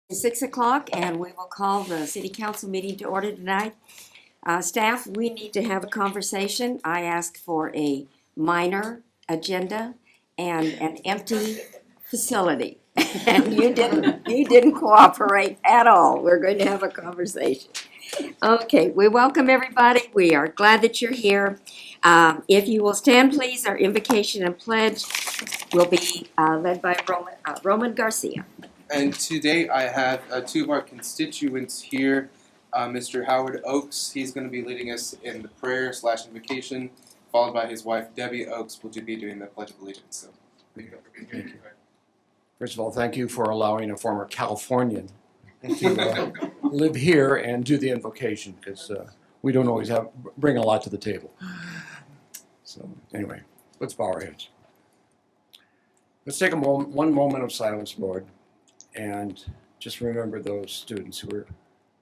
6 o'clock, and we will call the city council meeting to order tonight. Staff, we need to have a conversation. I asked for a minor agenda and an empty facility. And you didn't cooperate at all. We're going to have a conversation. Okay, we welcome everybody. We are glad that you're here. If you will stand, please, our invocation and pledge will be led by Roman Garcia. And today I have two of our constituents here. Mr. Howard Oakes, he's going to be leading us in the prayer / invocation, followed by his wife Debbie Oakes, will be doing the Pledge of Allegiance. So, thank you. First of all, thank you for allowing a former Californian to live here and do the invocation, because we don't always bring a lot to the table. So anyway, let's bow our heads. Let's take one moment of silence, Lord, and just remember those students who were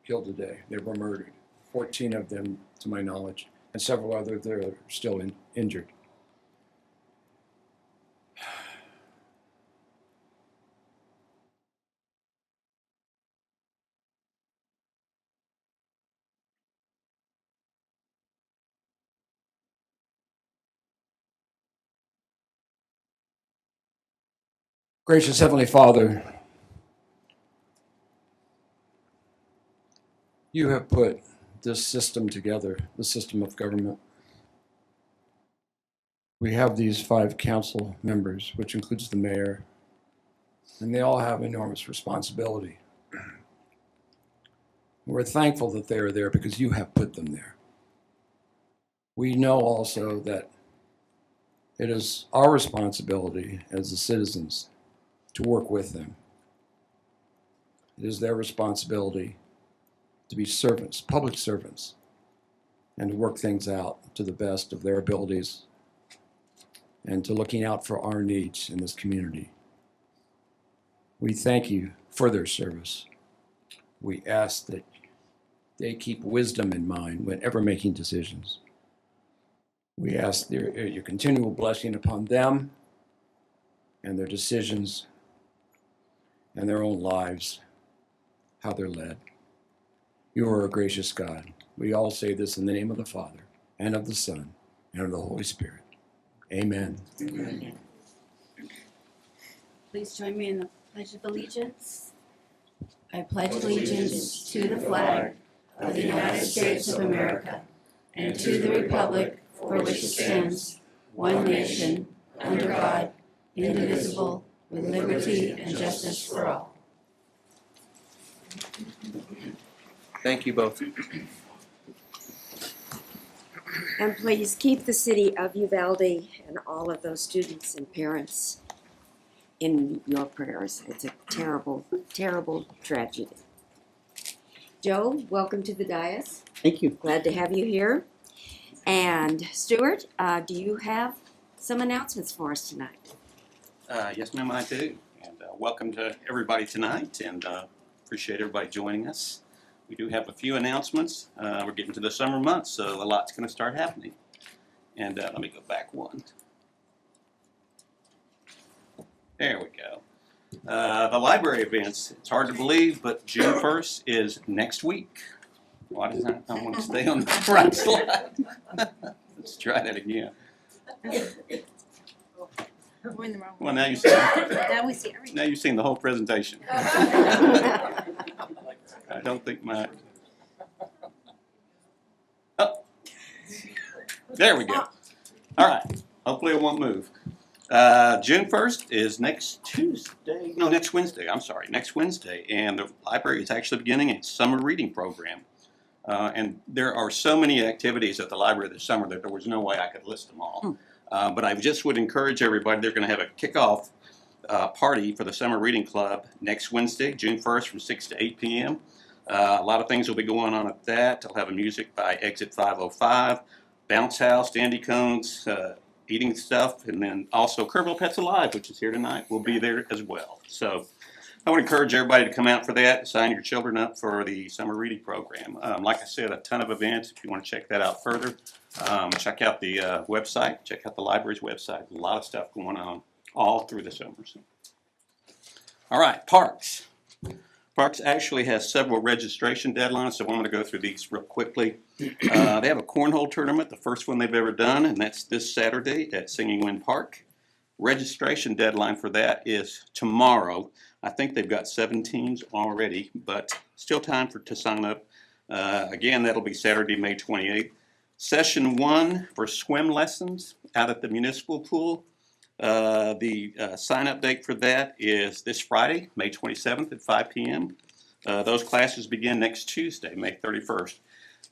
killed today. They were murdered, 14 of them to my knowledge, and several others that are still injured. Gracious Heavenly Father, you have put this system together, the system of government. We have these 5 council members, which includes the mayor, and they all have enormous responsibility. We're thankful that they are there because you have put them there. We know also that it is our responsibility as the citizens to work with them. It is their responsibility to be servants, public servants, and to work things out to the best of their abilities and to looking out for our needs in this community. We thank you for their service. We ask that they keep wisdom in mind whenever making decisions. We ask your continual blessing upon them and their decisions and their own lives, how they're led. You are a gracious God. We all say this in the name of the Father, and of the Son, and of the Holy Spirit. Amen. Amen. Please join me in the Pledge of Allegiance. I pledge allegiance to the flag of the United States of America and to the republic for which it stands, one nation, under God, indivisible, with liberty and justice for all. Thank you both. And please keep the city of Uvalde and all of those students and parents in your prayers. It's a terrible, terrible tragedy. Joe, welcome to the dais. Thank you. Glad to have you here. And Stuart, do you have some announcements for us tonight? Yes, ma'am, I do. And welcome to everybody tonight, and appreciate everybody joining us. We do have a few announcements. We're getting to the summer months, so a lot's going to start happening. And let me go back one. There we go. The library events, it's hard to believe, but June 1st is next week. Why does that? I want to stay on the right slide. Let's try that again. We're in the wrong Well, now you see. Now we see everything. Now you've seen the whole presentation. I don't think my... Oh, there we go. All right. Hopefully it won't move. June 1st is next Wednesday. I'm sorry, next Wednesday. And the library is actually beginning its summer reading program. And there are so many activities at the library this summer that there was no way I could list them all. But I just would encourage everybody, they're going to have a kickoff party for the Summer Reading Club next Wednesday, June 1st from 6 to 8 p.m. A lot of things will be going on at that. They'll have a music by Exit 505, Bounce House, Dandy Cones, eating stuff, and then also Kerrville Pets Alive, which is here tonight, will be there as well. So I would encourage everybody to come out for that, sign your children up for the summer reading program. Like I said, a ton of events. If you want to check that out further, check out the website, check out the library's website. A lot of stuff going on all through the summer. All right, parks. Parks actually has several registration deadlines, so I'm going to go through these real quickly. They have a cornhole tournament, the first one they've ever done, and that's this Saturday at Singing Wind Park. Registration deadline for that is tomorrow. I think they've got 7 teams already, but still time to sign up. Again, that'll be Saturday, May 28th. Session 1 for swim lessons out at the Municipal Pool. The sign-up date for that is this Friday, May 27th at 5 p.m. Those classes begin next Tuesday, May 31st.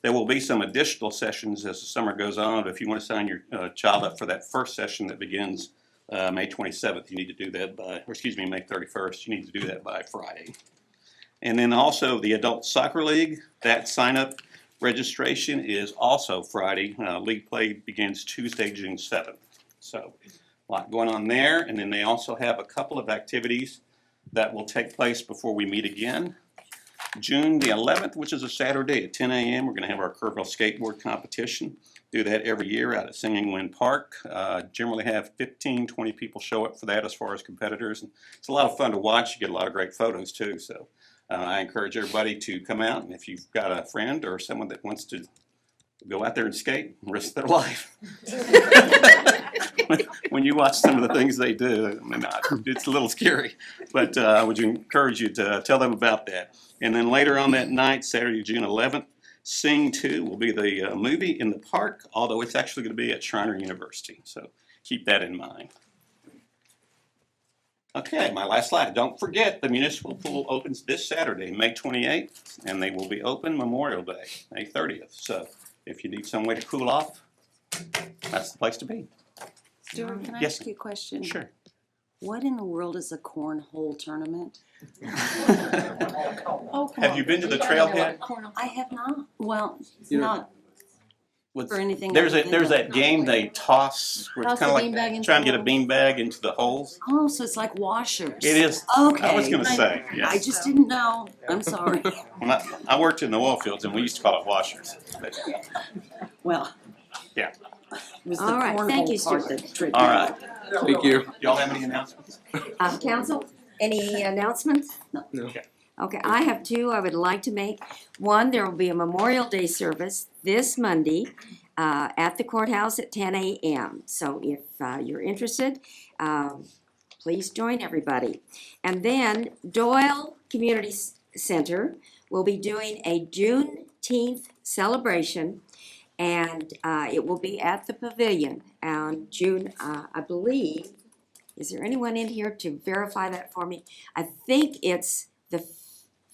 There will be some additional sessions as the summer goes on, but if you want to sign your child up for that first session that begins May 27th, you need to do that by, or excuse me, May 31st, you need to do that by Friday. And then also the Adult Soccer League, that sign-up registration is also Friday. League play begins Tuesday, June 7th. So a lot going on there. And then they also have a couple of activities that will take place before we meet again. June the 11th, which is a Saturday at 10 a.m., we're going to have our Kerrville skateboard competition. Do that every year out at Singing Wind Park. Generally have 15, 20 people show up for that as far as competitors. And it's a lot of fun to watch. You get a lot of great photos too. So I encourage everybody to come out. And if you've got a friend or someone that wants to go out there and skate and risk their life. When you watch some of the things they do, I mean, it's a little scary. But I would encourage you to tell them about that. And then later on that night, Saturday, June 11th, Sing 2 will be the movie in the park, although it's actually going to be at Schreiner University. So keep that in mind. Okay, my last slide. Don't forget, the Municipal Pool opens this Saturday, May 28th, and they will be open Memorial Day, May 30th. So if you need some way to cool off, that's the place to be. Stuart, can I Yes, ask you a question? Sure. What in the world is a cornhole tournament? Oh, come Have on. you been to the trailhead? I have not. Well, it's You know- not for anything. There's other than there's that game they toss where it's Toss kind the of beanbag like into trying to the get a hole. beanbag into the holes. Oh, so it's like washers. It is. Okay. I was going to say, I yes. just didn't know. I'm sorry. I worked in the oil fields and we used to call it washers. But, Well. Yeah. It was the All right, thank you, cornhole part Stuart. that tripped all me. right. Thank you. Y'all have any announcements? Council, any announcements? No. Okay, I have 2 I would like to make. One, there will be a Memorial Day service this Monday at the courthouse at 10 a.m. So if you're interested, please join everybody. And then Doyle Community Center will be doing a Juneteenth celebration, and it will be at the pavilion on June, I believe. Is there anyone in here to verify that for me? I think it's the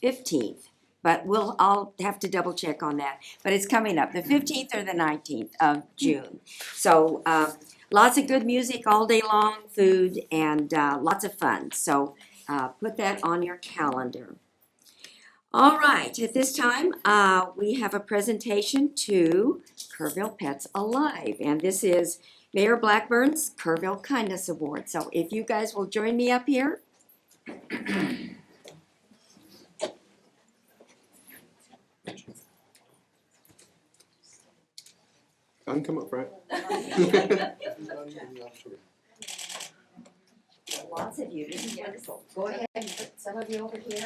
15th, but I'll have to double check on that. But it's coming up, the 15th or the 19th of June. So lots of good music all day long, food, and lots of fun. So put that on your calendar. All right, at this time, we have a presentation to Kerrville Pets Alive, and this is Mayor Blackburn's Kerrville Kindness Award. So if you guys will join me up here. I can come up front. Lots of you, this is wonderful. Go ahead and put some of you over here.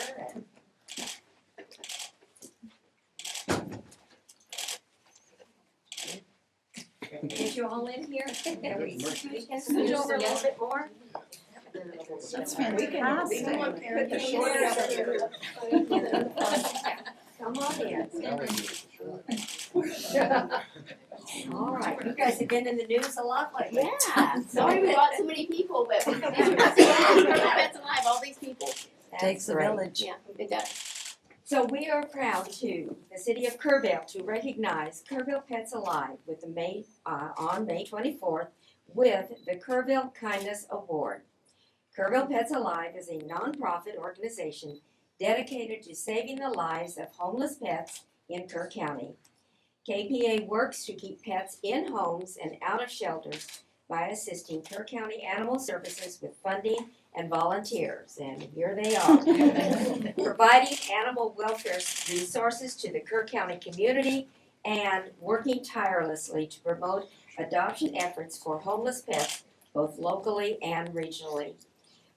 Get you all in here. We can scoot over a little bit more. That's fantastic. Come on in. All right, you guys have been in the news a lot lately. Yeah, sorry we brought so many people, but Pets Alive, all these people. Takes a That's great. village. Yeah, it does. So we are proud to, the city of Kerrville, to recognize Kerrville Pets Alive with the on May 24th with the Kerrville Kindness Award. Kerrville Pets Alive is a nonprofit organization dedicated to saving the lives of homeless pets in Kerr County. KPA works to keep pets in homes and out of shelters by assisting Kerr County Animal Services with funding and volunteers, and here they are. Providing animal welfare resources to the Kerr County community and working tirelessly to promote adoption efforts for homeless pets both locally and regionally.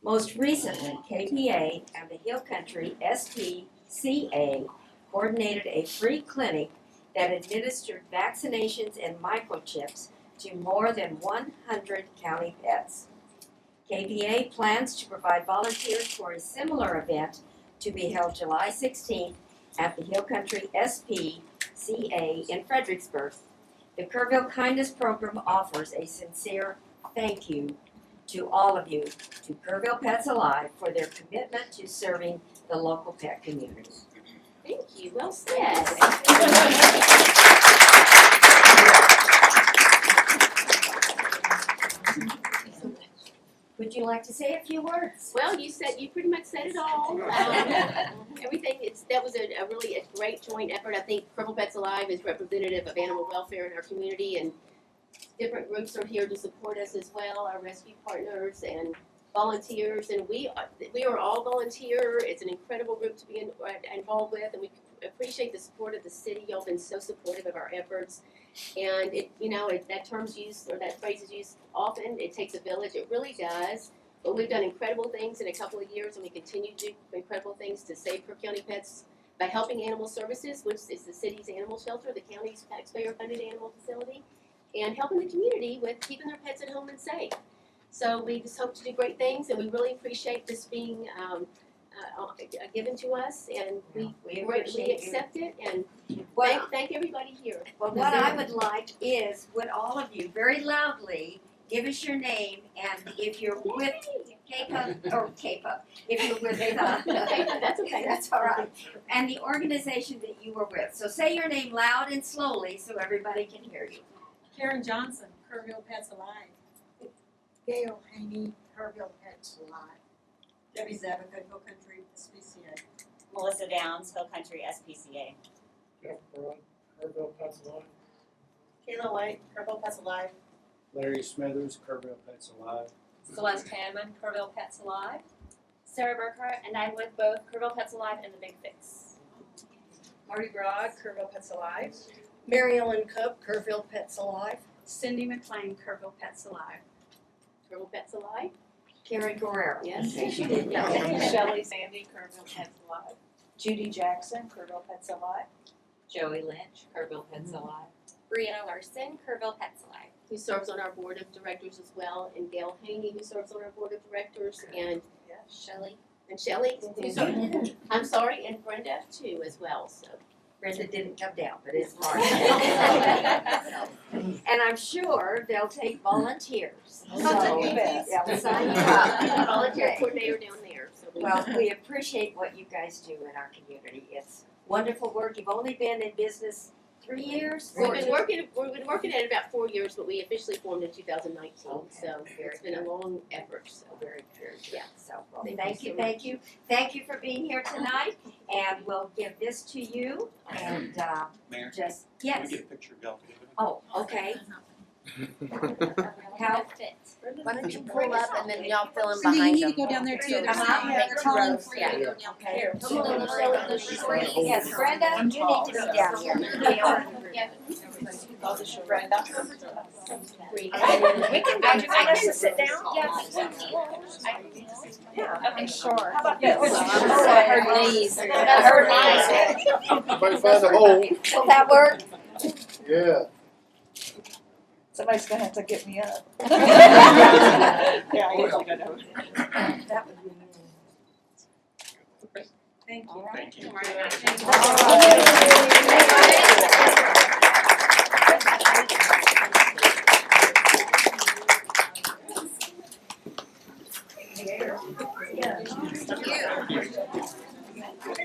Most recently, KPA and the Hill Country SPCA coordinated a free clinic that administered vaccinations and microchips to more than 100 county pets. KPA plans to provide volunteers for a similar event to be held July 16th at the Hill Country SPCA in Fredericksburg. The Kerrville Kindness Program offers a sincere thank you to all of you, to Kerrville Pets Alive, for their commitment to serving the local pet community. Thank you, well said. Would you like to say a few words? Well, you pretty much said it all. Everything, that was a really great joint effort. I think Kerrville Pets Alive is representative of animal welfare in our community, and different groups are here to support us as well, our rescue partners and volunteers, and we are all volunteer. It's an incredible group to be involved with, and we appreciate the support of the city. Y'all been so supportive of our efforts, and that term's used, or that phrase is used often. It takes a village. It really does. But we've done incredible things in a couple of years, and we continue to do incredible things to save Kerr County pets by helping Animal Services, which is the city's animal shelter, the county's taxpayer-funded animal facility, and helping the community with keeping their pets at home and safe. So we just hope to do great things, and we really appreciate this being given to us, and we greatly accept it, and thank everybody here. Well, what I would like is, would all of you very loudly give us your name, and if you're with K-Pub, if you're with, That's okay. that's all right, and the organization that you were with. So say your name loud and slowly so everybody can hear you. Karen Johnson, Kerrville Pets Alive. Gail Haney, Kerrville Pets Alive. Debbie Zabica, Hill Country SPCA. Melissa Downs, Hill Country SPCA. Jeff Braun, Kerrville Pets Alive. Kayla White, Kerrville Pets Alive. Larry Smithers, Kerrville Pets Alive. Celeste Hammond, Kerrville Pets Alive. Sarah Burkhart, and I'm with both Kerrville Pets Alive and The Big Fix. Marty Broad, Kerrville Pets Alive. Mary Ellen Cook, Kerrville Pets Alive. Cindy McLean, Kerrville Pets Alive. Kerrville Pets Alive. Karen Guerrero. Yes, she did. Yeah. Shelley Sandy, Kerrville Pets Alive. Judy Jackson, Kerrville Pets Alive. Joey Lynch, Kerrville Pets Alive. Brianna Larson, Kerrville Pets Alive. Who serves on our board of directors as well, and Gail Haney, who serves on our board of directors, and Shelley. Shelley, I'm sorry, and Brenda too as well, so. Brenda didn't come down, but it's hard. And I'm sure they'll take volunteers. So, yeah, we'll sign you up. Volunteer Okay. coordinator down there, so. Well, we appreciate what you guys do in our community. It's wonderful work. You've only been in business 3 years? We've been working at it about 4 years, but we officially formed in 2019, so it's been a long effort, so. Very good. Yeah. So, well, Thank you so thank you. Thank you for being here tonight. And we'll give this to you and Mayor, just, can yes. we get a picture of y'all together? Oh, okay. How? Why don't you pull up and then y'all fill in Cindy, you behind need them. to go down there too. Come on, There's Colin. yeah. Okay. Come on, Shelley. Yes, Brenda, you need to be down here. Brenda. I can sit down. Okay, sure. How about this? Her knees. Her knees. Everybody find a hole. Will that work? Yeah. Somebody's gonna have to get me up. Thank you. Thank you.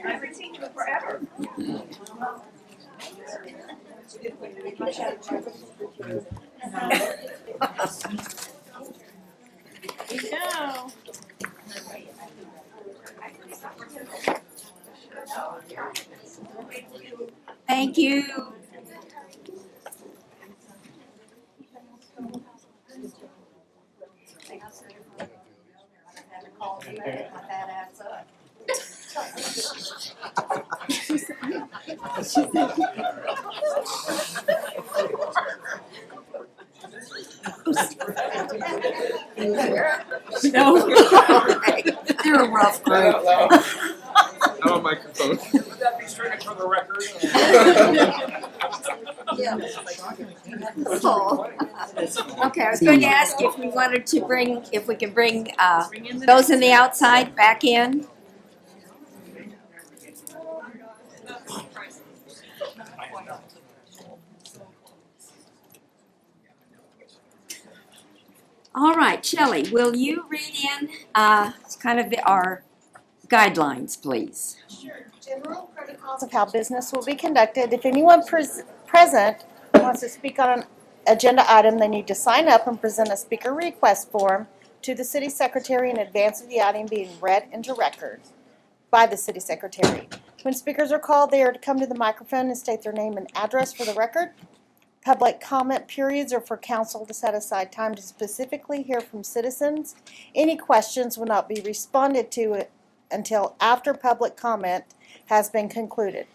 I've retained you forever. No. Thank you. No. you're a rough Not out group. loud. Not on microphone. Would that be stricken for the record? Okay, I was going to ask if we wanted to bring, if we can bring those in the outside back in. All right, Shelley, will you read in kind of our guidelines, please? Sure. General protocols of how business will be conducted. If anyone present wants to speak on an agenda item, they need to sign up and present a speaker request form to the city secretary in advance of the item being read into record by the city secretary. When speakers are called, they are to come to the microphone and state their name and address for the record. Public comment periods are for council to set aside time to specifically hear from citizens. Any questions will not be responded to until after public comment has been concluded.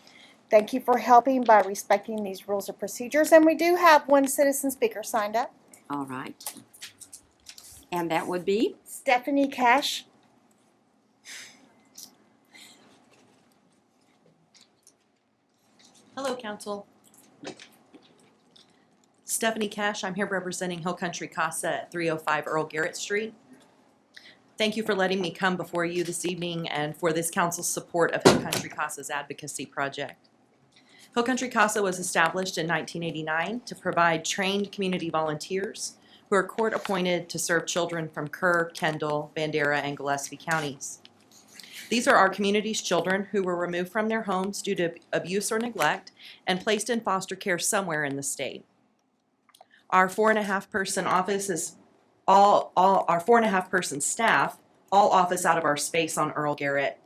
Thank you for helping by respecting these rules of procedures, and we do have one citizen speaker signed up. All right. And that would be? Stephanie Cash. Hello, Council. Stephanie Cash, I'm here representing Hill Country Casa at 305 Earl Garrett Street. Thank you for letting me come before you this evening and for this council's support of Hill Country Casa's advocacy project. Hill Country Casa was established in 1989 to provide trained community volunteers who are court appointed to serve children from Kerr, Kendall, Bandera, and Gillespie counties. These are our community's children who were removed from their homes due to abuse or neglect and placed in foster care somewhere in the state. Our 4.5 person office is our 4.5 person staff all office out of our space on Earl Garrett.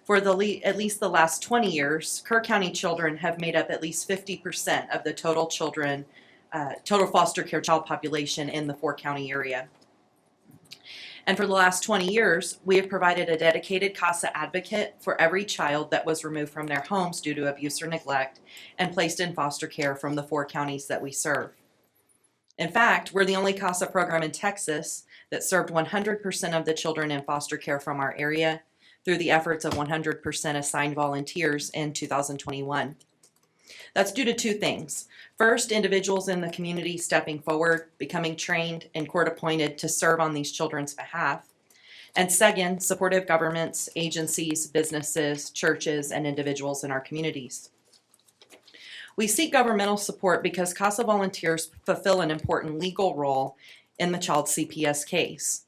For at least the last 20 years, Kerr County children have made up at least 50% of the total foster care child population in the 4-county area. And for the last 20 years, we have provided a dedicated CASA advocate for every child that was removed from their homes due to abuse or neglect and placed in foster care from the 4 counties that we serve. In fact, we're the only CASA program in Texas that served 100% of the children in foster care from our area through the efforts of 100% assigned volunteers in 2021. That's due to 2 things. First, individuals in the community stepping forward, becoming trained and court appointed to serve on these children's behalf. And second, supportive governments, agencies, businesses, churches, and individuals in our communities. We seek governmental support because CASA volunteers fulfill an important legal role in the child CPS case.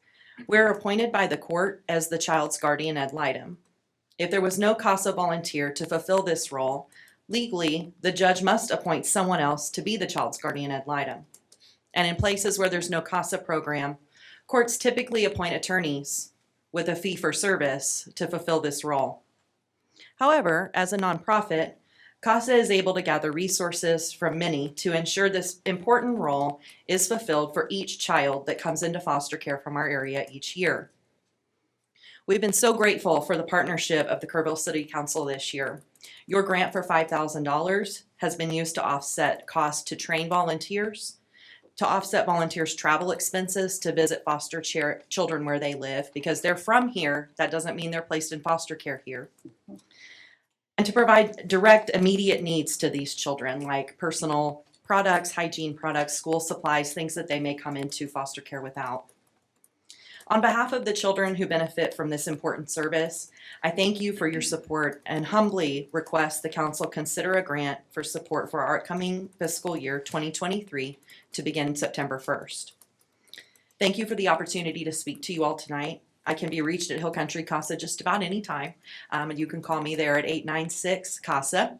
We're appointed by the court as the child's guardian ad litem. If there was no CASA volunteer to fulfill this role, legally, the judge must appoint someone else to be the child's guardian ad litem. And in places where there's no CASA program, courts typically appoint attorneys with a fee for service to fulfill this role. However, as a nonprofit, CASA is able to gather resources from many to ensure this important role is fulfilled for each child that comes into foster care from our area each year. We've been so grateful for the partnership of the Kerrville City Council this year. Your grant for $5,000 has been used to offset costs to train volunteers, to offset volunteers' travel expenses to visit foster children where they live, because they're from here. That doesn't mean they're placed in foster care here. And to provide direct, immediate needs to these children, like personal products, hygiene products, school supplies, things that they may come into foster care without. On behalf of the children who benefit from this important service, I thank you for your support and humbly request the council consider a grant for support for our upcoming fiscal year 2023 to begin September 1st. Thank you for the opportunity to speak to you all tonight. I can be reached at Hill Country CASA just about any time. And you can call me there at 896-CASA.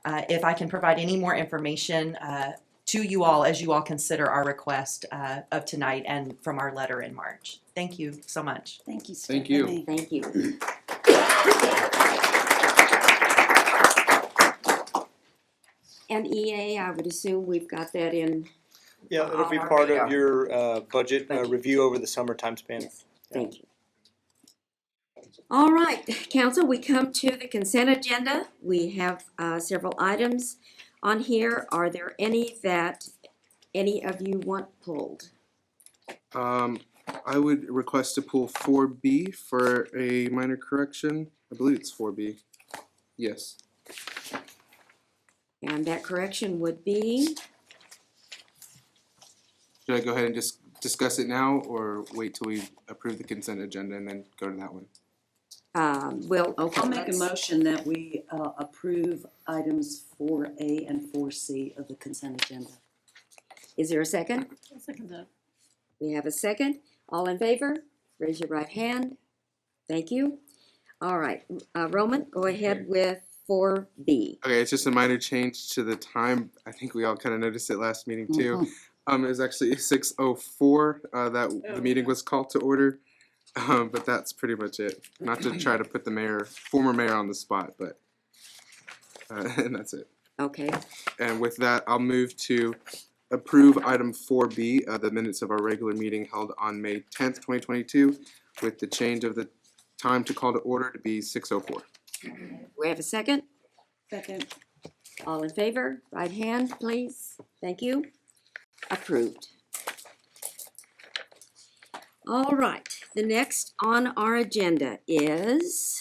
If I can provide any more information to you all as you all consider our request of tonight and from our letter in March. Thank you so much. Thank you, Thank you. Stephanie. Thank you. And EA, I would assume we've got that in. Yeah, it'll be on our part radar. of your budget Thank you. review over the summer time span. Yes, thank you. All right, council, we come to the consent agenda. We have several items on here. Are there any that any of you want pulled? I would request to pull 4B for a minor correction. I believe it's 4B. Yes. And that correction would be, Should I go ahead and just discuss it now, or wait till we approve the consent agenda and then go to that one? well, Okay, I'll make a let's- motion that we approve items 4A and 4C of the consent agenda. Is there a second? I'll second that. We have a second. All in favor? Raise your right hand. Thank you. All right, Roman, go ahead with 4B. Okay, it's just a minor change to the time. I think we all kind of noticed it last meeting too. It was actually 6:04 that the meeting was called to order. But that's pretty much it. Not to try to put the former mayor on the spot, but and that's it. Okay, And with that, I'll move to approve item 4B, the minutes of our regular meeting held on May 10th, 2022, with the change of the time to call to order to be 6:04. we have a second. Second. All in favor? Right hand, please. Thank you. Approved. All right, the next on our agenda is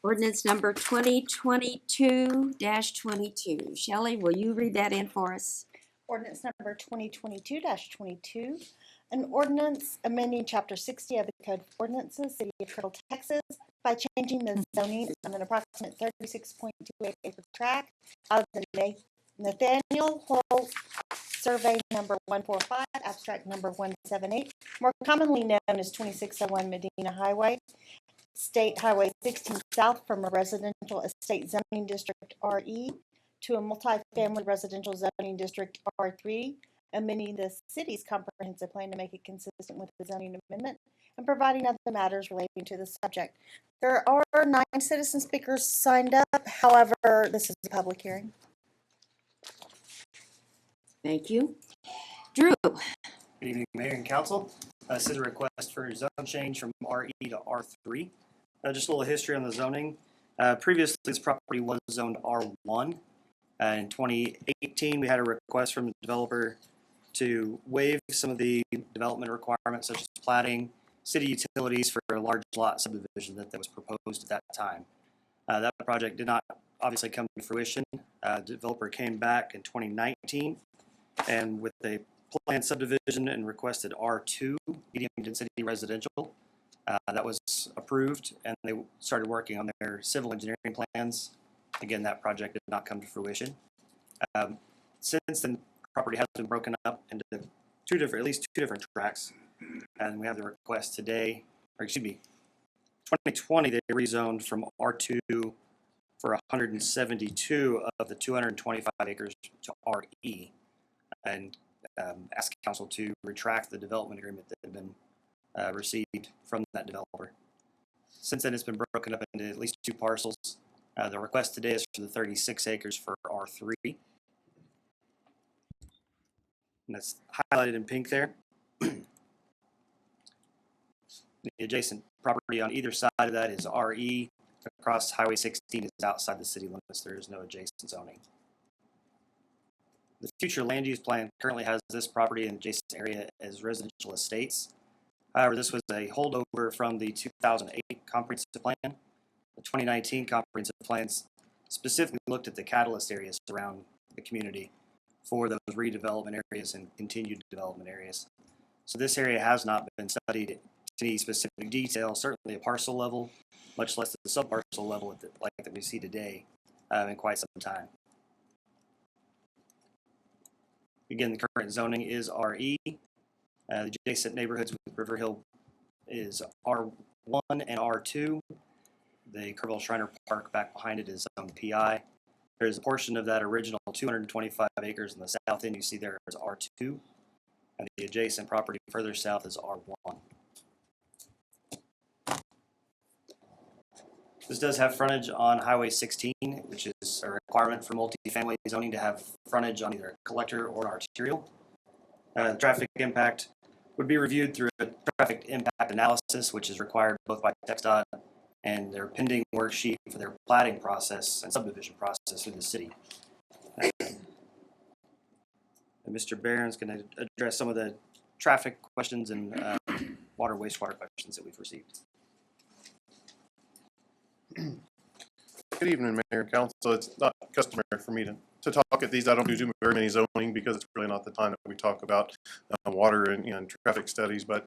ordinance number 2022-22. Shelley, will you read that in for us? Ordinance number 2022-22, an ordinance amending Chapter 60 of the Code of Ordinances, City of Turtle, Texas, by changing the zoning of an approximate 36.28 acre tract out of the Nathaniel Hall Survey number 145, abstract number 178, more commonly known as 2601 Medina Highway, State Highway 16 South, from a residential estate zoning district RE to a multifamily residential zoning district R3, amending the city's comprehensive plan to make it consistent with the zoning amendment and providing other matters relating to the subject. There are 9 citizen speakers signed up. However, this is a public hearing. Thank you. Drew, Good evening, Mayor and Council. This is a request for a zone change from RE to R3. Just a little history on the zoning. Previously, this property was zoned R1. In 2018, we had a request from the developer to waive some of the development requirements, such as platting, city utilities for a large lot subdivision that was proposed at that time. That project did not obviously come to fruition. The developer came back in 2019 and with a planned subdivision and requested R2, medium density residential. That was approved, and they started working on their civil engineering plans. Again, that project did not come to fruition. Since then, the property has been broken up into at least two different tracts, and we have the request today, or excuse me, 2020 they rezoned from R2 for 172 of the 225 acres to RE, and asked council to retract the development agreement that had been received from that developer. Since then, it's been broken up into at least 2 parcels. The request today is for the 36 acres for R3. And that's highlighted in pink there. The adjacent property on either side of that is RE. Across Highway 16 is outside the city limits. There is no adjacent zoning. The future land use plan currently has this property and adjacent area as residential estates. However, this was a holdover from the 2008 comprehensive plan. The 2019 comprehensive plans specifically looked at the catalyst areas around the community for those redevelopment areas and continued development areas. So this area has not been studied to any specific detail, certainly at parcel level, much less the subparcel level that we see today in quite some time. Again, the current zoning is RE. The adjacent neighborhoods with River Hill is R1 and R2. The Kerrville Shriner Park back behind it is zone PI. There is a portion of that original 225 acres in the south end you see there is R2, and the adjacent property further south is R1. This does have frontage on Highway 16, which is a requirement for multifamily zoning to have frontage on either a collector or an arterial. The traffic impact would be reviewed through a traffic impact analysis, which is required both by TxDOT and their pending worksheet for their platting process and subdivision process through the city. And Mr. Barron's going to address some of the traffic questions and water, wastewater questions that we've received. Good evening, Mayor and Council. It's not customary for me to talk at these. I don't do very many zoning because it's really not the time that we talk about water and traffic studies, but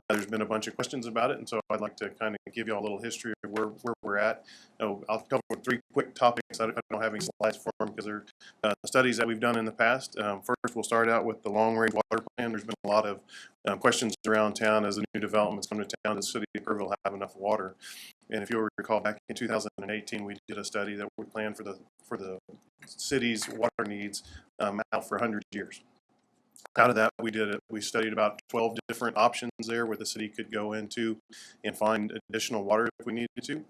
there's been a bunch of questions about it, and so I'd like to kind of give you all a little history of where we're at. I'll cover 3 quick topics. I don't have any slides for them because they're studies that we've done in the past. First, we'll start out with the long-range water plan. There's been a lot of questions around town as the new developments come to town. Does the city of Kerrville have enough water? And if you'll recall, back in 2018, we did a study that we planned for the city's water needs out for 100 years. Out of that, we studied about 12 different options there where the city could go into and find additional water if we needed to.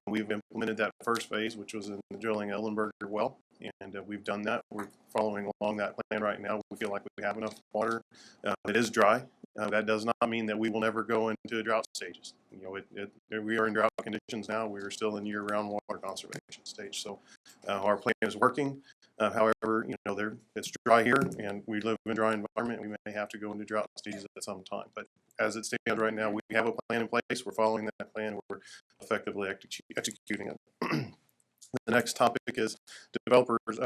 We've implemented that first phase, which was in the drilling Ellenberger well, and we've done that. We're following along that plan right now. We feel like we have enough water. It is dry. That does not mean that we will never go into drought stages. You know, we are in drought conditions now. We are still in year-round water conservation stage. So our plan is working. However, you know, it's dry here, and we live in a dry environment. We may have to go into drought stages at some time. But as it stands right now, we have a plan in place. We're following that plan. We're effectively executing it. The next topic is developers.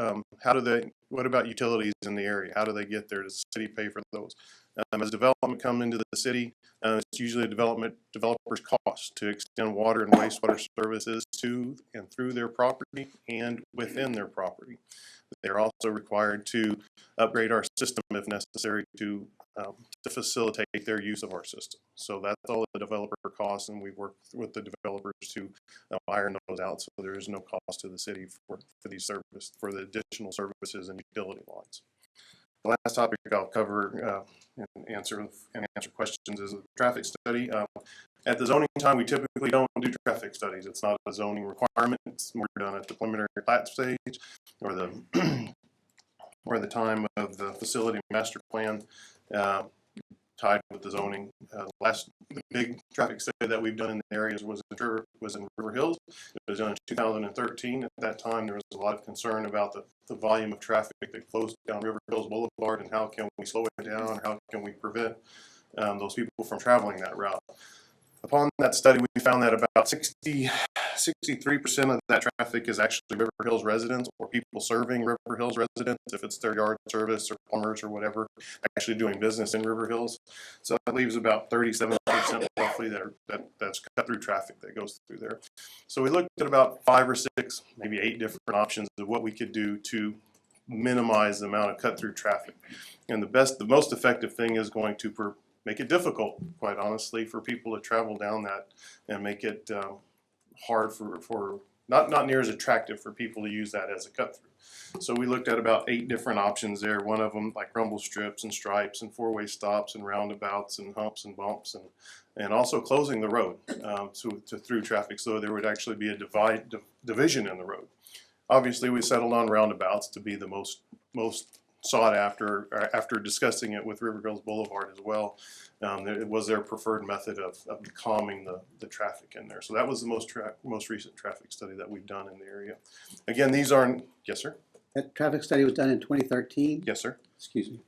What about utilities in the area? How do they get there? Does the city pay for those? As development come into the city, it's usually a developer's cost to extend water and wastewater services to and through their property and within their property. They're also required to upgrade our system if necessary to facilitate their use of our system. So that's all the developer costs, and we work with the developers to iron those out so there is no cost to the city for the additional services and utility lines. The last topic I'll cover and answer questions is a traffic study. At the zoning time, we typically don't do traffic studies. It's not a zoning requirement. It's more done at the preliminary plat stage or the time of the facility master plan tied with the zoning. The big traffic study that we've done in the areas was in River Hills. It was done in 2013. At that time, there was a lot of concern about the volume of traffic that flows down River Hills Boulevard and how can we slow it down, or how can we prevent those people from traveling that route. Upon that study, we found that about 63% of that traffic is actually River Hills residents or people serving River Hills residents, if it's their yard service or plumbers or whatever, actually doing business in River Hills. So that leaves about 37% roughly that's cut through traffic that goes through there. So we looked at about 5 or 6, maybe 8 different options of what we could do to minimize the amount of cut through traffic. And the most effective thing is going to make it difficult, quite honestly, for people to travel down that and make it hard for not near as attractive for people to use that as a cut through. So we looked at about 8 different options there. One of them like rumble strips and stripes and 4-way stops and roundabouts and humps and bumps and also closing the road to through traffic so there would actually be a division in the road. Obviously, we settled on roundabouts to be the most sought after discussing it with River Hills Boulevard as well. It was their preferred method of calming the traffic in there. So that was the most recent traffic study that we've done in the area. Again, these aren't, yes, sir? That traffic study was done in 2013? Yes, sir. Excuse me.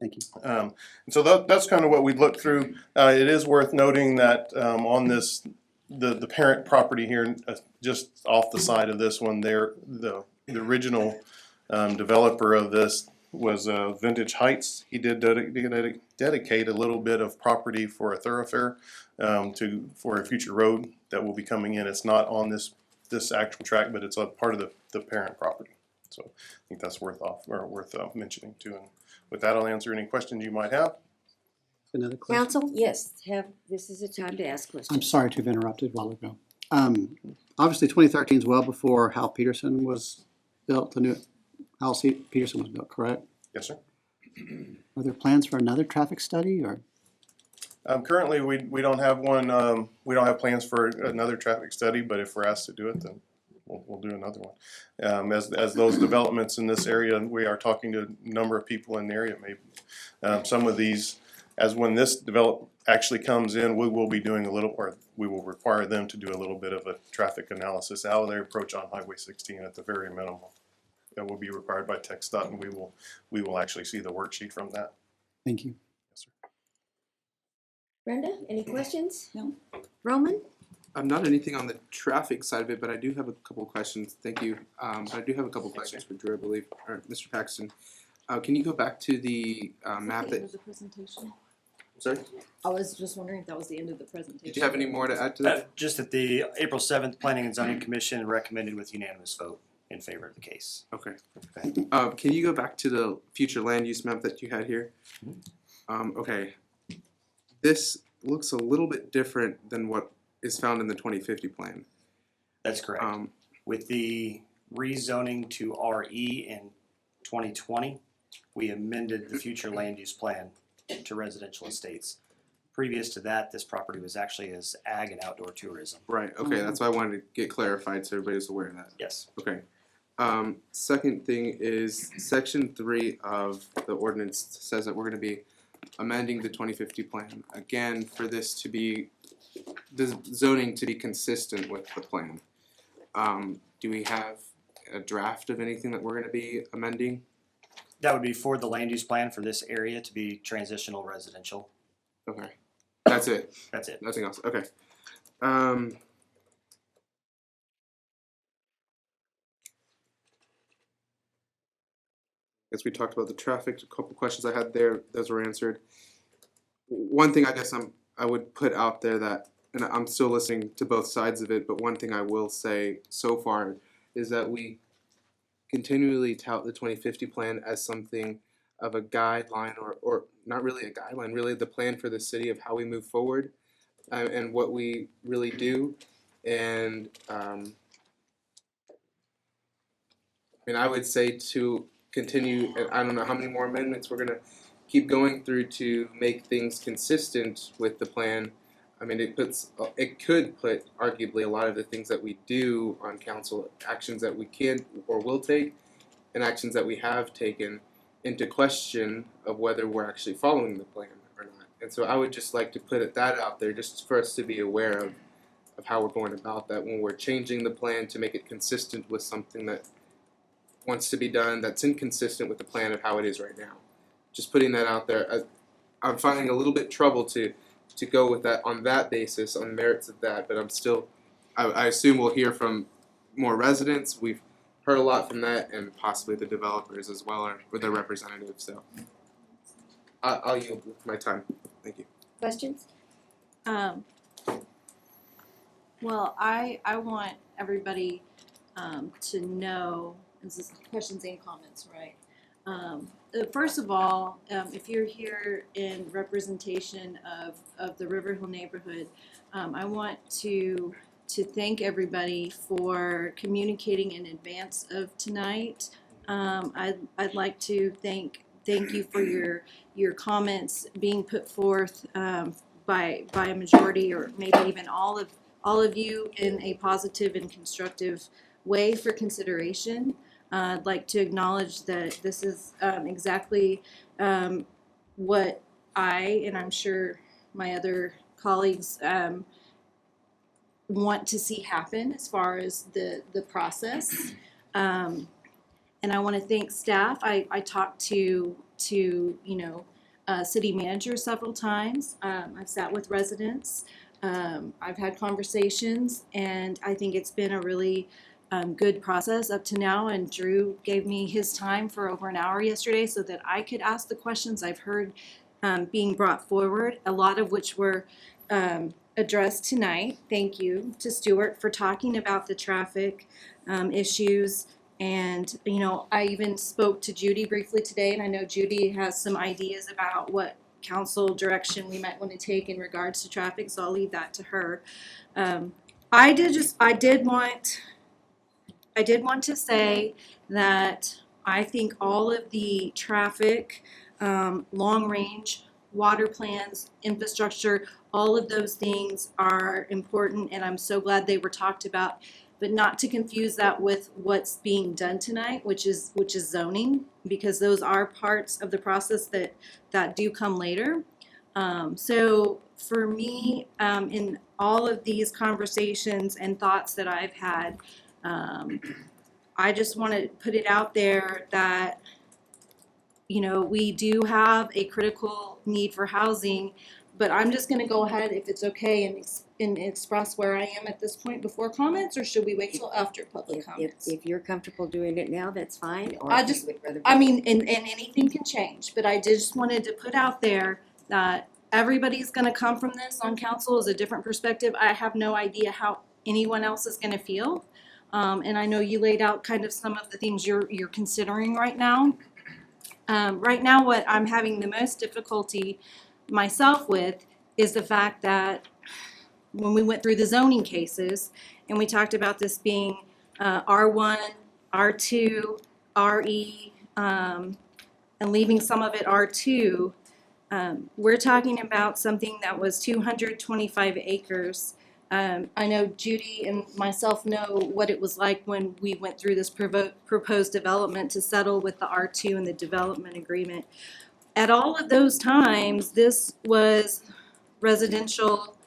Thank you. And so that's kind of what we looked through. It is worth noting that on this, the parent property here, just off the side of this one there, the original developer of this was Vintage Heights. He did dedicate a little bit of property for a thoroughfare for a future road that will be coming in. It's not on this actual track, but it's a part of the parent property. So I think that's worth mentioning too. And with that, I'll answer any questions you might have. Another question? Council, yes, this is the time to ask questions. I'm sorry to have interrupted a while ago. Obviously, 2013 is well before Hal Peterson was built. The new Hal Peterson was built, correct? Yes, sir. Are there plans for another traffic study, or? Currently, we don't have one. We don't have plans for another traffic study, but if we're asked to do it, then we'll do another one. As those developments in this area, we are talking to a number of people in the area. Maybe some of these, when this development actually comes in, we will be doing we will require them to do a little bit of a traffic analysis, how they approach on Highway 16 at the very minimum. That will be required by TxDOT, and we will actually see the worksheet from that. Thank you. Brenda, any questions? No. Roman? Not anything on the traffic side of it, but I do have a couple of questions. Thank you. But I do have a couple of questions for Drew, I believe, or Mr. Paxton. Can you go back to the map that? the presentation. Sorry. I was just wondering if that was the end of the presentation. Did you have any more to add to that? Just that the April 7th Planning and Zoning Commission recommended with unanimous vote in favor of the case. Okay. Can you go back to the future land use map that you had here? Okay. This looks a little bit different than what is found in the 2050 plan. That's correct. With the rezoning to RE in 2020, we amended the future land use plan to residential estates. Previous to that, this property was actually as ag and outdoor tourism. Right, okay, that's why I wanted to get clarified so everybody's aware of that. Yes. Okay. Second thing is section 3 of the ordinance says that we're gonna be amending the 2050 plan, again, for this to be, the zoning to be consistent with the plan. Do we have a draft of anything that we're gonna be amending? That would be for the land use plan for this area to be transitional residential. Okay, that's it? That's it. Nothing else, okay. Guess we talked about the traffic, a couple questions I had there, those were answered. One thing I guess I would put out there that, and I'm still listening to both sides of it, but one thing I will say so far is that we continually tout the 2050 plan as something of a guideline, or not really a guideline, really the plan for the city of how we move forward and what we really do. And I mean, I would say to continue, and I don't know how many more amendments we're gonna keep going through to make things consistent with the plan. I mean, it could put arguably a lot of the things that we do on council, actions that we can or will take, and actions that we have taken, into question of whether we're actually following the plan or not. And so I would just like to put that out there, just for us to be aware of how we're going about that when we're changing the plan to make it consistent with something that wants to be done that's inconsistent with the plan of how it is right now. Just putting that out there. I'm finding a little bit trouble to go with that on that basis, on merits of that, but I'm still, I assume we'll hear from more residents. We've heard a lot from that, and possibly the developers as well, or their representatives. So I'll yield my time. Thank you. Questions? Well, I want everybody to know, this is questions and comments, right? First of all, if you're here in representation of the River Hill neighborhood, I want to thank everybody for communicating in advance of tonight. I'd like to thank you for your comments being put forth by a majority, or maybe even all of you, in a positive and constructive way for consideration. I'd like to acknowledge that this is exactly what I, and I'm sure my other colleagues, want to see happen as far as the process. And I want to thank staff. I talked to city manager several times. I've sat with residents. I've had conversations, and I think it's been a really good process up to now. And Drew gave me his time for over an hour yesterday so that I could ask the questions I've heard being brought forward, a lot of which were addressed tonight. Thank you to Stuart for talking about the traffic issues. And, I even spoke to Judy briefly today, and I know Judy has some ideas about what council direction we might want to take in regards to traffic, so I'll leave that to her. I did want to say that I think all of the traffic, long range, water plans, infrastructure, all of those things are important, and I'm so glad they were talked about, but not to confuse that with what's being done tonight, which is zoning, because those are parts of the process that do come later. So for me, in all of these conversations and thoughts that I've had, I just want to put it out there that you know, we do have a critical need for housing, but I'm just gonna go ahead, if it's okay, and express where I am at this point before comments, or should we wait till after public comments? If you're comfortable doing it now, that's fine, or I if you just, would rather. I mean, and anything can change, but I just wanted to put out there that everybody's gonna come from this on council is a different perspective. I have no idea how anyone else is gonna feel. And I know you laid out kind of some of the things you're considering right now. Right now, what I'm having the most difficulty myself with is the fact that when we went through the zoning cases and we talked about this being R1, R2, RE, and leaving some of it R2, we're talking about something that was 225 acres. I know Judy and myself know what it was like when we went through this proposed development to settle with the R2 and the development agreement. At all of those times, this was residential,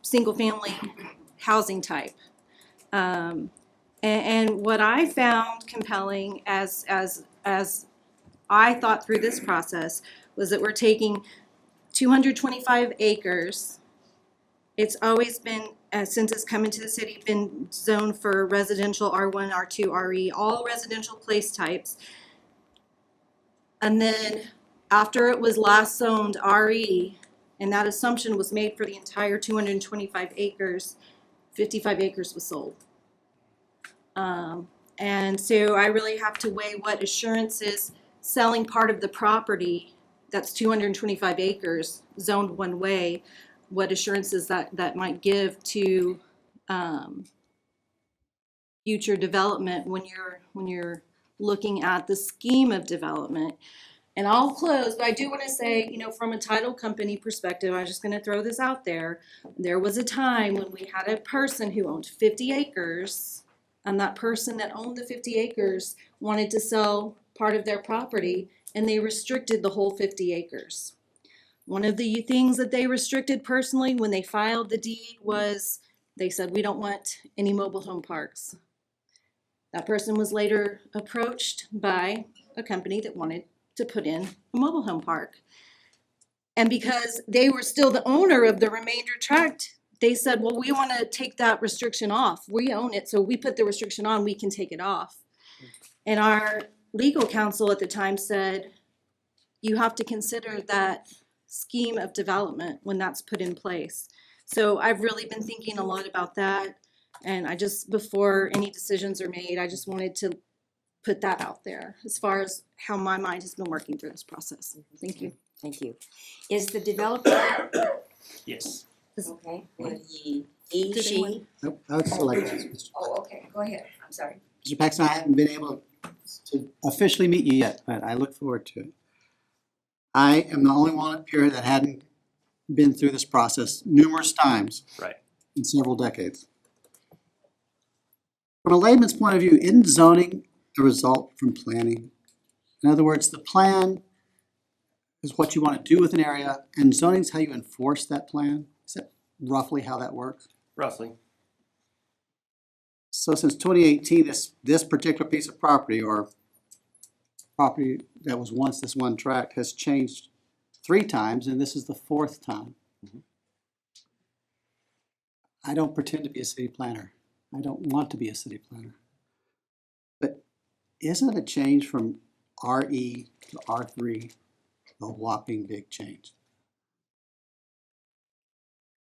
single-family housing type. And what I found compelling as I thought through this process was that we're taking 225 acres. It's always been, since it's come into the city, been zoned for residential R1, R2, RE, all residential place types. And then after it was last zoned RE, and that assumption was made for the entire 225 acres, 55 acres was sold. And so I really have to weigh what assurances selling part of the property that's 225 acres zoned one way, what assurances that might give to future development when you're looking at the scheme of development. And I'll close, but I do want to say, you know, from a title company perspective, I'm just going to throw this out there. There was a time when we had a person who owned 50 acres, and that person that owned the 50 acres wanted to sell part of their property, and they restricted the whole 50 acres. One of the things that they restricted personally when they filed the deed was they said, we don't want any mobile home parks. That person was later approached by a company that wanted to put in a mobile home park. And because they were still the owner of the remainder tract, they said, well, we want to take that restriction off. We own it, so we put the restriction on, we can take it off. And our legal counsel at the time said, you have to consider that scheme of development when that's put in place. So I've really been thinking a lot about that. And I just, before any decisions are made, I just wanted to put that out there as far as how my mind has been working through this process. Thank you. Thank you. Is the developer? Yes. Okay. He, she? Nope, I would select Mr. Oh, okay. Go ahead. I'm sorry. Mr. Paxton, I haven't been able to officially meet you yet, but I look forward to it. I am the only one up here that hadn't been through this process numerous times. Right. In several decades. From a layman's point of view, isn't zoning a result from planning? In other words, the plan is what you want to do with an area, and zoning is how you enforce that plan. Is that roughly how that works? Roughly. So since 2018, this particular piece of property, or property that was once this one tract, has changed 3 times, and this is the 4th time. Mm-hmm. I don't pretend to be a city planner. I don't want to be a city planner. But isn't a change from RE to R3 a whopping big change?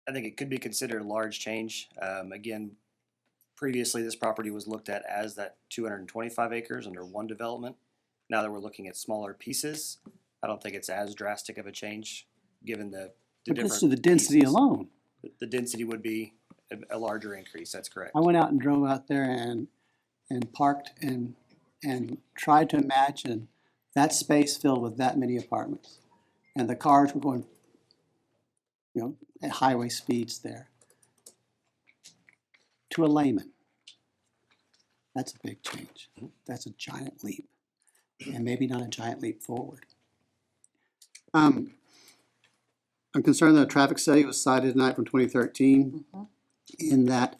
I think it could be considered a large change. Again, previously this property was looked at as that 225 acres under one development. Now that we're looking at smaller pieces, I don't think it's as drastic of a change given the But different just to the density pieces. alone. The density would be a larger increase, that's correct. I went out and drove out there and parked and tried to imagine that space filled with that many apartments. And the cars were going, you know, at highway speeds there. To a layman, that's a big change. That's a giant leap. And maybe not a giant leap forward. I'm concerned that a traffic study was cited tonight from 2013 in that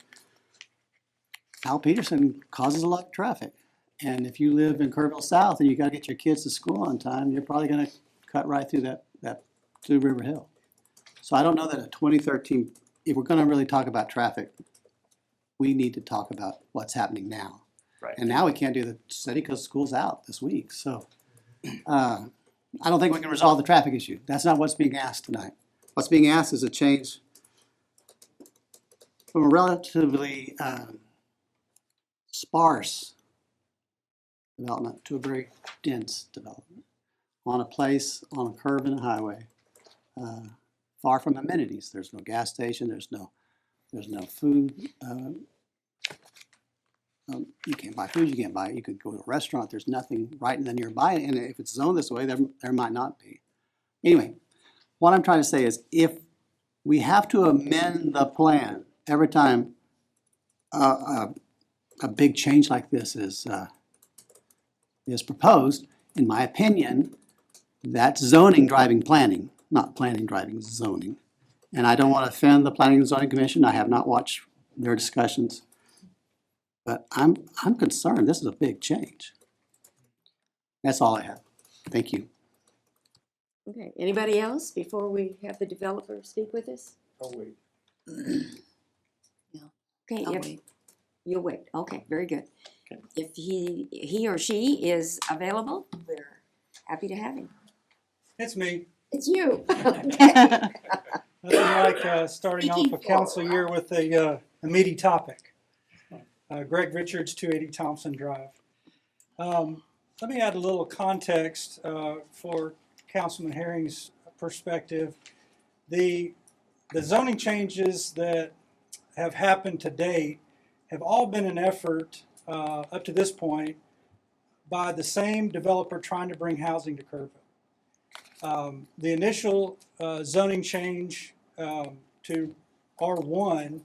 Al Peterson causes a lot of traffic. And if you live in Kerrville South and you gotta get your kids to school on time, you're probably gonna cut right through that to River Hill. So I don't know that a 2013, if we're gonna really talk about traffic, we need to talk about what's happening now. Right. And now we can't do the study because school's out this week, so I don't think we can resolve the traffic issue. That's not what's being asked tonight. What's being asked is a change from a relatively sparse development to a very dense development on a place, on a curve in a highway, far from amenities. There's no gas station, there's no food. You can't buy food, you could go to a restaurant, there's nothing right in the nearby, and if it's zoned this way, there might not be. Anyway, what I'm trying to say is if we have to amend the plan every time a big change like this is proposed, in my opinion, that's zoning driving planning, not planning driving zoning. And I don't want to offend the Planning and Zoning Commission. I have not watched their discussions. But I'm concerned. This is a big change. That's all I have. Thank you. Okay, anybody else before we have the developer speak with us? Oh, wait. Okay, I'll if- wait. You'll wait. Okay, very good. Okay. If he or she is available, we're happy to have him. It's me. It's you. Nothing like starting off a council year with a meaty topic. Greg Richards, 280 Thompson Drive. Let me add a little context for Councilman Herring's perspective. The zoning changes that have happened to date have all been an effort up to this point by the same developer trying to bring housing to Kerrville. The initial zoning change to R1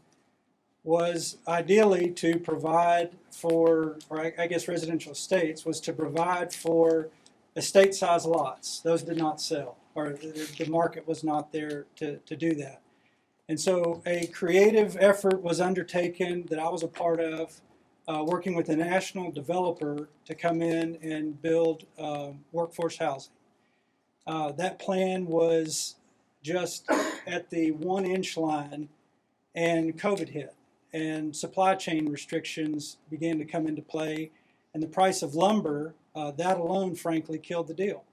was ideally to provide for, or I guess residential estates, was to provide for estate-sized lots. Those did not sell, or the market was not there to do that. And so a creative effort was undertaken that I was a part of, working with a national developer to come in and build workforce housing. That plan was just at the 1-inch line, and COVID hit, and supply chain restrictions began to come into play, and the price of lumber, that alone, frankly, killed the deal.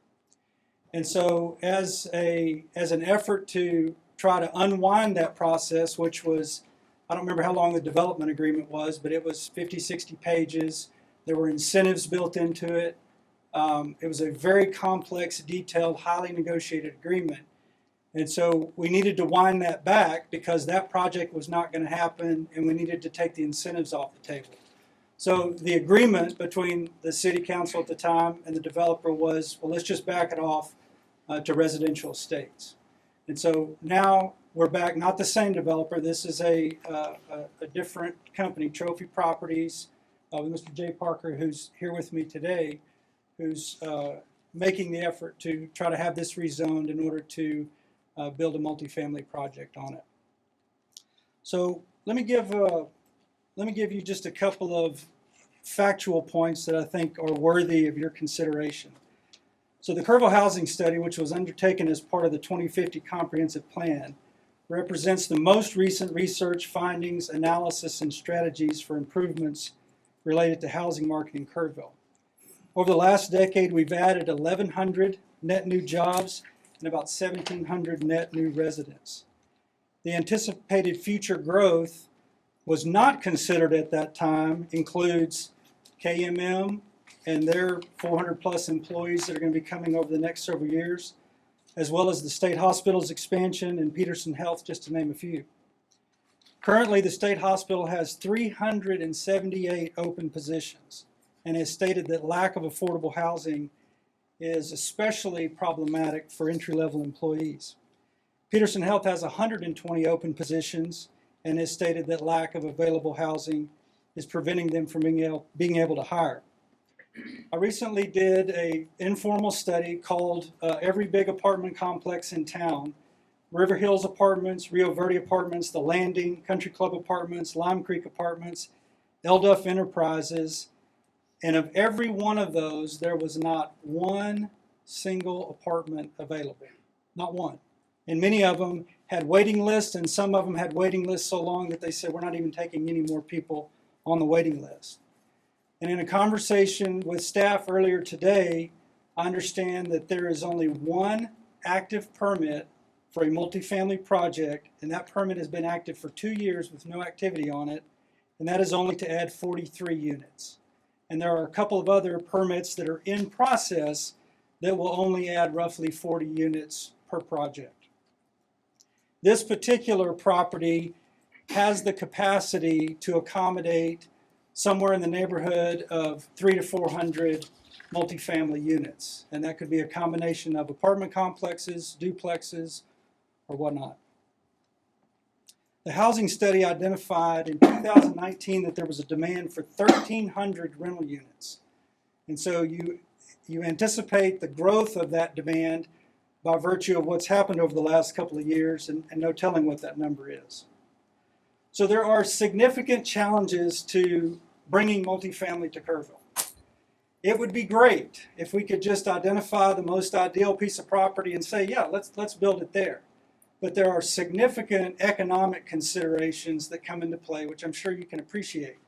And so as an effort to try to unwind that process, which was, I don't remember how long the development agreement was, but it was 50, 60 pages. There were incentives built into it. It was a very complex, detailed, highly negotiated agreement. And so we needed to wind that back because that project was not going to happen, and we needed to take the incentives off the table. So the agreement between the city council at the time and the developer was, well, let's just back it off to residential estates. And so now we're back, not the same developer. This is a different company, Trophy Properties, with Mr. Jay Parker, who's here with me today, who's making the effort to try to have this rezoned in order to build a multifamily project on it. So let me give you just a couple of factual points that I think are worthy of your consideration. So the Kerrville Housing Study, which was undertaken as part of the 2050 Comprehensive Plan, represents the most recent research, findings, analysis, and strategies for improvements related to housing market in Kerrville. Over the last decade, we've added 1,100 net new jobs and about 1,700 net new residents. The anticipated future growth was not considered at that time includes KMM and their 400 plus employees that are going to be coming over the next several years, as well as the state hospital's expansion and Peterson Health, just to name a few. Currently, the state hospital has 378 open positions and has stated that lack of affordable housing is especially problematic for entry-level employees. Peterson Health has 120 open positions and has stated that lack of available housing is preventing them from being able to hire. I recently did an informal study called Every Big Apartment Complex in Town, River Hills Apartments, Rio Verde Apartments, The Landing, Country Club Apartments, Lime Creek Apartments, Elduff Enterprises, And of every one of those, there was not one single apartment available. Not one. And many of them had waiting lists, and some of them had waiting lists so long that they said, we're not even taking any more people on the waiting list. And in a conversation with staff earlier today, I understand that there is only one active permit for a multifamily project, and that permit has been active for 2 years with no activity on it, and that is only to add 43 units. And there are a couple of other permits that are in process that will only add roughly 40 units per project. This particular property has the capacity to accommodate somewhere in the neighborhood of 300 to 400 multifamily units. And that could be a combination of apartment complexes, duplexes, or whatnot. The housing study identified in 2019 that there was a demand for 1,300 rental units. And so you anticipate the growth of that demand by virtue of what's happened over the last couple of years, and no telling what that number is. So there are significant challenges to bringing multifamily to Kerrville. It would be great if we could just identify the most ideal piece of property and say, yeah, let's build it there. But there are significant economic considerations that come into play, which I'm sure you can appreciate.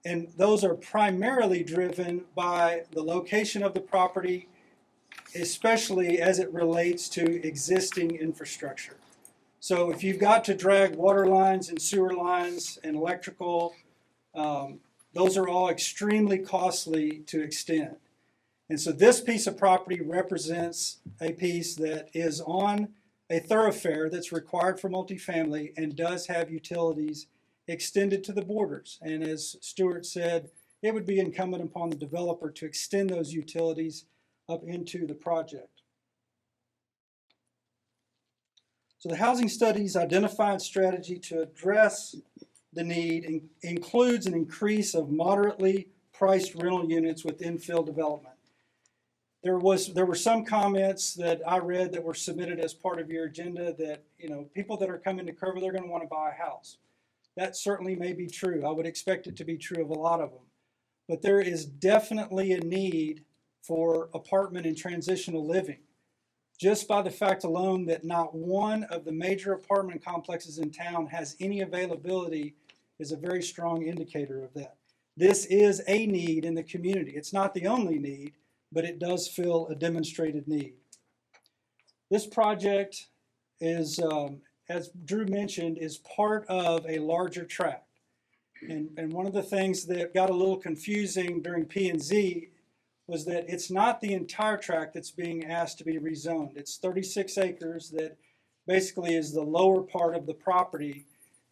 And those are primarily driven by the location of the property, especially as it relates to existing infrastructure. So if you've got to drag water lines and sewer lines and electrical, those are all extremely costly to extend. And so this piece of property represents a piece that is on a thoroughfare that's required for multifamily and does have utilities extended to the borders. And as Stuart said, it would be incumbent upon the developer to extend those utilities up into the project. So the housing study's identified strategy to address the need includes an increase of moderately priced rental units with infill development. There were some comments that I read that were submitted as part of your agenda that, people that are coming to Kerrville, they're going to want to buy a house. That certainly may be true. I would expect it to be true of a lot of them. But there is definitely a need for apartment and transitional living. Just by the fact alone that not one of the major apartment complexes in town has any availability is a very strong indicator of that. This is a need in the community. It's not the only need, but it does fill a demonstrated need. This project is, as Drew mentioned, is part of a larger tract. And one of the things that got a little confusing during P&Z was that it's not the entire tract that's being asked to be rezoned. It's 36 acres that basically is the lower part of the property.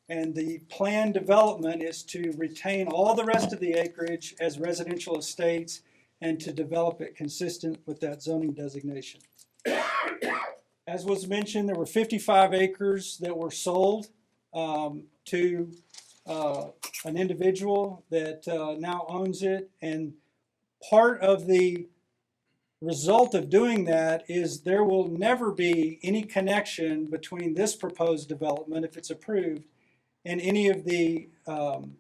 And the planned development is to retain all the rest of the acreage as residential estates and to develop it consistent with that zoning designation. As was mentioned, there were 55 acres that were sold to an individual that now owns it. And part of the result of doing that is there will never be any connection between this proposed development, if it's approved, and any of the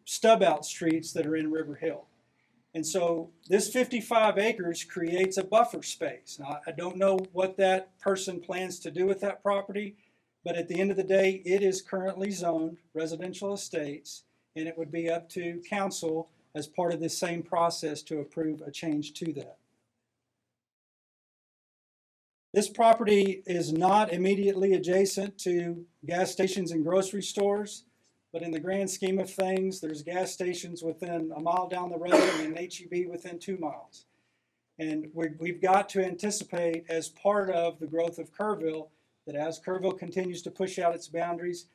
stub out streets that are in River Hill. And so this 55 acres creates a buffer space. Now, I don't know what that person plans to do with that property, but at the end of the day, it is currently zoned residential estates, and it would be up to council as part of this same process to approve a change to that. This property is not immediately adjacent to gas stations and grocery stores, but in the grand scheme of things, there's gas stations within a mile down the road and an HEB within 2 miles. And we've got to anticipate, as part of the growth of Kerrville, that as Kerrville continues to push out its boundaries,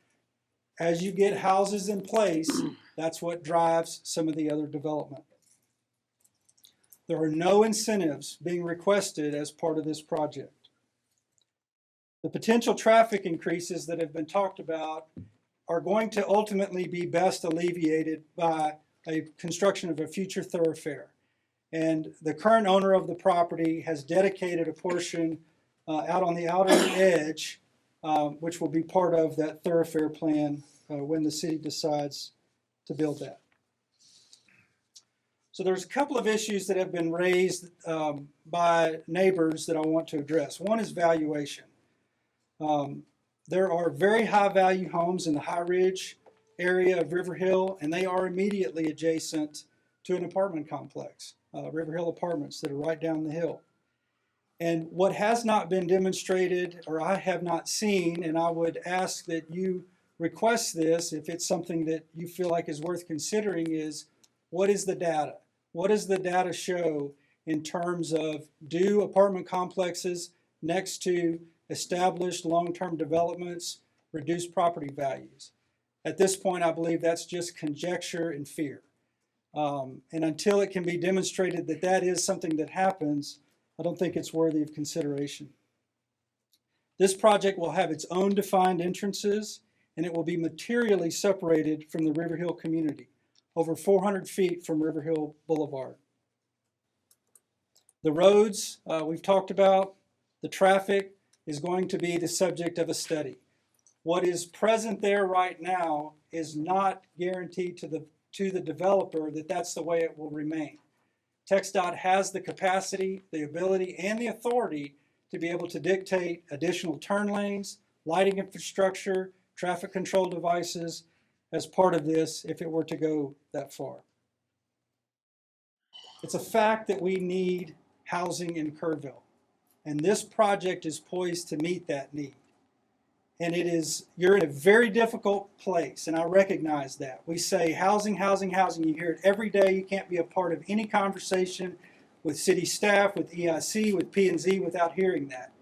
as you get houses in place, that's what drives some of the other development. There are no incentives being requested as part of this project. The potential traffic increases that have been talked about are going to ultimately be best alleviated by a construction of a future thoroughfare. And the current owner of the property has dedicated a portion out on the outer edge, which will be part of that thoroughfare plan when the city decides to build that. So there's a couple of issues that have been raised by neighbors that I want to address. One is valuation. There are very high value homes in the High Ridge area of River Hill, and they are immediately adjacent to an apartment complex, River Hill Apartments, that are right down the hill. And what has not been demonstrated, or I have not seen, and I would ask that you request this if it's something that you feel like is worth considering, is what is the data? What does the data show in terms of, do apartment complexes next to established long-term developments reduce property values? At this point, I believe that's just conjecture and fear. And until it can be demonstrated that that is something that happens, I don't think it's worthy of consideration. This project will have its own defined entrances, and it will be materially separated from the River Hill community, over 400 feet from River Hill Boulevard. The roads we've talked about, the traffic is going to be the subject of a study. What is present there right now is not guaranteed to the developer that that's the way it will remain. TxDOT has the capacity, the ability, and the authority to be able to dictate additional turn lanes, lighting infrastructure, traffic control devices as part of this if it were to go that far. It's a fact that we need housing in Kerrville, and this project is poised to meet that need. And you're in a very difficult place, and I recognize that. We say housing, housing, housing. You hear it every day. You can't be a part of any conversation with city staff, with EIC, with P&Z without hearing that.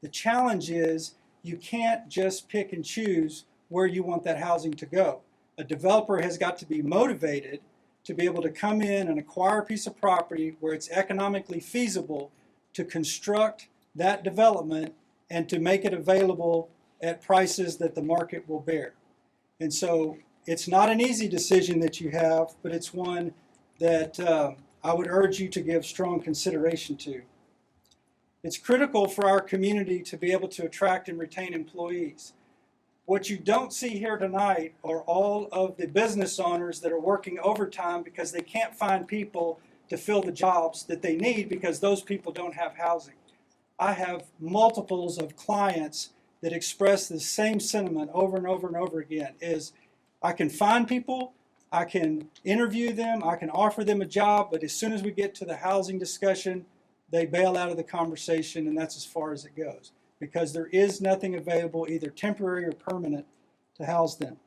The challenge is you can't just pick and choose where you want that housing to go. A developer has got to be motivated to be able to come in and acquire a piece of property where it's economically feasible to construct that development and to make it available at prices that the market will bear. And so it's not an easy decision that you have, but it's one that I would urge you to give strong consideration to. It's critical for our community to be able to attract and retain employees. What you don't see here tonight are all of the business owners that are working overtime because they can't find people to fill the jobs that they need because those people don't have housing. I have multiples of clients that express the same sentiment over and over and over again, is I can find people, I can interview them, I can offer them a job, but as soon as we get to the housing discussion, they bail out of the conversation, and that's as far as it goes, because there is nothing available, either temporary or permanent, to house them.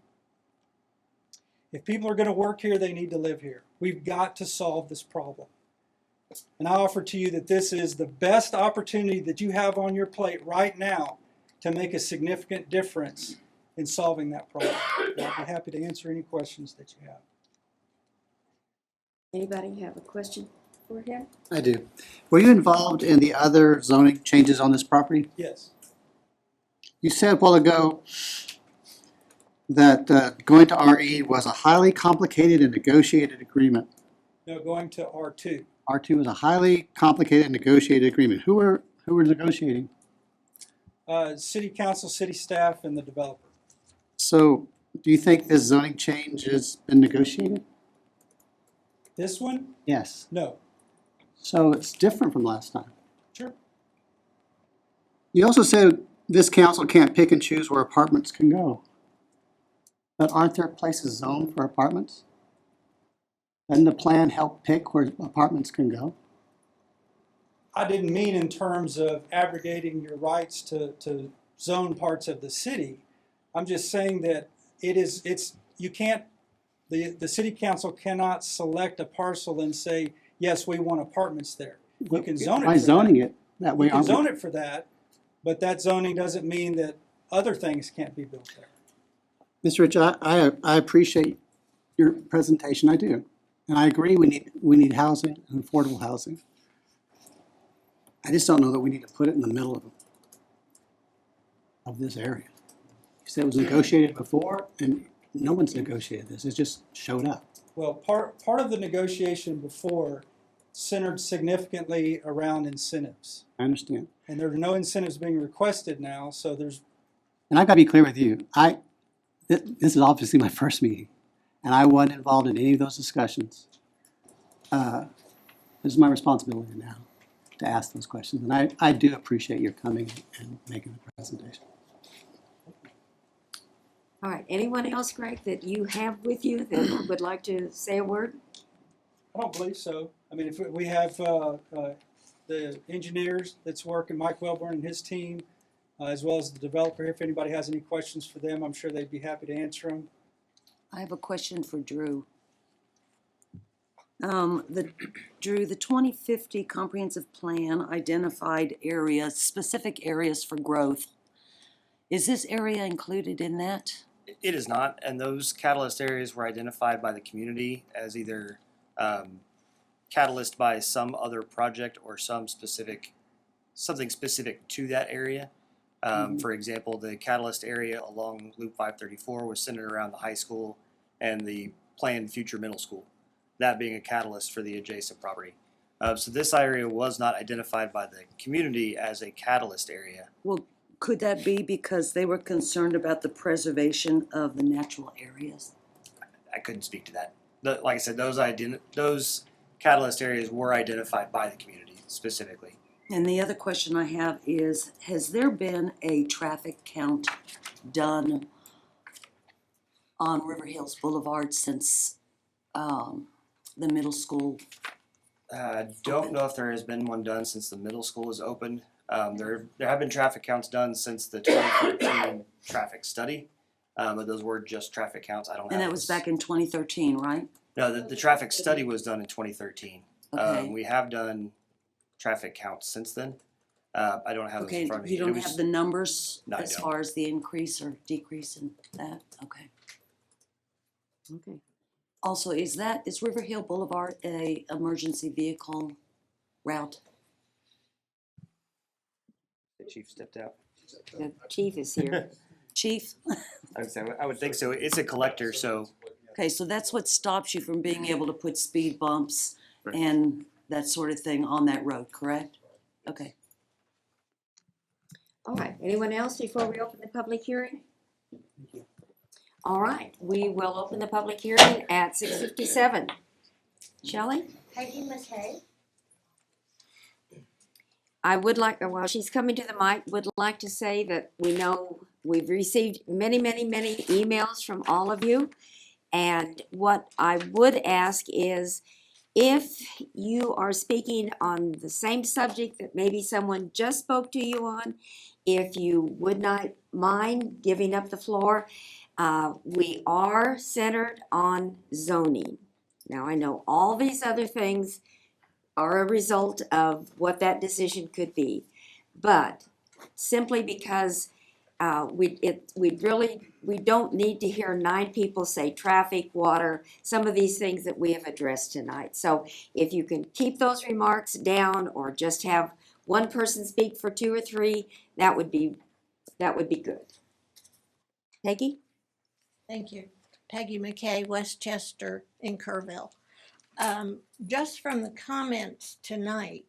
If people are going to work here, they need to live here. We've got to solve this problem. And I offer to you that this is the best opportunity that you have on your plate right now to make a significant difference in solving that problem. And I'll be happy to answer any questions that you have. Anybody have a question for him? I do. Were you involved in the other zoning changes on this property? Yes. You said a while ago that going to RE was a highly complicated and negotiated agreement. No, going to R2. R2 was a highly complicated and negotiated agreement. Who were negotiating? City council, city staff, and the developer. So do you think this zoning change has been negotiated? This one? Yes. No. So it's different from last time. Sure. You also said this council can't pick and choose where apartments can go. But aren't there places zoned for apartments? Doesn't the plan help pick where apartments can go? I didn't mean in terms of abrogating your rights to zone parts of the city. I'm just saying that you can't, the city council cannot select a parcel and say, yes, we want apartments there. You can zone it. By zoning it that way, you can zone it for that, but that zoning doesn't mean that other things can't be built there. Mr. Rich, I appreciate your presentation. I do, and I agree we need housing and affordable housing. I just don't know that we need to put it in the middle of this area. You said it was negotiated before, and no one's negotiated this. It just showed up. Well, part of the negotiation before centered significantly around incentives. I understand. And there are no incentives being requested now, so there's... And I've got to be clear with you. This is obviously my first meeting, and I wasn't involved in any of those discussions. It's my responsibility now to ask those questions. And I do appreciate your coming and making the presentation. All right, anyone else, Greg, that you have with you that would like to say a word? I don't believe so. I mean, if we have the engineers that's working, Mike Welborn and his team, as well as the developer. If anybody has any questions for them, I'm sure they'd be happy to answer them. I have a question for Drew. Drew, the 2050 comprehensive plan identified areas, specific areas for growth. Is this area included in that? It is not, and those catalyst areas were identified by the community as either catalyst by some other project or something specific to that area. For example, the catalyst area along Loop 534 was centered around the high school and the planned future middle school, that being a catalyst for the adjacent property. So this area was not identified by the community as a catalyst area. Well, could that be because they were concerned about the preservation of the natural areas? I couldn't speak to that. Like I said, those catalyst areas were identified by the community specifically. And the other question I have is, has there been a traffic count done on River Hills Boulevard since the middle school? Don't know if there has been one done since the middle school is opened. There have been traffic counts done since the 2013 traffic study, but those were just traffic counts. I don't have. And that was back in 2013, right? No, the traffic study was done in 2013. Okay. We have done traffic counts since then. I don't have those in front of me. You don't have the numbers No, I as don't. far as the increase or decrease in that? Okay. Okay. Also, is River Hill Boulevard a emergency vehicle route? The chief stepped out. The chief is here. Chief? I would think so. It's a collector, so. Okay, so that's what stops you from being able to put speed bumps and that sort of thing on that road, correct? Okay. All right, anyone else before we open the public hearing? All right, we will open the public hearing at 6:57. Shelley? Peggy McKay. I would like, while she's coming to the mic, would like to say that we know we've received many emails from all of you. And what I would ask is, if you are speaking on the same subject that maybe someone just spoke to you on, if you would not mind giving up the floor, we are centered on zoning. Now, I know all these other things are a result of what that decision could be, but simply because we don't need to hear 9 people say traffic, water, some of these things that we have addressed tonight. So if you can keep those remarks down or just have one person speak for 2 or 3, that would be good. Peggy? Thank you. Peggy McKay, Westchester in Kerrville. Just from the comments tonight,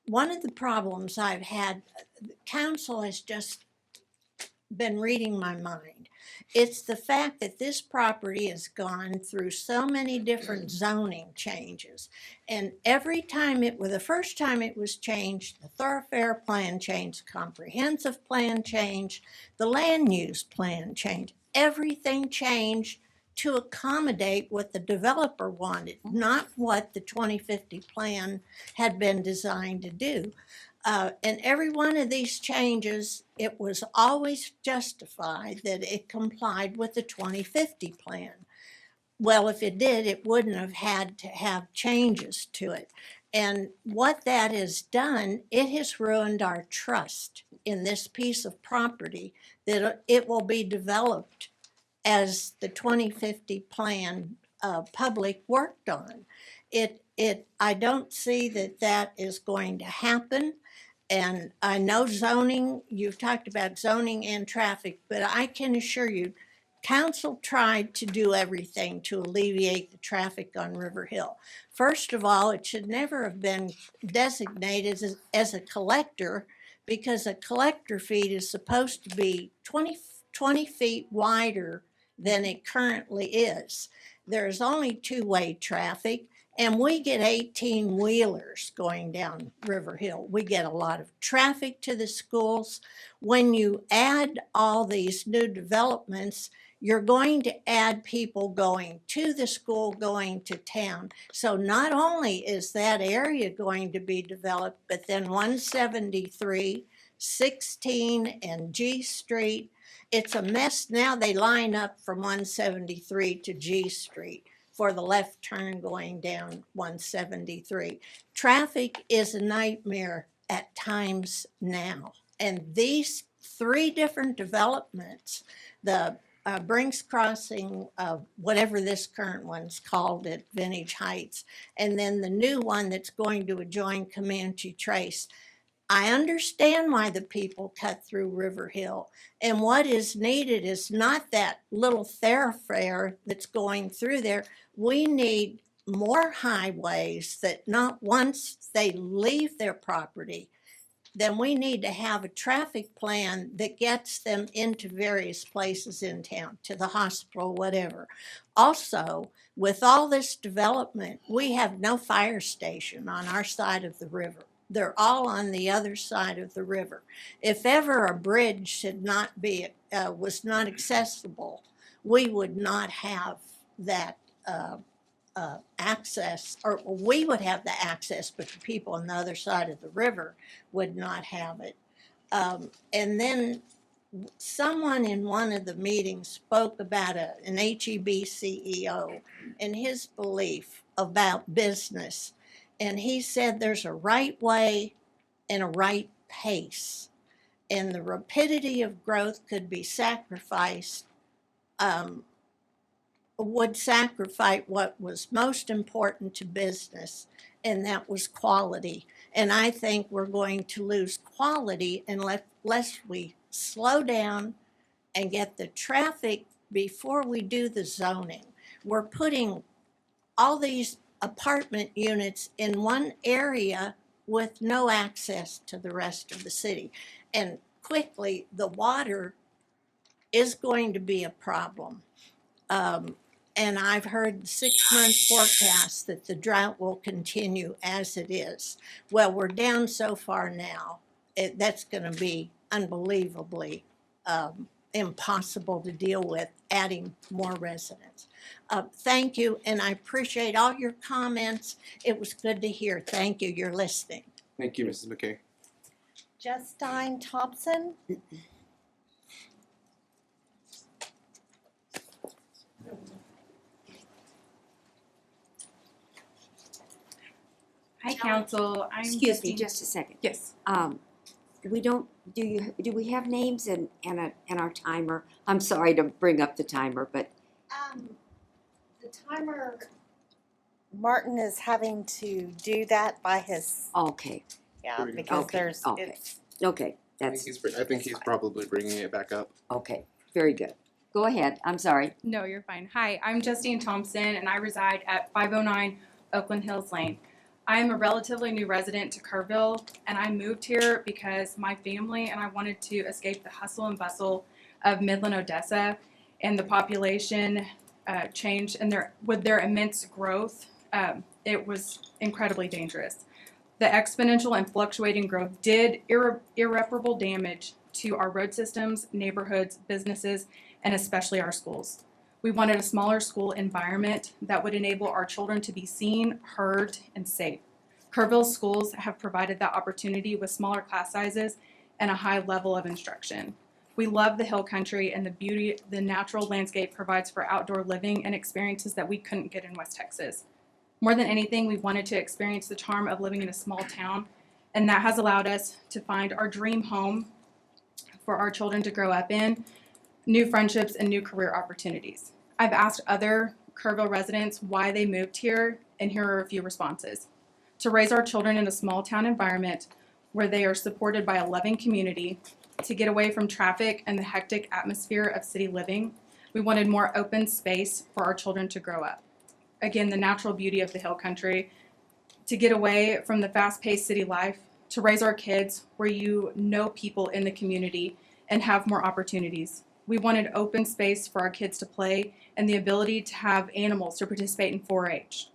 one of the problems I've had, council has just been reading my mind. It's the fact that this property has gone through so many different zoning changes. And every time the first time it was changed, the thoroughfare plan changed, the comprehensive plan changed, the land use plan changed. Everything changed to accommodate what the developer wanted, not what the 2050 plan had been designed to do. And every one of these changes, it was always justified that it complied with the 2050 plan. Well, if it did, it wouldn't have had to have changes to it. And what that has done, it has ruined our trust in this piece of property that it will be developed as the 2050 plan public worked on. I don't see that is going to happen. And I know zoning, you've talked about zoning and traffic, but I can assure you, council tried to do everything to alleviate the traffic on River Hill. First of all, it should never have been designated as a collector, because a collector feed is supposed to be 20 feet wider than it currently is. There's only 2-way traffic, And we get 18 wheelers going down River Hill. We get a lot of traffic to the schools. When you add all these new developments, you're going to add people going to the school, going to town. So not only is that area going to be developed, but then 173, 16, and G Street. It's a mess now. They line up from 173 to G Street for the left turn going down 173. Traffic is a nightmare at times now. And these three different developments, the Brinks Crossing, whatever this current one's called at Vintage Heights, and then the new one that's going to adjoin Comanche Trace. I understand why the people cut through River Hill. And what is needed is not that little thoroughfare that's going through there. We need more highways that not once they leave their property, then we need to have a traffic plan that gets them into various places in town, to the hospital, whatever. Also, with all this development, we have no fire station on our side of the river. They're all on the other side of the river. If ever a bridge should not be, was not accessible, we would not have that access, or we would have the access, but the people on the other side of the river would not have it. And then someone in one of the meetings spoke about an HEB CEO and his belief about business. And he said there's a right way and a right pace. And the rapidity of growth could be sacrificed, would sacrifice what was most important to business, and that was quality. And I think we're going to lose quality unless we slow down and get the traffic before we do the zoning. We're putting all these apartment units in one area with no access to the rest of the city. And quickly, the water is going to be a problem. And I've heard 6-month forecast that the drought will continue as it is. Well, we're down so far now, that's going to be unbelievably impossible to deal with, adding more residents. Thank you, and I appreciate all your comments. It was good to hear. Thank you. You're listening. Thank you, Mrs. McKay. Justine Thompson. Hi, Council. Excuse me, just a second. Yes. Do we have names and our timer? I'm sorry to bring up the timer, but. The timer, Martin is having to do that by his. Okay. Yeah, because there's, okay. it's. Okay, I think he's probably bringing it back up. Okay, very good. Go ahead, I'm sorry. No, you're fine. Hi, I'm Justine Thompson, and I reside at 509 Oakland Hills Lane. I'm a relatively new resident to Kerrville, and I moved here because my family and I wanted to escape the hustle and bustle of Midland, Odessa, and the population change, and with their immense growth, it was incredibly dangerous. The exponential and fluctuating growth did irreparable damage to our road systems, neighborhoods, businesses, and especially our schools. We wanted a smaller school environment that would enable our children to be seen, heard, and safe. Kerrville schools have provided that opportunity with smaller class sizes and a high level of instruction. We love the hill country and the beauty the natural landscape provides for outdoor living and experiences that we couldn't get in West Texas. More than anything, we wanted to experience the charm of living in a small town, and that has allowed us to find our dream home for our children to grow up in, new friendships, and new career opportunities. I've asked other Kerrville residents why they moved here, and here are a few responses. To raise our children in a small town environment where they are supported by a loving community, to get away from traffic and the hectic atmosphere of city living. We wanted more open space for our children to grow up. Again, the natural beauty of the hill country, to get away from the fast-paced city life, to raise our kids where you know people in the community and have more opportunities. We wanted open space for our kids to play and the ability to have animals to participate in 4-H.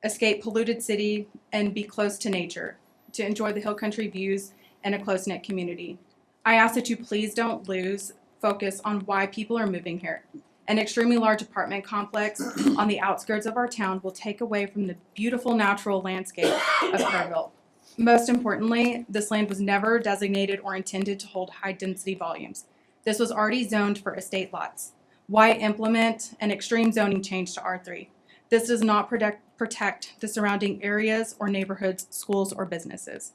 escape polluted city, and be close to nature, to enjoy the hill country views and a close-knit community. I ask that you please don't lose focus on why people are moving here. An extremely large apartment complex on the outskirts of our town will take away from the beautiful natural landscape of Kerrville. Most importantly, this land was never designated or intended to hold high-density volumes. This was already zoned for estate lots. Why implement an extreme zoning change to R3? This does not protect the surrounding areas or neighborhoods, schools, or businesses.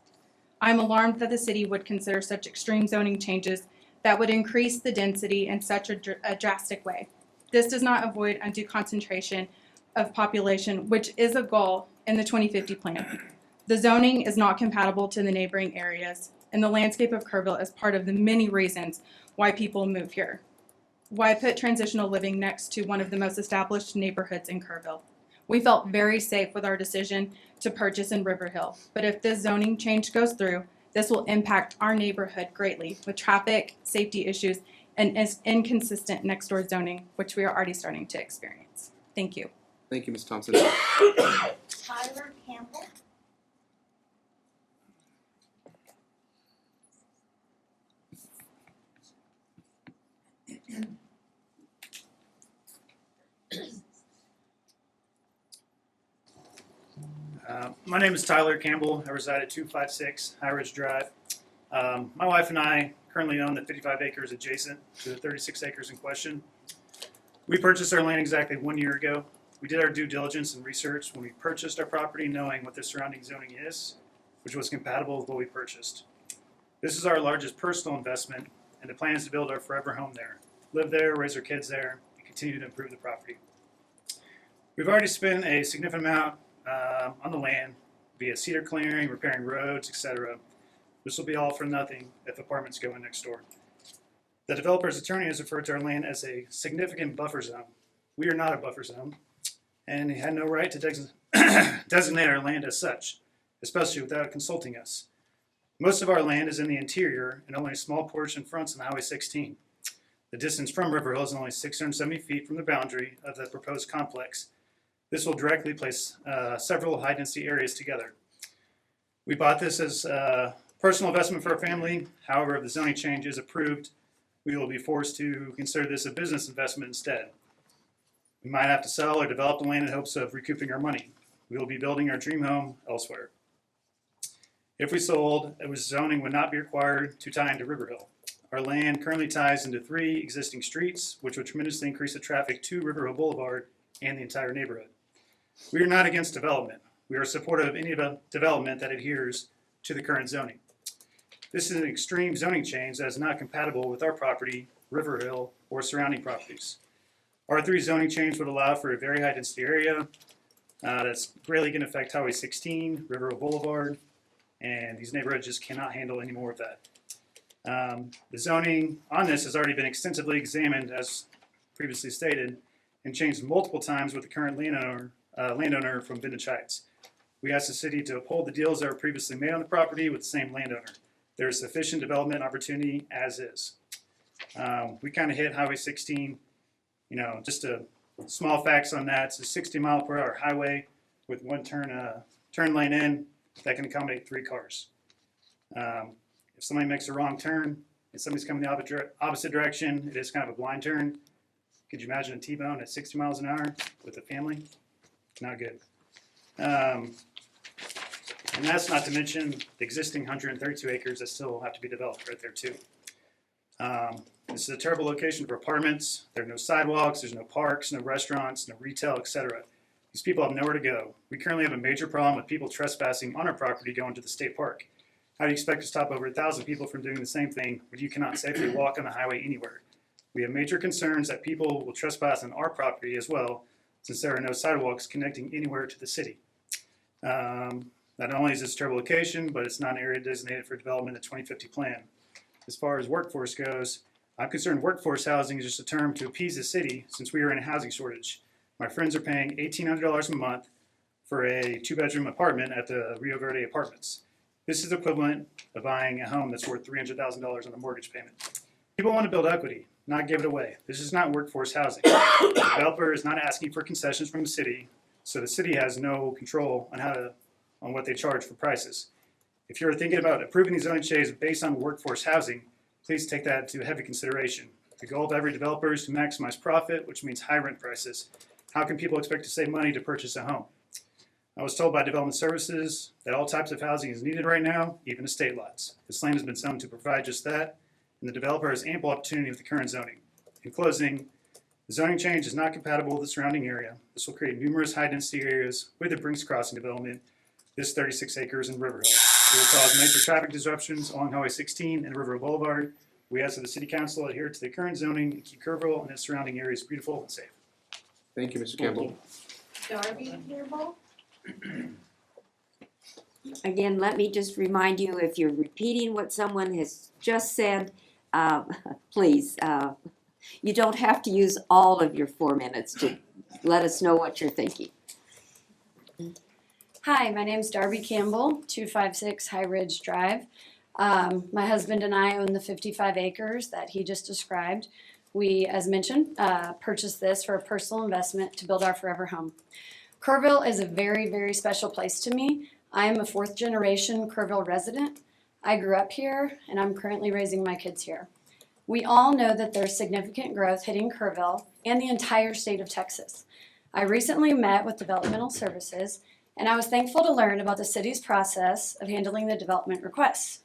I'm alarmed that the city would consider such extreme zoning changes that would increase the density in such a drastic way. This does not avoid undue concentration of population, which is a goal in the 2050 plan. The zoning is not compatible to the neighboring areas, and the landscape of Kerrville is part of the many reasons why people move here. Why put transitional living next to one of the most established neighborhoods in Kerrville? We felt very safe with our decision to purchase in River Hill, but if this zoning change goes through, this will impact our neighborhood greatly with traffic, safety issues, and inconsistent next door zoning, which we are already starting to experience. Thank you. Thank you, Ms. Thompson. Tyler Campbell. My name is Tyler Campbell. I reside at 256 High Ridge Drive. My wife and I currently own the 55 acres adjacent to the 36 acres in question. We purchased our land exactly 1 year ago. We did our due diligence and research when we purchased our property, knowing what the surrounding zoning is, which was compatible with what we purchased. This is our largest personal investment, and the plan is to build our forever home there, live there, raise our kids there, and continue to improve the property. We've already spent a significant amount on the land via cedar clearing, repairing roads, etc. This will be all for nothing if apartments go in next door. The developer's attorney has referred to our land as a significant buffer zone. We are not a buffer zone, and he had no right to designate our land as such, especially without consulting us. Most of our land is in the interior, and only a small portion fronts on Highway 16. The distance from River Hill is only 670 feet from the boundary of the proposed complex. This will directly place several high-density areas together. We bought this as a personal investment for our family. However, if the zoning change is approved, we will be forced to consider this a business investment instead. We might have to sell or develop the land in hopes of recouping our money. We will be building our dream home elsewhere. If we sold, zoning would not be required to tie into River Hill. Our land currently ties into 3 existing streets, which would tremendously increase the traffic to River Hill Boulevard and the entire neighborhood. We are not against development. We are supportive of any development that adheres to the current zoning. This is an extreme zoning change that is not compatible with our property, River Hill, or surrounding properties. R3 zoning change would allow for a very high density area that's greatly going to affect Highway 16, River Hill Boulevard, and these neighborhoods just cannot handle any more of that. The zoning on this has already been extensively examined, as previously stated, and changed multiple times with the current landowner from Vintage Heights. We asked the city to uphold the deals that were previously made on the property with the same landowner. There is sufficient development opportunity as is. We kind of hit Highway 16, just a small facts on that. It's a 60-mile-per-hour highway with one turn lane in that can accommodate 3 cars. If somebody makes a wrong turn and somebody's coming the opposite direction, it is kind of a blind turn. Could you imagine a T-bone at 60 miles an hour with a family? Not good. And that's not to mention the existing 132 acres that still have to be developed right there too. This is a terrible location for apartments. There are no sidewalks, there's no parks, no restaurants, no retail, etc. These people have nowhere to go. We currently have a major problem with people trespassing on our property going to the state park. How do you expect to stop over 1,000 people from doing the same thing when you cannot safely walk on the highway anywhere? We have major concerns that people will trespass on our property as well, since there are no sidewalks connecting anywhere to the city. Not only is this a terrible location, but it's not an area designated for development in the 2050 plan. As far as workforce goes, I'm concerned workforce housing is just a term to appease the city since we are in a housing shortage. My friends are paying $1,800 a month for a 2-bedroom apartment at the Rio Verde Apartments. This is equivalent of buying a home that's worth $300,000 on a mortgage payment. People want to build equity, not give it away. This is not workforce housing. The developer is not asking for concessions from the city, so the city has no control on what they charge for prices. If you're thinking about approving these zoning changes based on workforce housing, please take that into heavy consideration. The goal of every developer is to maximize profit, which means high rent prices. How can people expect to save money to purchase a home? I was told by Development Services that all types of housing is needed right now, even estate lots. This land has been zoned to provide just that, and the developer has ample opportunity with the current zoning. In closing, the zoning change is not compatible with the surrounding area. This will create numerous high-density areas with the Brinks Crossing development, this 36 acres in River Hill. It will cause major traffic disruptions along Highway 16 and River Boulevard. We ask that the City Council adhere to the current zoning and keep Kerrville and its surrounding areas beautiful and safe. Thank you, Mr. Campbell. Darby Campbell? Again, let me just remind you, if you're repeating what someone has just said, please, you don't have to use all of your 4 minutes to let us know what you're thinking. Hi, my name's Darby Campbell, 256 High Ridge Drive. My husband and I own the 55 acres that he just described. We, as mentioned, purchased this for a personal investment to build our forever home. Kerrville is a very, very special place to me. I am a 4th generation Kerrville resident. I grew up here and I'm currently raising my kids here. We all know that there's significant growth hitting Kerrville and the entire state of Texas. I recently met with Developmental Services and I was thankful to learn about the city's process of handling the development requests.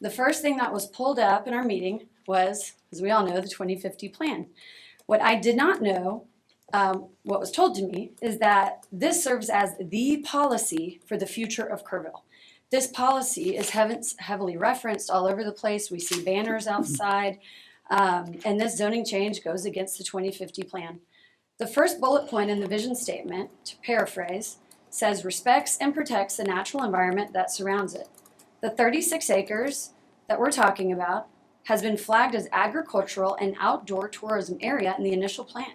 The first thing that was pulled up in our meeting was, as we all know, the 2050 plan. What I did not know, what was told to me, is that this serves as the policy for the future of Kerrville. This policy is heavily referenced all over the place. We see banners outside, and this zoning change goes against the 2050 plan. The first bullet point in the vision statement, to paraphrase, says respects and protects the natural environment that surrounds it. The 36 acres that we're talking about has been flagged as agricultural and outdoor tourism area in the initial plan.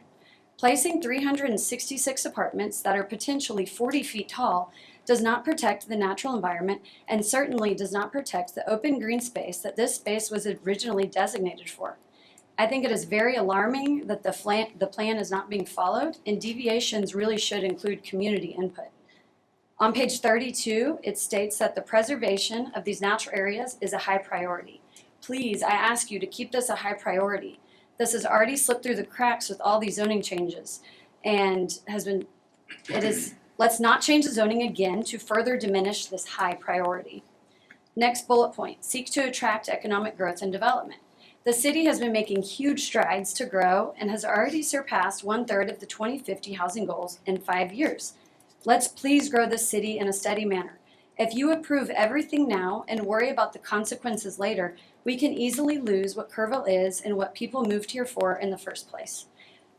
Placing 366 apartments that are potentially 40 feet tall does not protect the natural environment and certainly does not protect the open green space that this space was originally designated for. I think it is very alarming that the plan is not being followed, and deviations really should include community input. On page 32, it states that the preservation of these natural areas is a high priority. Please, I ask you to keep this a high priority. This has already slipped through the cracks with all these zoning changes and let's not change the zoning again to further diminish this high priority. Next bullet point, seek to attract economic growth and development. The city has been making huge strides to grow and has already surpassed 1/3 of the 2050 housing goals in 5 years. Let's please grow this city in a steady manner. If you approve everything now and worry about the consequences later, we can easily lose what Kerrville is and what people moved here for in the first place.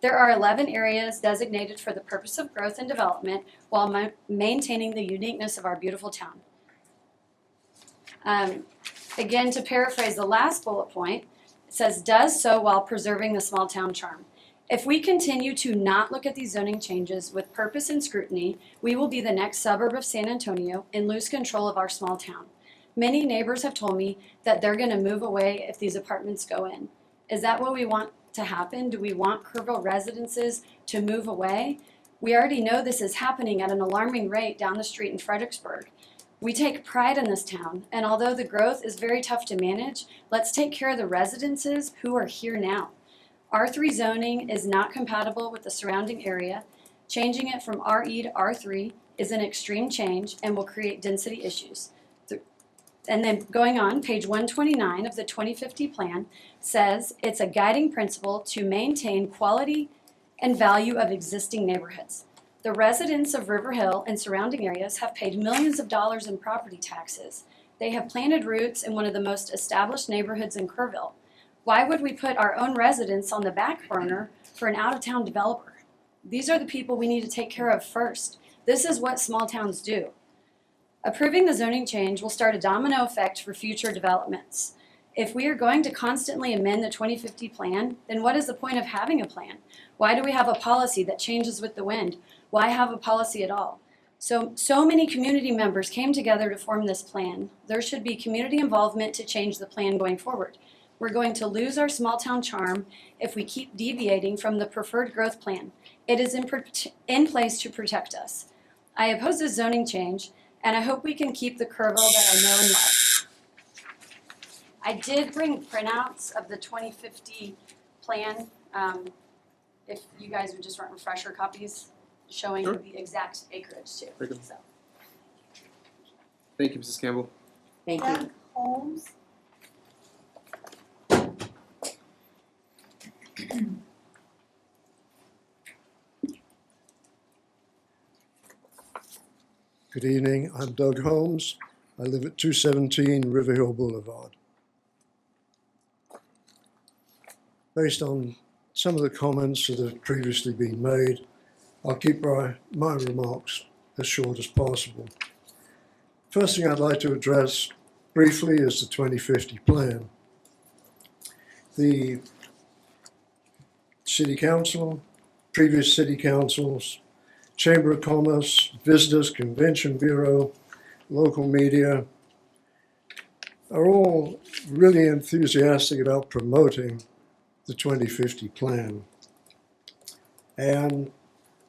There are 11 areas designated for the purpose of growth and development while maintaining the uniqueness of our beautiful town. Again, to paraphrase the last bullet point, it says, does so while preserving the small town charm. If we continue to not look at these zoning changes with purpose and scrutiny, we will be the next suburb of San Antonio and lose control of our small town. Many neighbors have told me that they're going to move away if these apartments go in. Is that what we want to happen? Do we want Kerrville residences to move away? We already know this is happening at an alarming rate down the street in Fredericksburg. We take pride in this town, and although the growth is very tough to manage, let's take care of the residences who are here now. R3 zoning is not compatible with the surrounding area. Changing it from RE to R3 is an extreme change and will create density issues. And then going on, page 129 of the 2050 plan says it's a guiding principle to maintain quality and value of existing neighborhoods. The residents of River Hill and surrounding areas have paid millions of dollars in property taxes. They have planted roots in one of the most established neighborhoods in Kerrville. Why would we put our own residents on the back burner for an out-of-town developer? These are the people we need to take care of first. This is what small towns do. Approving the zoning change will start a domino effect for future developments. If we are going to constantly amend the 2050 plan, then what is the point of having a plan? Why do we have a policy that changes with the wind? Why have a policy at all? So many community members came together to form this plan. There should be community involvement to change the plan going forward. We're going to lose our small town charm if we keep deviating from the preferred growth plan. It is in place to protect us. I oppose this zoning change, and I hope we can keep the Kerrville that I know and love. I did bring printouts of the 2050 plan, if you guys would just want refresher copies showing Sure. the exact acreage too. Very good. So. Thank you, Mrs. Campbell. Thank you. Doug Holmes. Good evening, I'm Doug Holmes. I live at 217 River Hill Boulevard. Based on some of the comments that have previously been made, I'll keep my remarks as short as possible. First thing I'd like to address briefly is the 2050 plan. The City Council, previous City Councils, Chamber of Commerce, Visitors, Convention Bureau, local media are all really enthusiastic about promoting the 2050 plan. And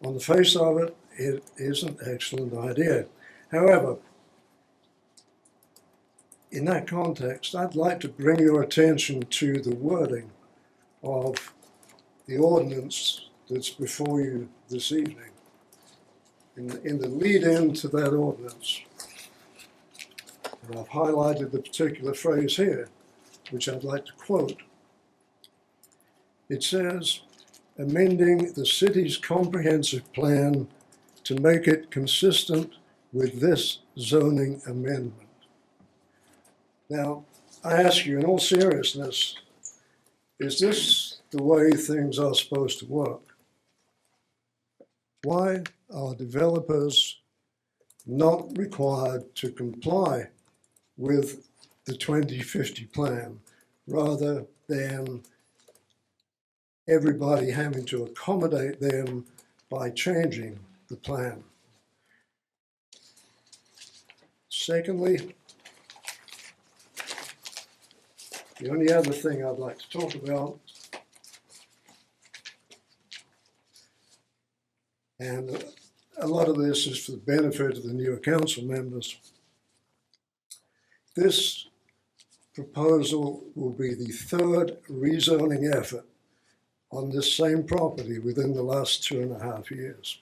on the face of it, it is an excellent idea. However, in that context, I'd like to bring your attention to the wording of the ordinance that's before you this evening. In the lead-in to that ordinance, and I've highlighted the particular phrase here, which I'd like to quote. It says, amending the city's comprehensive plan to make it consistent with this zoning amendment. Now, I ask you in all seriousness, is this the way things are supposed to work? Why are developers not required to comply with the 2050 plan rather than everybody having to accommodate them by changing the plan? Secondly, the only other thing I'd like to talk about, and a lot of this is for the benefit of the newer council members. This proposal will be the third rezoning effort on this same property within the last 2.5 years.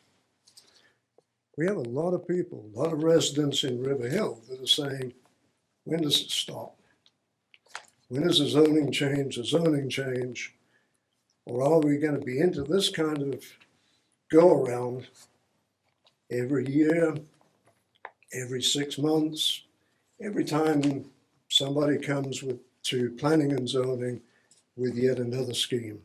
We have a lot of people, a lot of residents in River Hill that are saying, when does it stop? When is a zoning change a zoning change? Or are we going to be into this kind of go-around every year, every 6 months, every time somebody comes to planning and zoning with yet another scheme?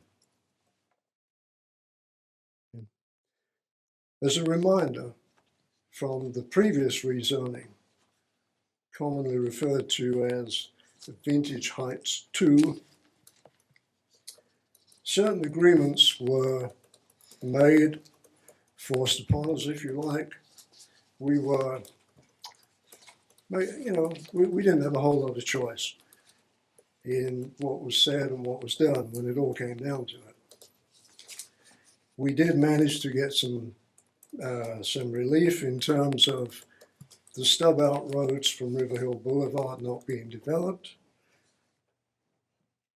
As a reminder, from the previous rezoning, commonly referred to as the Vintage Heights 2, certain agreements were made, forced upon us, if you like. We were, we didn't have a whole lot of choice in what was said and what was done when it all came down to it. We did manage to get some relief in terms of the stub-out roads from River Hill Boulevard not being developed.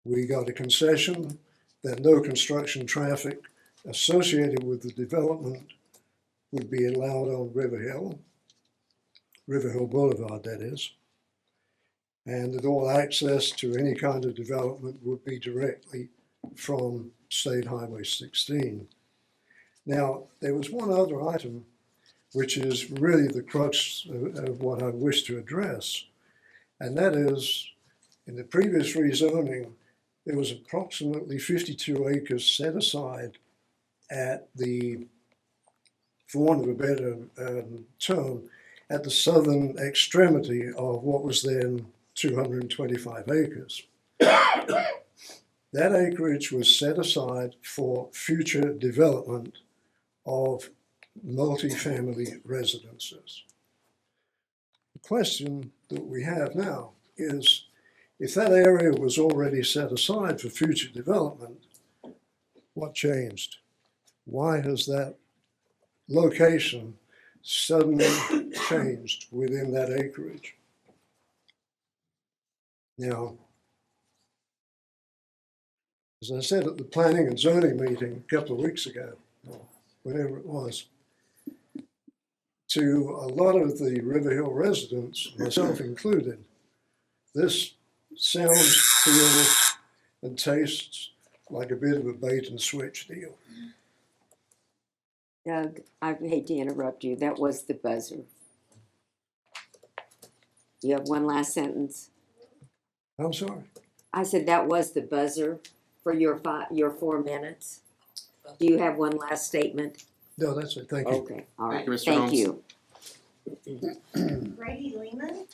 We got a concession that no construction traffic associated with the development would be allowed on River Hill Boulevard, that is, and that all access to any kind of development would be directly from State Highway 16. Now, there was one other item which is really the crux of what I wish to address, and that is, in the previous rezoning, there was approximately 52 acres set aside at the, for want of a better term, at the southern extremity of what was then 225 acres. That acreage was set aside for future development of multifamily residences. The question that we have now is, If that area was already set aside for future development, what changed? Why has that location suddenly changed within that acreage? Now, as I said at the planning and zoning meeting a couple of weeks ago, or whenever it was, to a lot of the River Hill residents, myself included, this sounds, feels, and tastes like a bit of a bait and switch deal. Doug, I hate to interrupt you. That was the buzzer. You have one last sentence? I'm sorry? I said that was the buzzer for your 4 minutes. Do you have one last statement? No, that's it. Thank you. Okay, all right. Thank you, Mr. Thank Holmes. you. Brady Lehman?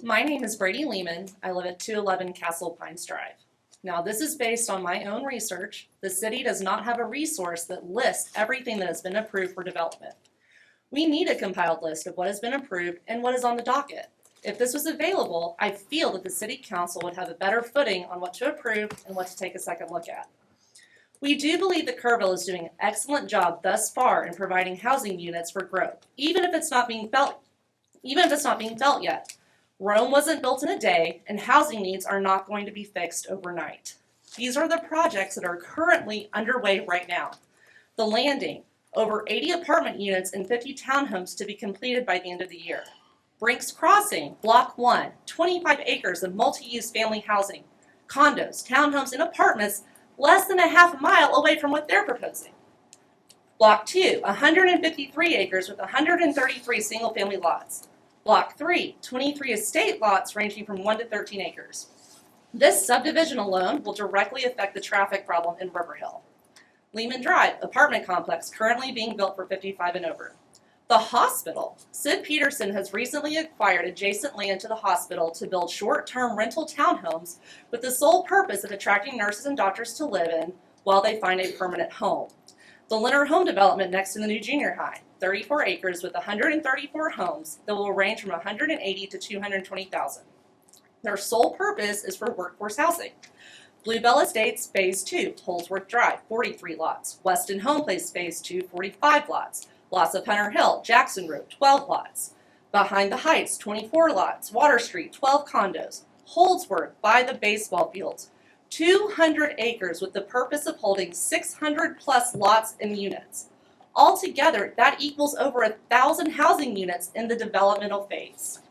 My name is Brady Lehman. I live at 211 Castle Pines Drive. Now, this is based on my own research. The city does not have a resource that lists everything that has been approved for development. We need a compiled list of what has been approved and what is on the docket. If this was available, I feel that the city council would have a better footing on what to approve and what to take a second look at. We do believe that Kerrville is doing an excellent job thus far in providing housing units for growth, even if it's not being felt yet. Rome wasn't built in a day, and housing needs are not going to be fixed overnight. These are the projects that are currently underway right now. The Landing, over 80 apartment units and 50 townhomes to be completed by the end of the year. Brinks Crossing, Block 1, 25 acres of multi-use family housing, condos, townhomes, and apartments less than a half mile away from what they're proposing. Block 2, 153 acres with 133 single-family lots. Block 3, 23 estate lots ranging from 1 to 13 acres. This subdivision alone will directly affect the traffic problem in River Hill. Lehman Drive, apartment complex currently being built for 55 and over. The hospital. Sid Peterson has recently acquired adjacent land to the hospital to build short-term rental townhomes with the sole purpose of attracting nurses and doctors to live in while they find a permanent home. The Leonard Home development next to the new junior high, 34 acres with 134 homes that will range from 180 to 220,000. Their sole purpose is for workforce housing. Bluebell Estates Phase 2, Holsworth Drive, 43 lots. Weston Home Place Phase 2, 45 lots. Lots of Hunter Hill, Jackson Road, 12 lots. Behind the Heights, 24 lots. Water Street, 12 condos. Holdsworth by the baseball fields, 200 acres with the purpose of holding 600 plus lots and units. Altogether, that equals over 1,000 housing units in the developmental phase.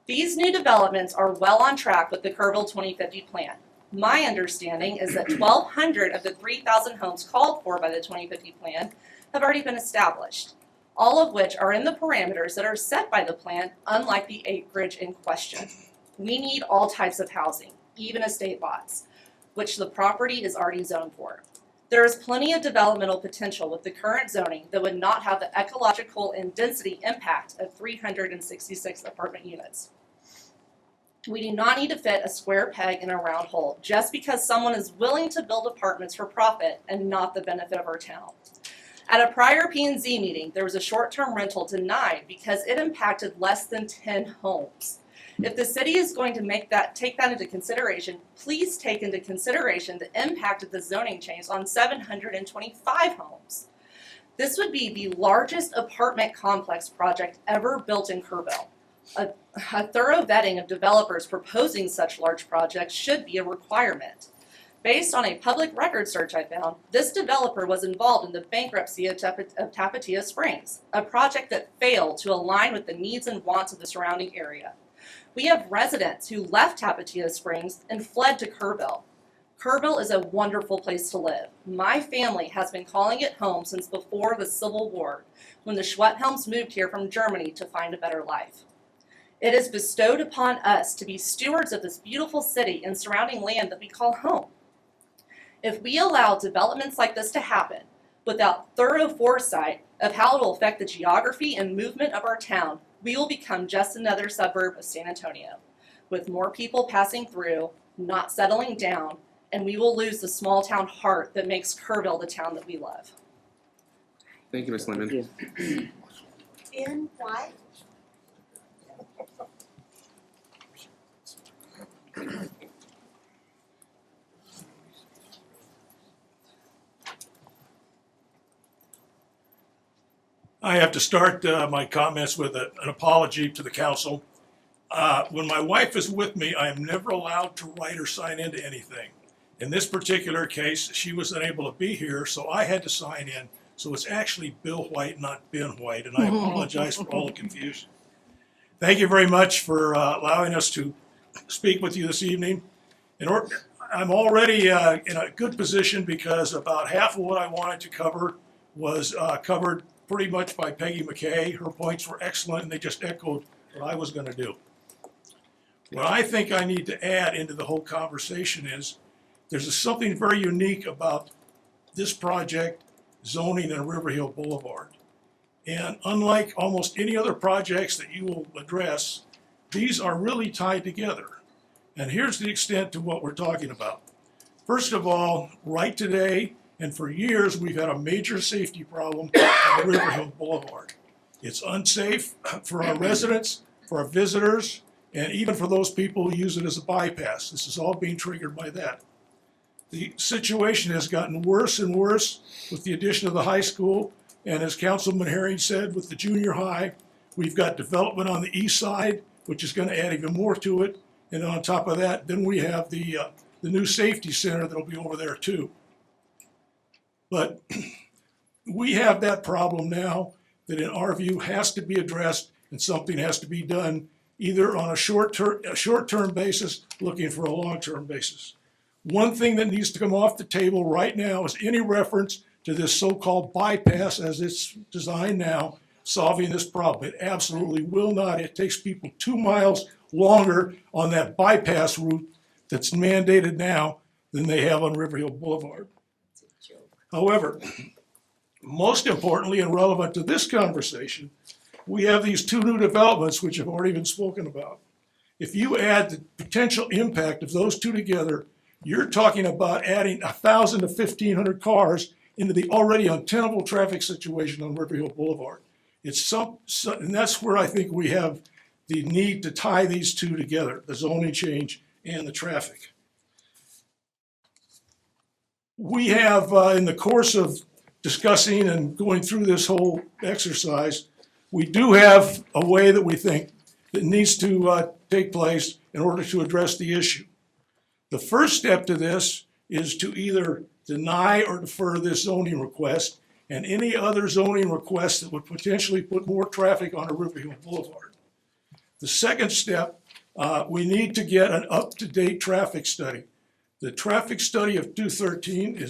These new developments are well on track with the Kerrville 2050 plan. My understanding is that 1,200 of the 3,000 homes called for by the 2050 plan have already been established, all of which are in the parameters that are set by the plan, unlike the acreage in question. We need all types of housing, even estate lots, which the property is already zoned for. There is plenty of developmental potential with the current zoning that would not have the ecological and density impact of 366 apartment units. We do not need to fit a square peg in a round hole just because someone is willing to build apartments for profit and not the benefit of our town. At a prior P&Z meeting, there was a short-term rental denied because it impacted less than 10 homes. If the city is going to take that into consideration, please take into consideration the impact of the zoning change on 725 homes. This would be the largest apartment complex project ever built in Kerrville. A thorough vetting of developers proposing such large projects should be a requirement. Based on a public record search I found, this developer was involved in the bankruptcy of Tapatia Springs, a project that failed to align with the needs and wants of the surrounding area. We have residents who left Tapatia Springs and fled to Kerrville. Kerrville is a wonderful place to live. My family has been calling it home since before the Civil War, when the Schwethelms moved here from Germany to find a better life. It is bestowed upon us to be stewards of this beautiful city and surrounding land that we call home. If we allow developments like this to happen without thorough foresight of how it will affect the geography and movement of our town, we will become just another suburb of San Antonio, with more people passing through, not settling down, and we will lose the small town heart that makes Kerrville the town that we love. Thank you, Ms. Lehman. Ben White. I have to start my comments with an apology to the council. When my wife is with me, I am never allowed to write or sign into anything. In this particular case, she was unable to be here, so I had to sign in. So it's actually Bill White, not Ben White, and I apologize for all the confusion. Thank you very much for allowing us to speak with you this evening. I'm already in a good position because about half of what I wanted to cover was covered pretty much by Peggy McKay. Her points were excellent, and they just echoed what I was going to do. What I think I need to add into the whole conversation is there's something very unique about this project, zoning in River Hill Boulevard. And unlike almost any other projects that you will address, these are really tied together. And here's the extent to what we're talking about. First of all, right today, and for years, we've had a major safety problem on River Hill Boulevard. It's unsafe for our residents, for our visitors, and even for those people who use it as a bypass. This is all being triggered by that. The situation has gotten worse and worse with the addition of the high school, and as Councilman Herring said, with the junior high, we've got development on the east side, which is going to add even more to it. And on top of that, then we have the new safety center that'll be over there too. But we have that problem now that in our view has to be addressed, and something has to be done either on a short-term basis, looking for a long-term basis. One thing that needs to come off the table right now is any reference to this so-called bypass as it's designed now, solving this problem. It absolutely will not. It takes people 2 miles longer on that bypass route that's mandated now than they have on River Hill Boulevard. However, most importantly and relevant to this conversation, we have these 2 new developments which have already been spoken about. If you add the potential impact of those 2 together, you're talking about adding 1,000 to 1,500 cars into the already untenable traffic situation on River Hill Boulevard. And that's where I think we have the need to tie these 2 together, the zoning change and the traffic. We have, in the course of discussing and going through this whole exercise, we do have a way that we think that needs to take place in order to address the issue. The first step to this is to either deny or defer this zoning request and any other zoning requests that would potentially put more traffic on a River Hill Boulevard. The second step, we need to get an up-to-date traffic study. The traffic study of 213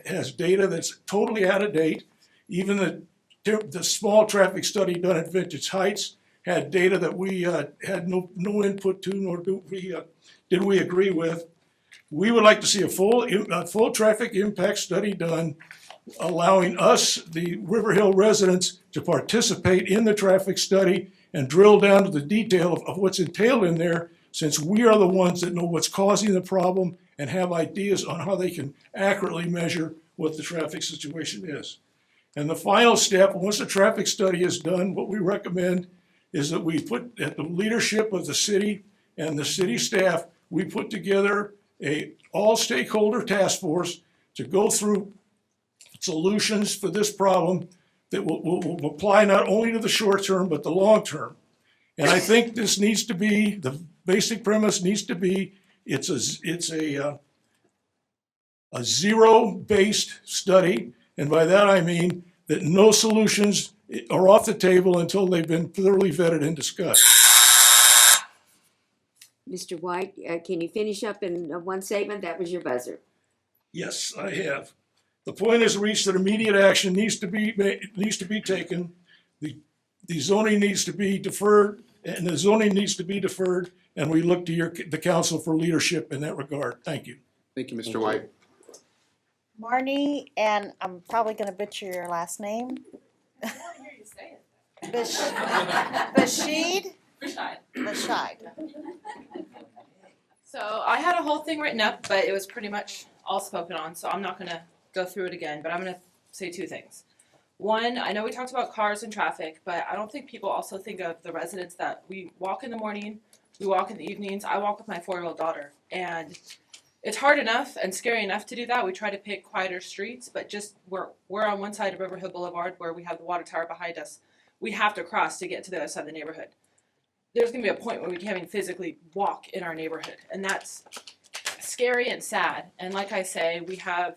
has data that's totally out of date. Even the small traffic study done at Vintage Heights had data that we had no input to, nor did we agree with. We would like to see a full traffic impact study done, allowing us, the River Hill residents, to participate in the traffic study and drill down to the detail of what's entailed in there, since we are the ones that know what's causing the problem and have ideas on how they can accurately measure what the traffic situation is. And the final step, once the traffic study is done, what we recommend is that we put, at the leadership of the city and the city staff, we put together a all-stakeholder task force to go through solutions for this problem that will apply not only to the short term, but the long term. And I think this needs to be, the basic premise needs to be, it's a zero-based study. And by that I mean that no solutions are off the table until they've been thoroughly vetted and discussed. Mr. White, can you finish up in one statement? That was your buzzer. Yes, I have. The point is reached that immediate action needs to be taken. The zoning needs to be deferred, and and we look to the council for leadership in that regard. Thank you. Thank you, Mr. White. Marnie, and I'm probably going to butcher your last name. Bashid? Bashid. So I had a whole thing written up, but it was pretty much all spoken on, so I'm not gonna go through it again, but I'm gonna say two things. One, I know we talked about cars and traffic, but I don't think people also think of the residents that we walk in the morning, we walk in the evenings. I walk with my 4-year-old daughter, and it's hard enough and scary enough to do that. We try to pick quieter streets, but just we're on one side of River Hill Boulevard where we have the water tower behind us. We have to cross to get to the other side of the neighborhood. There's going to be a point where we can't even physically walk in our neighborhood, and that's scary and sad. And like I say, we have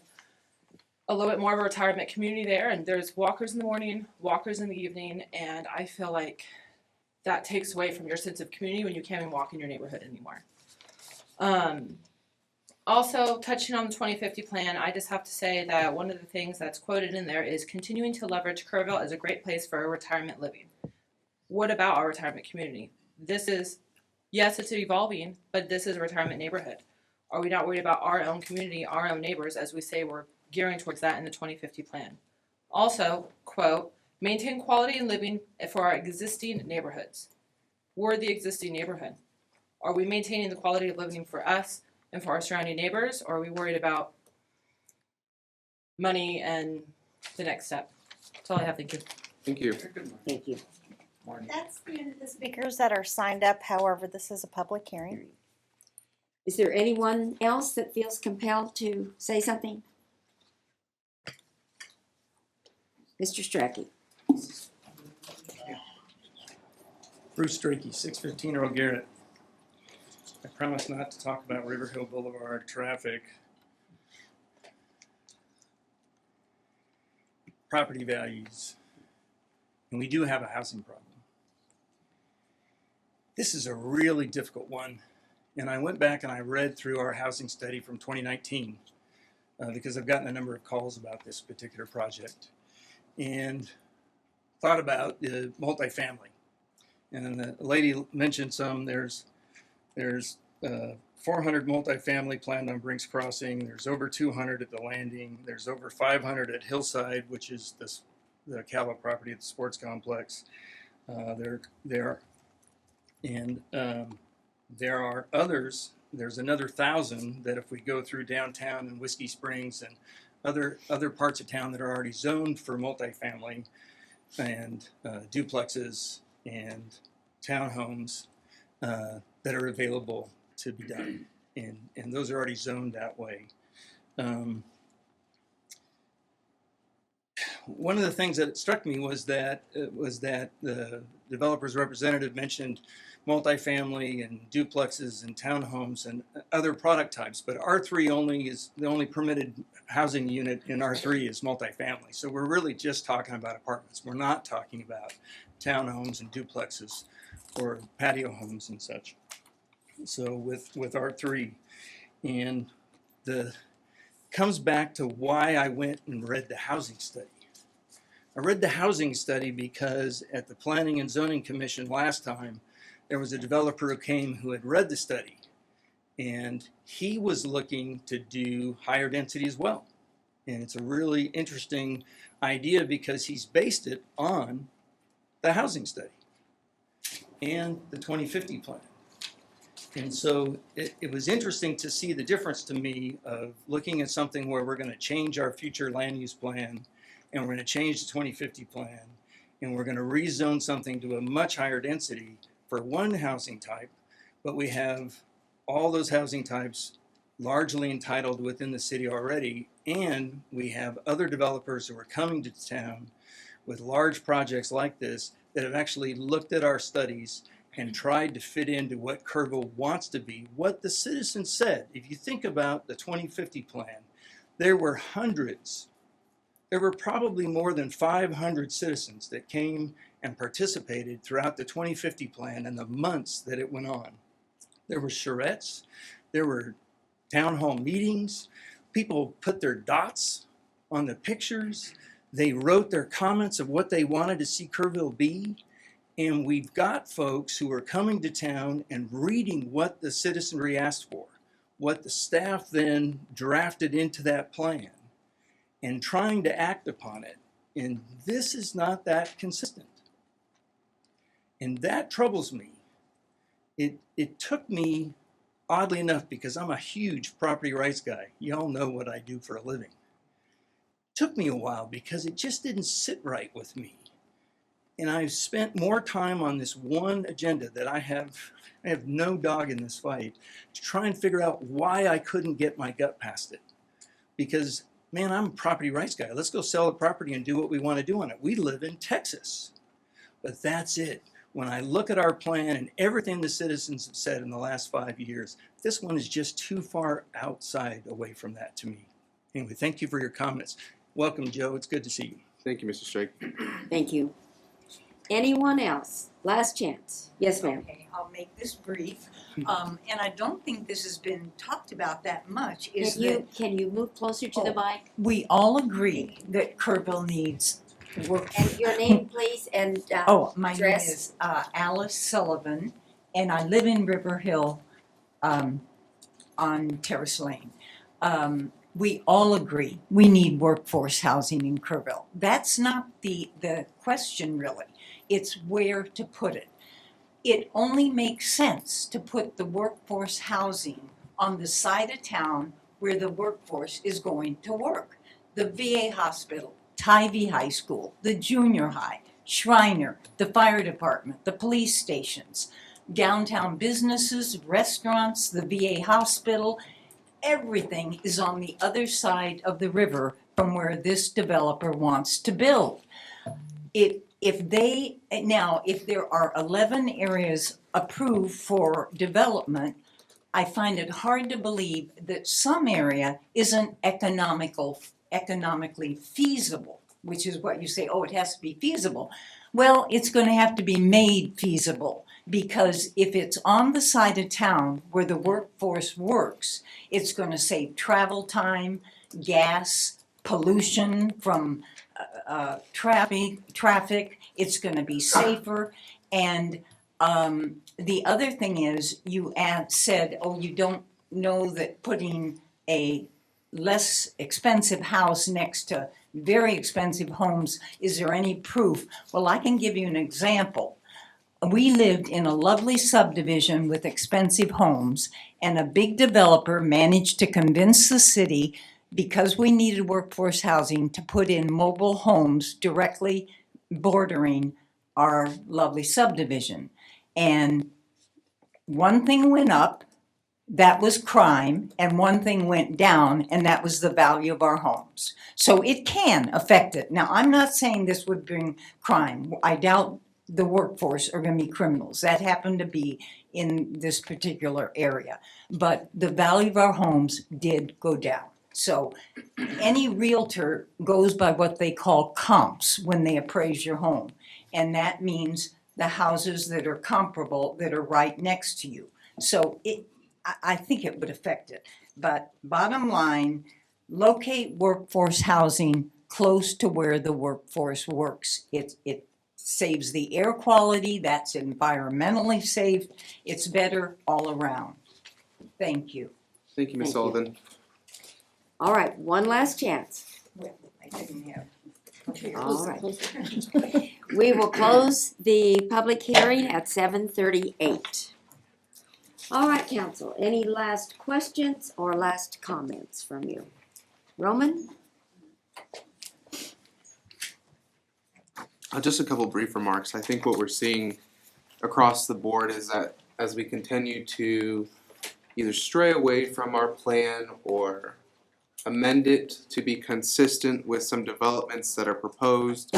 a little bit more of a retirement community there, and there's walkers in the morning, walkers in the evening, and I feel like that takes away from your sense of community when you can't even walk in your neighborhood anymore. Also, touching on the 2050 plan, I just have to say that one of the things that's quoted in there is continuing to leverage Kerrville as a great place for retirement living. What about our retirement community? This is, yes, it's evolving, but this is a retirement neighborhood. Are we not worried about our own community, our own neighbors, as we say we're gearing towards that in the 2050 plan? Also, quote, maintain quality in living for our existing neighborhoods. We're the existing neighborhood. Are we maintaining the quality of living for us and for our surrounding neighbors, or are we worried about money and the next step? That's all I have. Thank you. Thank you. Thank you. That's the end of the speakers that are signed up. However, this is a public hearing. Is there anyone else that feels compelled to say something? Mr. Strachey. Bruce Strachey, 615 Earl Garrett. I promise not to talk about River Hill Boulevard traffic. Property values. And we do have a housing problem. This is a really difficult one. And I went back and I read through our housing study from 2019 because I've gotten a number of calls about this particular project. And thought about the multifamily. And the lady mentioned some. There's 400 multifamily planned on Brinks Crossing. There's over 200 at the Landing. There's over 500 at Hillside, which is the Calla property at the sports complex. There are others. There's another 1,000 that if we go through downtown and Whiskey Springs and other parts of town that are already zoned for multifamily and duplexes and townhomes that are available to be done, and those are already zoned that way. One of the things that struck me was that the developer's representative mentioned multifamily and duplexes and townhomes and other product types, but R3 only is the only permitted housing unit in R3 is multifamily. So we're really just talking about apartments. We're not talking about townhomes and duplexes or patio homes and such. So with R3, and comes back to why I went and read the housing study. I read the housing study because at the Planning and Zoning Commission last time, there was a developer who came who had read the study, and he was looking to do higher density as well. And it's a really interesting idea because he's based it on the housing study and the 2050 plan. And so it was interesting to see the difference to me of looking at something where we're going to change our future land use plan and we're going to change the 2050 plan and we're going to rezone something to a much higher density for one housing type, but we have all those housing types largely entitled within the city already, and we have other developers who are coming to town with large projects like this that have actually looked at our studies and tried to fit into what Kerrville wants to be, what the citizens said. If you think about the 2050 plan, there were hundreds, there were probably more than 500 citizens that came and participated throughout the 2050 plan and the months that it went on. There were charrettes, there were town hall meetings, people put their dots on the pictures, they wrote their comments of what they wanted to see Kerrville be, and we've got folks who are coming to town and reading what the citizenry asked for, what the staff then drafted into that plan, and trying to act upon it. And this is not that consistent. And that troubles me. It took me oddly enough, because I'm a huge property rights guy, y'all know what I do for a living. It took me a while because it just didn't sit right with me. And I've spent more time on this one agenda that I have no dog in this fight to try and figure out why I couldn't get my gut past it. Because, man, I'm a property rights guy. Let's go sell the property and do what we want to do on it. We live in Texas. But that's it. When I look at our plan and everything the citizens have said in the last 5 years, this one is just too far outside away from that to me. Anyway, thank you for your comments. Welcome, Joe. It's good to see you. Thank you, Mr. Strake. Thank you. Anyone else? Last chance. Yes, ma'am. Okay, I'll make this brief. And I don't think this has been talked about that much, is that Can you move closer to the mic? we all agree that Kerrville needs work. And your name, please, and My name address? is Alice Sullivan, and I live in River Hill on Terrace Lane. We all agree we need workforce housing in Kerrville. That's not the question, really. It's where to put it. It only makes sense to put the workforce housing on the side of town where the workforce is going to work. The VA hospital, Tivy High School, the junior high, Shriner, the fire department, the police stations, downtown businesses, restaurants, the VA hospital. Everything is on the other side of the river from where this developer wants to build. If there are 11 areas approved for development, I find it hard to believe that some area isn't economically feasible, which is what you say, oh, it has to be feasible. Well, it's going to have to be made feasible, because if it's on the side of town where the workforce works, it's going to save travel time, gas, pollution from traffic. It's going to be safer. And the other thing is, you said, oh, you don't know that putting a less expensive house next to very expensive homes, is there any proof? Well, I can give you an example. We lived in a lovely subdivision with expensive homes, and a big developer managed to convince the city, because we needed workforce housing, to put in mobile homes directly bordering our lovely subdivision. And one thing went up, that was crime, and one thing went down, and that was the value of our homes. So it can affect it. Now, I'm not saying this would bring crime. I doubt the workforce are going to be criminals. That happened to be in this particular area. But the value of our homes did go down. So any realtor goes by what they call comps when they appraise your home. And that means the houses that are comparable, that are right next to you. So I think it would affect it. But bottom line, locate workforce housing close to where the workforce works. It saves the air quality, that's environmentally safe, it's better all around. Thank you. Thank you, Ms. Sullivan. All right, one last chance. Well, I didn't have. All right. We will close the public hearing at 7:38. All right, council, any last questions or last comments from you? Roman? Just a couple brief remarks. I think what we're seeing across the board is that as we continue to either stray away from our plan or amend it to be consistent with some developments that are proposed,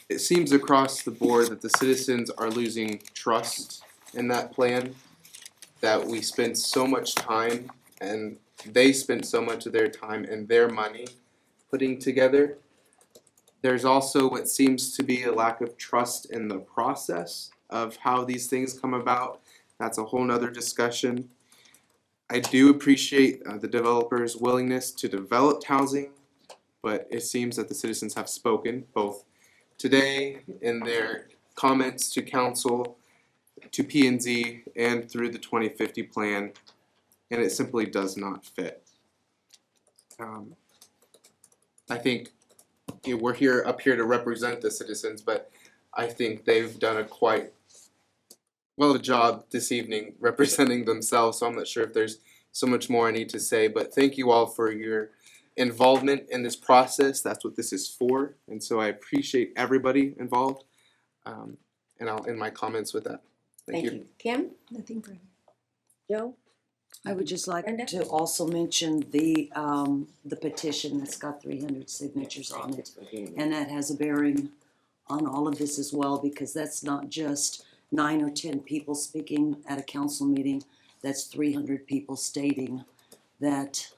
it seems across the board that the citizens are losing trust in that plan, that we spend so much time and they spend so much of their time and their money putting together. There's also what seems to be a lack of trust in the process of how these things come about. That's a whole nother discussion. I do appreciate the developer's willingness to develop housing, but it seems that the citizens have spoken both today in their comments to council, to P&Z, and through the 2050 plan, and it simply does not fit. I think we're up here to represent the citizens, but I think they've done a quite well a job this evening representing themselves, so I'm not sure if there's so much more I need to say, but thank you all for your involvement in this process. That's what this is for, and so I appreciate everybody involved. And I'll end my comments with that. Thank you. Kim? Nothing further. Joe? I would just like Brenda? to also mention the petition that's got 300 signatures on it. And that has a bearing on all of this as well, because that's not just 9 or 10 people speaking at a council meeting. That's 300 people stating that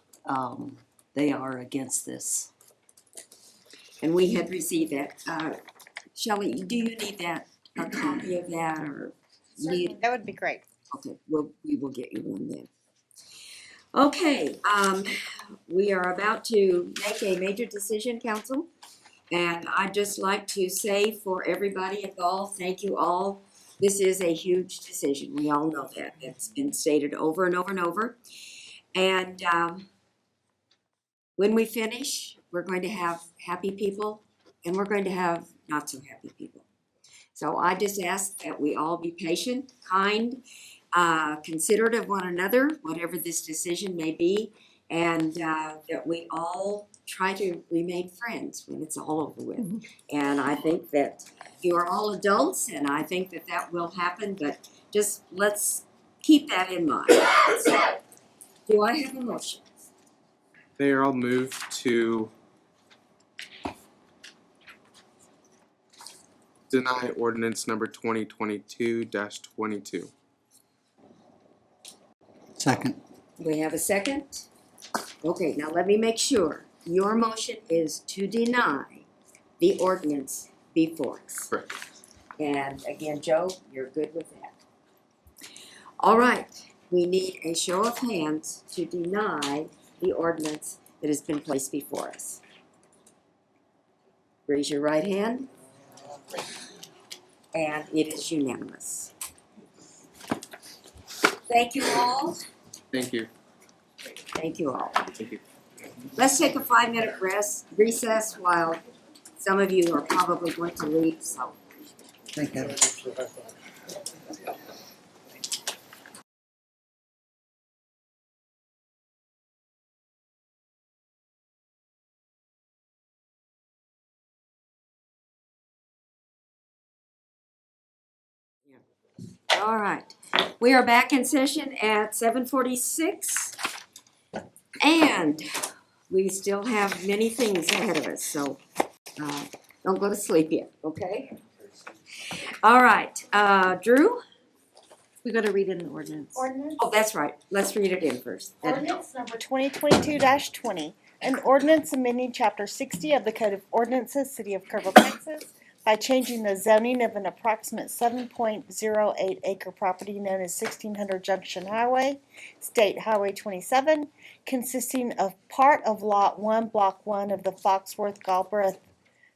they are against this. And we had received that. Shelley, do you need that, a copy of that, or need? That would be great. Okay, we will get you one then. Okay, we are about to make a major decision, council. And I'd just like to say for everybody involved, thank you all. This is a huge decision. We all know that. It's been stated over and over and over. And when we finish, we're going to have happy people and we're going to have not so happy people. So I just ask that we all be patient, kind, considerate of one another, whatever this decision may be, and that we all try to remain friends when it's all over with. And I think that you are all adults, and I think that that will happen, but just let's keep that in mind. So, do I have a motion? Mayor, I'll move to deny ordinance number 2022-22. Second. We have a second? Okay, now let me make sure. Your motion is to deny the ordinance before us. Correct. And again, Joe, you're good with that. All right, we need a show of hands to deny the ordinance that has been placed before us. Raise your right hand. And it is unanimous. Thank you all. Thank you. Thank you all. Thank you. Let's take a 5-minute recess while some of you are probably going to leave, so. Thank you. All right, we are back in session at 7:46, and we still have many things ahead of us, so don't go to sleep yet, okay? All right, Drew? We gotta read an ordinance. Ordinance? Oh, that's right, let's read it in first. Ordinance number 2022-20, an ordinance amending chapter 60 of the Code of Ordinances, City of Kerrville, Texas, by changing the zoning of an approximate 7.08 acre property known as 1600 Junction Highway, State Highway 27, consisting of part of Lot 1, Block 1 of the Foxworth-Galbraith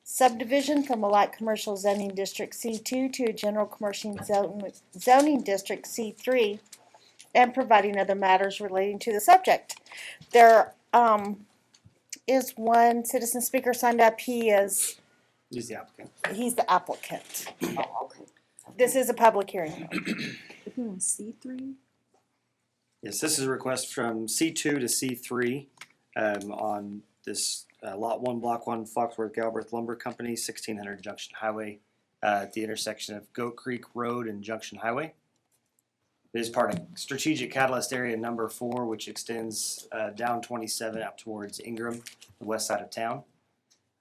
subdivision from a light commercial zoning district C2 to a general commercial zoning district C3, and providing other matters relating to the subject. There is one citizen speaker signed up. He's the applicant. He's the applicant. Oh, okay. This is a public hearing. C3? Yes, this is a request from C2 to C3 on this Lot 1, Block 1, Foxworth-Galbraith Lumber Company, 1600 Junction Highway, at the intersection of Goat Creek Road and Junction Highway. It is part of Strategic Catalyst Area number 4, which extends down 27 out towards Ingram, the west side of town.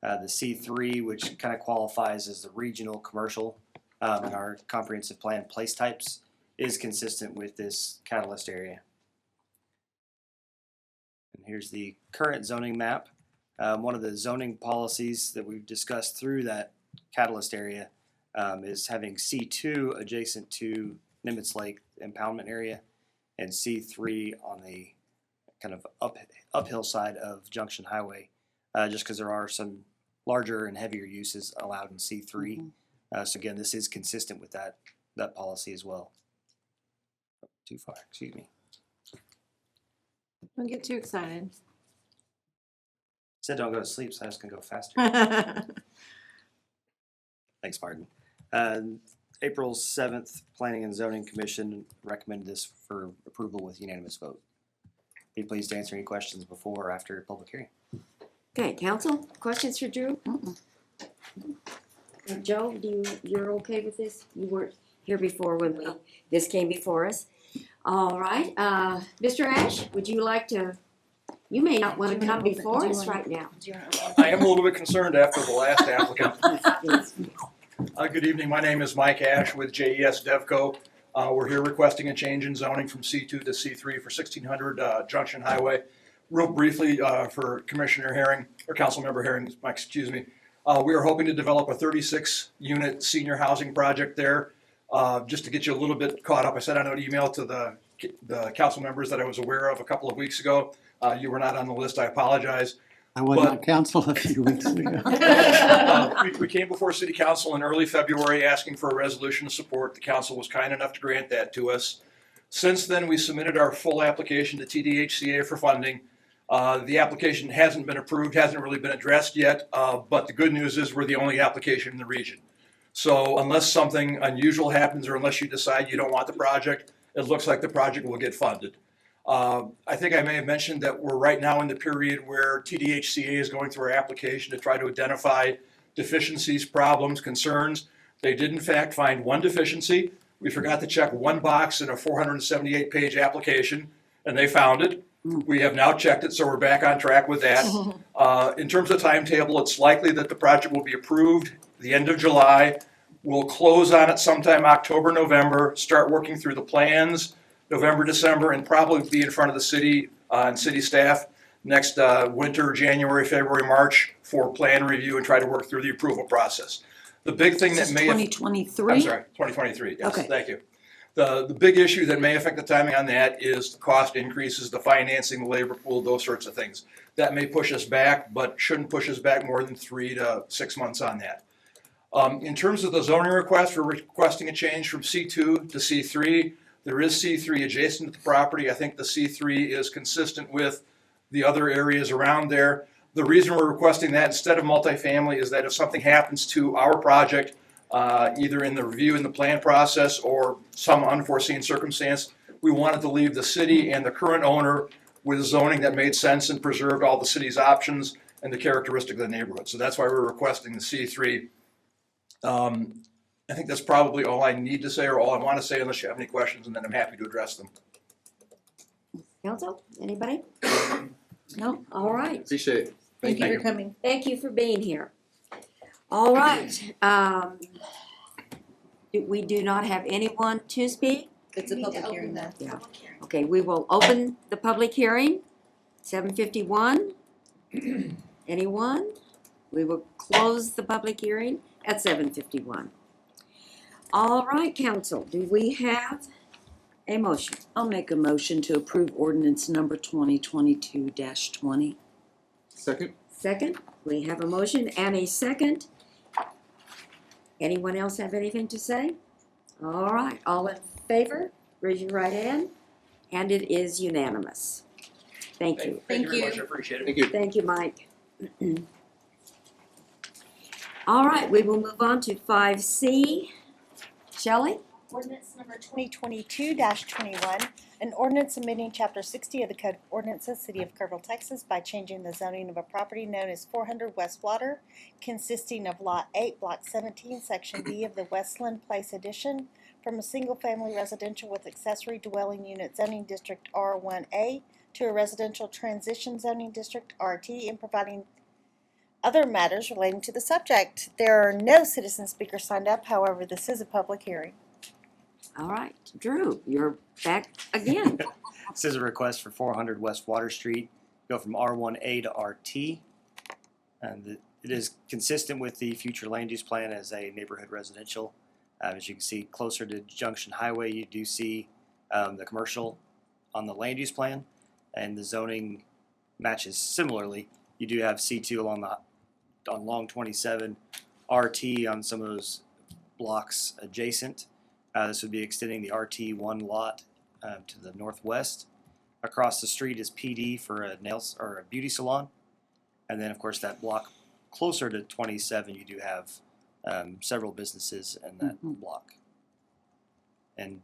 The C3, which kind of qualifies as the regional commercial in our comprehensive plan place types, is consistent with this catalyst area. And here's the current zoning map. One of the zoning policies that we've discussed through that catalyst area is having C2 adjacent to Nimitz Lake impoundment area and C3 on the kind of uphill side of Junction Highway, just because there are some larger and heavier uses allowed in C3. So again, this is consistent with that policy as well. Too far, excuse me. Don't get too excited. Said don't go to sleep, so I was gonna go faster. Thanks, Martin. April 7th, Planning and Zoning Commission recommended this for approval with unanimous vote. Be pleased to answer any questions before or after public hearing. Okay, council, questions for Drew? Joe, you're okay with this? You weren't here before when this came before us. All right, Mr. Ash, would you like to, you may not want to come before us right now. I am a little bit concerned after the last applicant. Good evening, my name is Mike Ash with JES Devco. We're here requesting a change in zoning from C2 to C3 for 1600 Junction Highway. Real briefly, for Commissioner Herring, or Councilmember Herring, excuse me, we are hoping to develop a 36-unit senior housing project there. Just to get you a little bit caught up, I sent out an email to the council members that I was aware of a couple of weeks ago. You were not on the list, I apologize. I was on council a few weeks ago. We came before City Council in early February asking for a resolution of support. The council was kind enough to grant that to us. Since then, we submitted our full application to TDHCA for funding. The application hasn't been approved, hasn't really been addressed yet, but the good news is we're the only application in the region. So unless something unusual happens or unless you decide you don't want the project, it looks like the project will get funded. I think I may have mentioned that we're right now in the period where TDHCA is going through our application to try to identify deficiencies, problems, concerns. They did in fact find one deficiency. We forgot to check one box in a 478-page application, and they found it. We have now checked it, so we're back on track with that. In terms of timetable, it's likely that the project will be approved the end of July. We'll close on it sometime October, November, start working through the plans, November, December, and probably be in front of the city and city staff next winter, January, February, March for plan review and try to work through the approval process. The big thing that may have... 2023? I'm sorry, 2023, yes, Okay. thank you. The big issue that may affect the timing on that is the cost increases, the financing, the labor pool, those sorts of things. That may push us back, but shouldn't push us back more than 3 to 6 months on that. In terms of the zoning request, we're requesting a change from C2 to C3. There is C3 adjacent to the property. I think the C3 is consistent with the other areas around there. The reason we're requesting that instead of multifamily is that if something happens to our project, either in the review in the plan process or some unforeseen circumstance, we wanted to leave the city and the current owner with zoning that made sense and preserved all the city's options and the characteristic of the neighborhood. So that's why we're requesting the C3. I think that's probably all I need to say or all I want to say unless you have any questions, and then I'm happy to address them. Council, anybody? No? All right. Appreciate it. Thank you for coming. Thank you for being here. All right. We do not have anyone to speak? It's a public hearing now. Yeah. Okay, we will open the public hearing, 7:51. Anyone? We will close the public hearing at 7:51. All right, council, do we have a motion? I'll make a motion to approve ordinance number 2022-20. Second? Second, we have a motion and a second. Anyone else have anything to say? All right, all in favor, raise your right hand, and it is unanimous. Thank you. Thank you very much, I appreciate it. Thank you. Thank you, Mike. All right, we will move on to 5C. Shelley? Ordinance number 2022-21, an ordinance amending Chapter 60 of the Code of Ordinances, City of Kerrville, Texas, by changing the zoning of a property known as 400 West Water, consisting of Lot 8, Block 17, Section B of the Westland Place Addition, from a single-family residential with accessory dwelling unit zoning district R1A to a residential transition zoning district RT, and providing other matters relating to the subject. There are no citizen speakers signed up. However, this is a public hearing. All right, Drew, you're back again. This is a request for 400 West Water Street, go from R1A to RT. And it is consistent with the future land use plan as a neighborhood residential. As you can see, closer to Junction Highway, you do see the commercial on the land use plan, and the zoning matches similarly. You do have C2 on long 27, RT on some of those blocks adjacent. This would be extending the RT1 lot to the northwest. Across the street is PD for a nails or a beauty salon, and then of course that block closer to 27, you do have several businesses in that block. And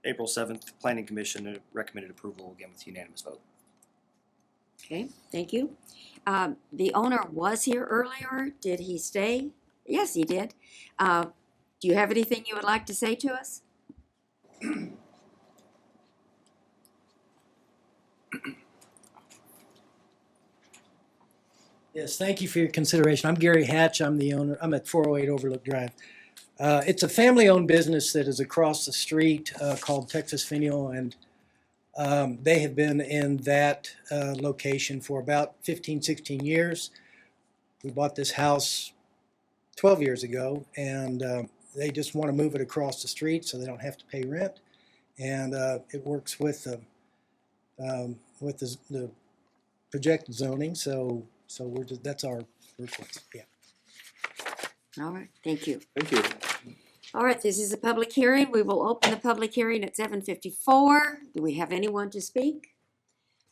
April 7th, Planning Commission recommended approval again with unanimous vote. Okay, thank you. The owner was here earlier. Did he stay? Yes, he did. Do you have anything you would like to say to us? Yes, thank you for your consideration. I'm Gary Hatch. I'm the owner. I'm at 408 Overlook Drive. It's a family-owned business that is across the street called Texas Finial, and they have been in that location for about 15, 16 years. We bought this house 12 years ago, and they just want to move it across the street so they don't have to pay rent. And it works with the projected zoning, so we're just, that's our request. Yeah. All right, thank you. Thank you. All right, this is a public hearing. We will open the public hearing at 7:54. Do we have anyone to speak?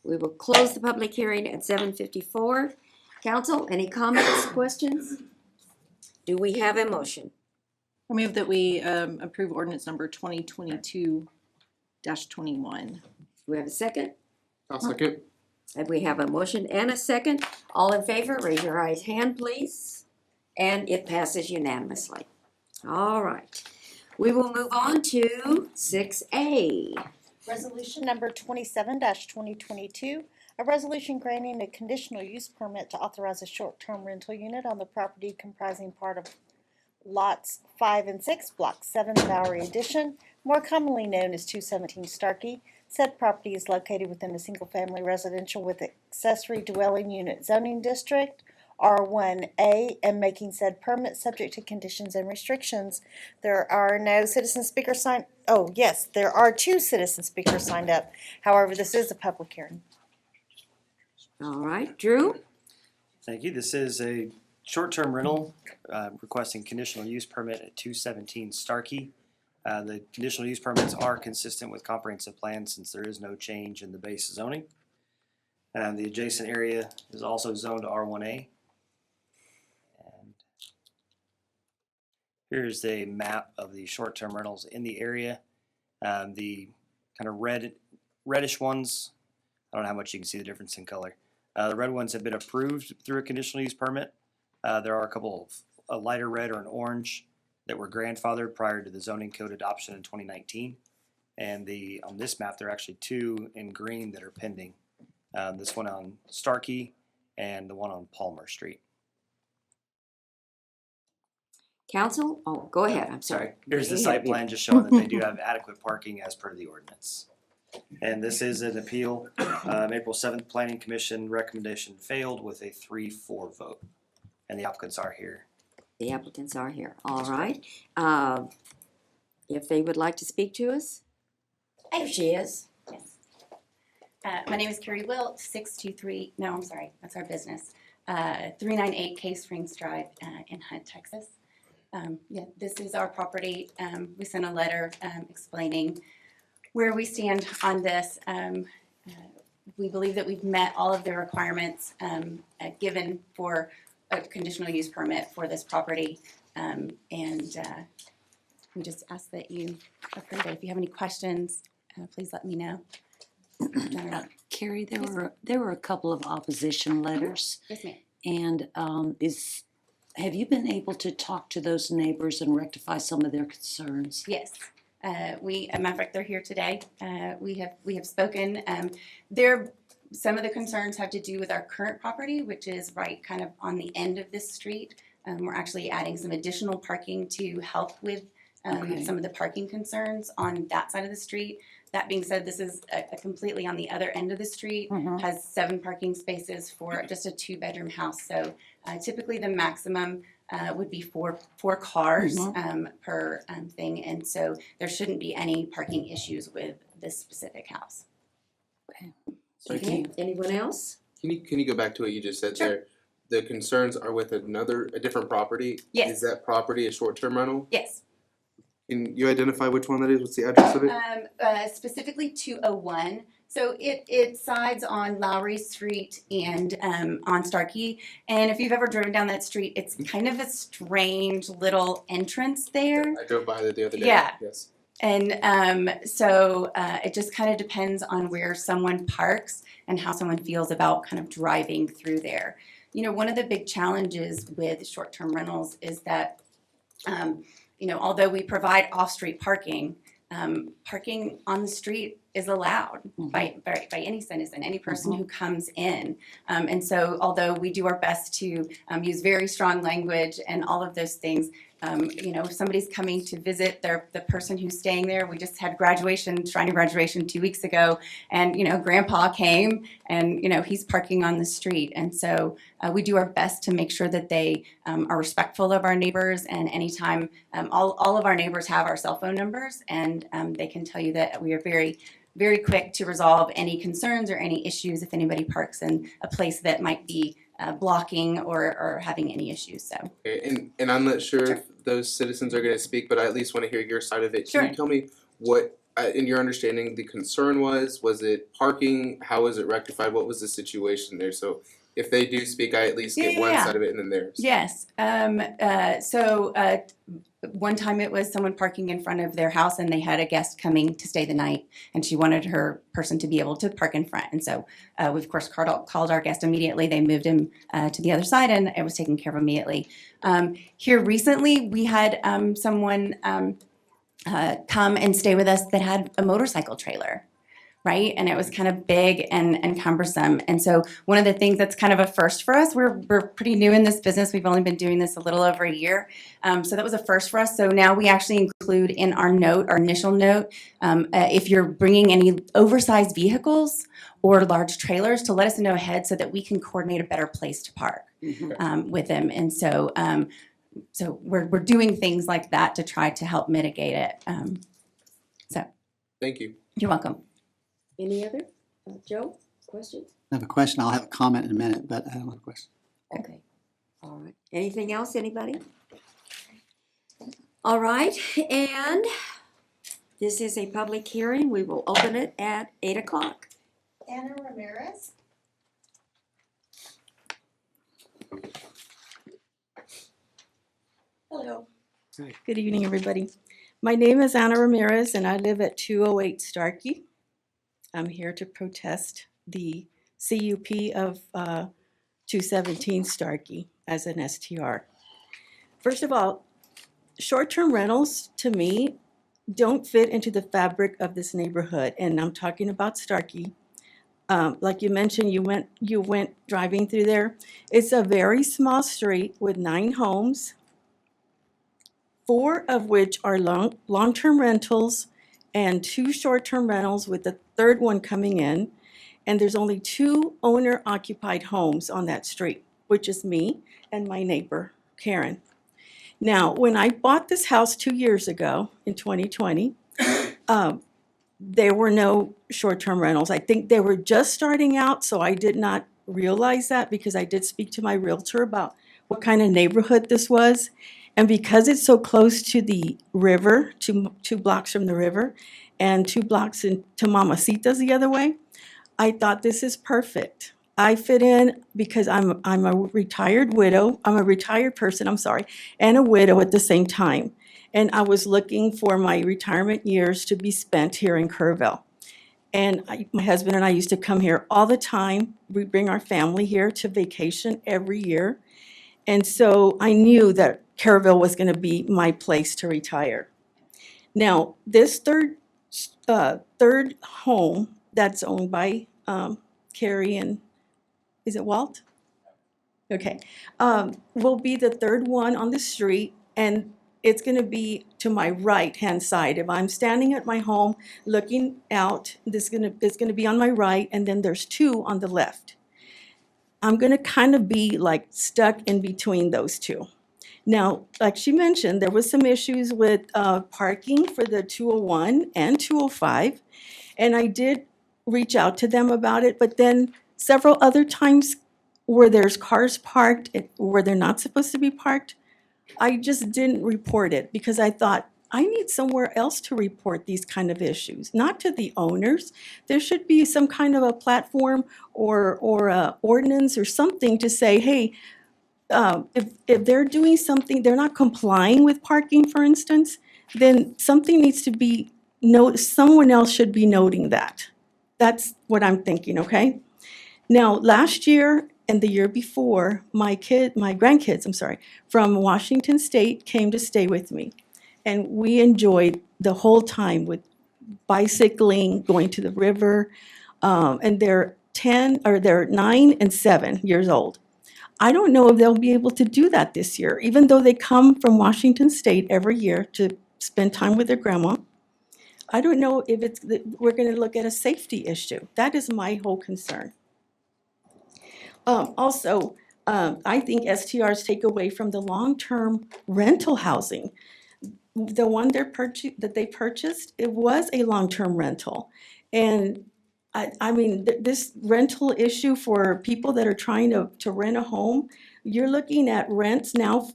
We will close the public hearing at 7:54. Council, any comments, questions? Do we have a motion? I move that we approve ordinance number 2022-21. Do we have a second? I'll second. And we have a motion and a second. All in favor, raise your right hand, please. And it passes unanimously. All right. We will move on to 6A. Resolution number 27-2022, a resolution granting a conditional use permit to authorize a short-term rental unit on the property comprising part of lots 5 and 6, block 7, Bowery Addition, more commonly known as 217 Starkey. Said property is located within a single-family residential with accessory dwelling unit zoning district, R1A, and making said permit subject to conditions and restrictions. There are no citizen speakers signed. Oh, yes, there are 2 citizen speakers signed up. However, this is a public hearing. All right, Drew? Thank you. This is a short-term rental requesting conditional use permit at 217 Starkey. The conditional use permits are consistent with comprehensive plan since there is no change in the base zoning. The adjacent area is also zoned R1A. And here's a map of the short-term rentals in the area. The kind of reddish ones, I don't know how much you can see the difference in color. The red ones have been approved through a conditional use permit. There are a couple of a lighter red or an orange that were grandfathered prior to the zoning code adoption in 2019. And on this map, there are actually 2 in green that are pending. This one on Starkey and the one on Palmer Street. Council? Oh, go ahead. I'm sorry. Here's the site plan just showing that they do have adequate parking as per the ordinance. And this is an appeal. April 7th, Planning Commission recommendation failed with a 3-4 vote. And the applicants are here. The applicants are here. All right. If they would like to speak to us? There she is. Yes. My name is Carrie Wilt, 623, no, I'm sorry, that's our business. 398 Cave Springs Drive in Hunt, Texas. Yeah, this is our property. We sent a letter explaining where we stand on this. We believe that we've met all of the requirements given for a conditional use permit for this property. We just ask that you approve it. If you have any questions, please let me know. Carrie, there were a couple of opposition letters. Yes, ma'am. And have you been able to talk to those neighbors and rectify some of their concerns? Yes. As a matter of fact, they're here today. We have spoken. Some of the concerns have to do with our current property, which is right kind of on the end of this street. We're actually adding some additional parking to help with some of the parking concerns on that side of the street. That being said, this is a completely on the other end of the street, has 7 parking spaces for just a 2-bedroom house. So typically the maximum would be four cars per thing. And so there shouldn't be any parking issues with this specific house. Okay. Anyone else? Can you go back to what you just said there? The concerns are with a different property? Yes. Is that property a short-term rental? Yes. Can you identify which one that is? What's the address of it? Specifically 201. So it sides on Lowry Street and on Starkey. And if you've ever driven down that street, it's kind of a strange little entrance there. I drove by there the other day. Yeah. Yes. And so it just kind of depends on where someone parks and how someone feels about kind of driving through there. You know, one of the big challenges with short-term rentals is that, you know, although we provide off-street parking, parking on the street is allowed by any citizen, any person who comes in. And so although we do our best to use very strong language and all of those things, you know, if somebody's coming to visit the person who's staying there, we just had Shrine graduation 2 weeks ago, and, you know, Grandpa came and, you know, he's parking on the street. And so we do our best to make sure that they are respectful of our neighbors, and anytime, all of our neighbors have our cell phone numbers, and they can tell you that we are very, very quick to resolve any concerns or any issues if anybody parks in a place that might be blocking or having any issues. So. Okay, and I'm not sure if those citizens are going to speak, but I at least want to hear your side of it. Sure. Can you tell me what, in your understanding, the concern was? Was it parking? How was it rectified? What was the situation there? So if they do speak, I at least get one side of it and then theirs. Yes. So one time it was someone parking in front of their house, and they had a guest coming to stay the night, and she wanted her person to be able to park in front. And so we, of course, called our guest immediately. They moved him to the other side, and it was taken care of immediately. Here recently, we had someone come and stay with us that had a motorcycle trailer. Right? And it was kind of big and cumbersome. And so one of the things that's kind of a first for us, we're pretty new in this business. We've only been doing this a little over a year. So that was a first for us. So now we actually include in our note, our initial note, if you're bringing any oversized vehicles or large trailers, to let us know ahead so that we can coordinate a better place to park with them. And so so we're doing things like that to try to help mitigate it. So thank you. You're welcome. Any other? Joe, questions? I have a question. I'll have a comment in a minute, but I don't have a question. Okay. All right. Anything else, anybody? All right, and this is a public hearing. We will open it at 8 o'clock. Anna Ramirez. Hello. Hi. Good evening, everybody. My name is Anna Ramirez, and I live at 208 Starkey. I'm here to protest the CUP of 217 Starkey as an STR. First of all, short-term rentals, to me, don't fit into the fabric of this neighborhood, and I'm talking about Starkey. Like you mentioned, you went driving through there. It's a very small street with 9 homes, 4 of which are long-term rentals and 2 short-term rentals, with the third one coming in. And there's only 2 owner-occupied homes on that street, which is me and my neighbor, Karen. Now, when I bought this house 2 years ago in 2020, there were no short-term rentals. I think they were just starting out, so I did not realize that, because I did speak to my realtor about what kind of neighborhood this was. And because it's so close to the river, 2 blocks from the river, and 2 blocks to Mamacita's the other way, I thought this is perfect. I fit in because I'm a retired widow. I'm a retired person, I'm sorry, and a widow at the same time. And I was looking for my retirement years to be spent here in Kerrville. And my husband and I used to come here all the time. We bring our family here to vacation every year. And so I knew that Kerrville was going to be my place to retire. Now, this third home that's owned by Carrie and, is it Walt? Okay, will be the third one on the street, and it's going to be to my right-hand side. If I'm standing at my home looking out, it's going to be on my right, and then there's 2 on the left. I'm going to kind of be like stuck in between those 2. Now, like she mentioned, there was some issues with parking for the 201 and 205, and I did reach out to them about it, but then several other times where there's cars parked where they're not supposed to be parked, I just didn't report it, because I thought I need somewhere else to report these kind of issues, not to the owners. There should be some kind of a platform or a ordinance or something to say, hey, if they're doing something, they're not complying with parking, for instance, then something needs to be, someone else should be noting that. That's what I'm thinking, okay? Now, last year and the year before, my grandkids, from Washington State came to stay with me. And we enjoyed the whole time with bicycling, going to the river, and they're 9 and 7 years old. I don't know if they'll be able to do that this year, even though they come from Washington State every year to spend time with their grandma. I don't know if we're going to look at a safety issue. That is my whole concern. Also, I think STRs take away from the long-term rental housing. The one that they purchased, it was a long-term rental. And I mean, this rental issue for people that are trying to rent a home, you're looking at rents now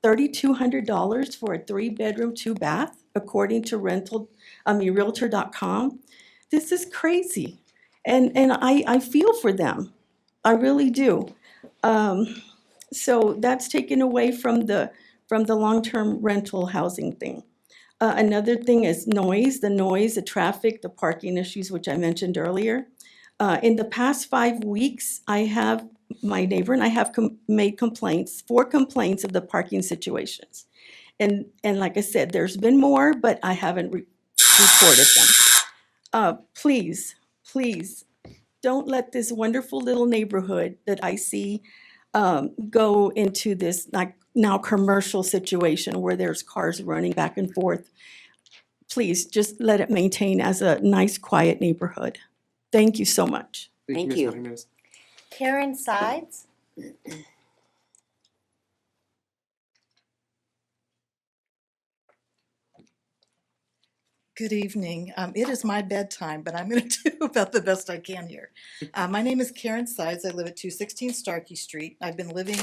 $3,200 for a 3-bedroom, 2-bath, according to Realtor.com. This is crazy. And I feel for them. I really do. So that's taken away from the long-term rental housing thing. Another thing is the traffic, the parking issues, which I mentioned earlier. In the past 5 weeks, my neighbor and I have made 4 complaints of the parking situations. And like I said, there's been more, but I haven't reported them. Please, don't let this wonderful little neighborhood that I see go into this now commercial situation where there's cars running back and forth. Please just let it maintain as a nice, quiet neighborhood. Thank you so much. Thank you. Karen Sides. Good evening. It is my bedtime, but I'm going to do about the best I can here. My name is Karen Sides. I live at 216 Starkey Street. I've been living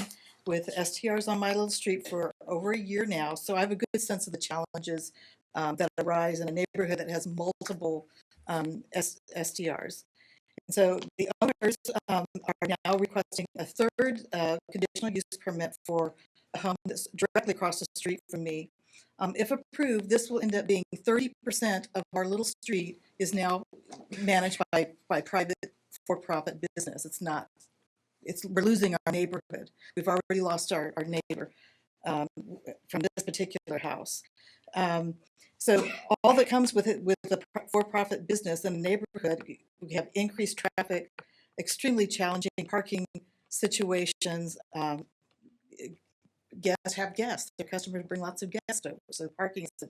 with STRs on my little street for over a year now, so I have a good sense of the challenges that arise in a neighborhood that has multiple STRs. And so the owners are now requesting a third conditional use permit for a home that's directly across the street from me. If approved, this will end up being 30% of our little street is now managed by private for-profit business. We're losing our neighborhood. We've already lost our neighbor from this particular house. So all that comes with it, with the for-profit business in the neighborhood, we have increased traffic, extremely challenging parking situations. Guests have guests. Their customers bring lots of guests over, so parking is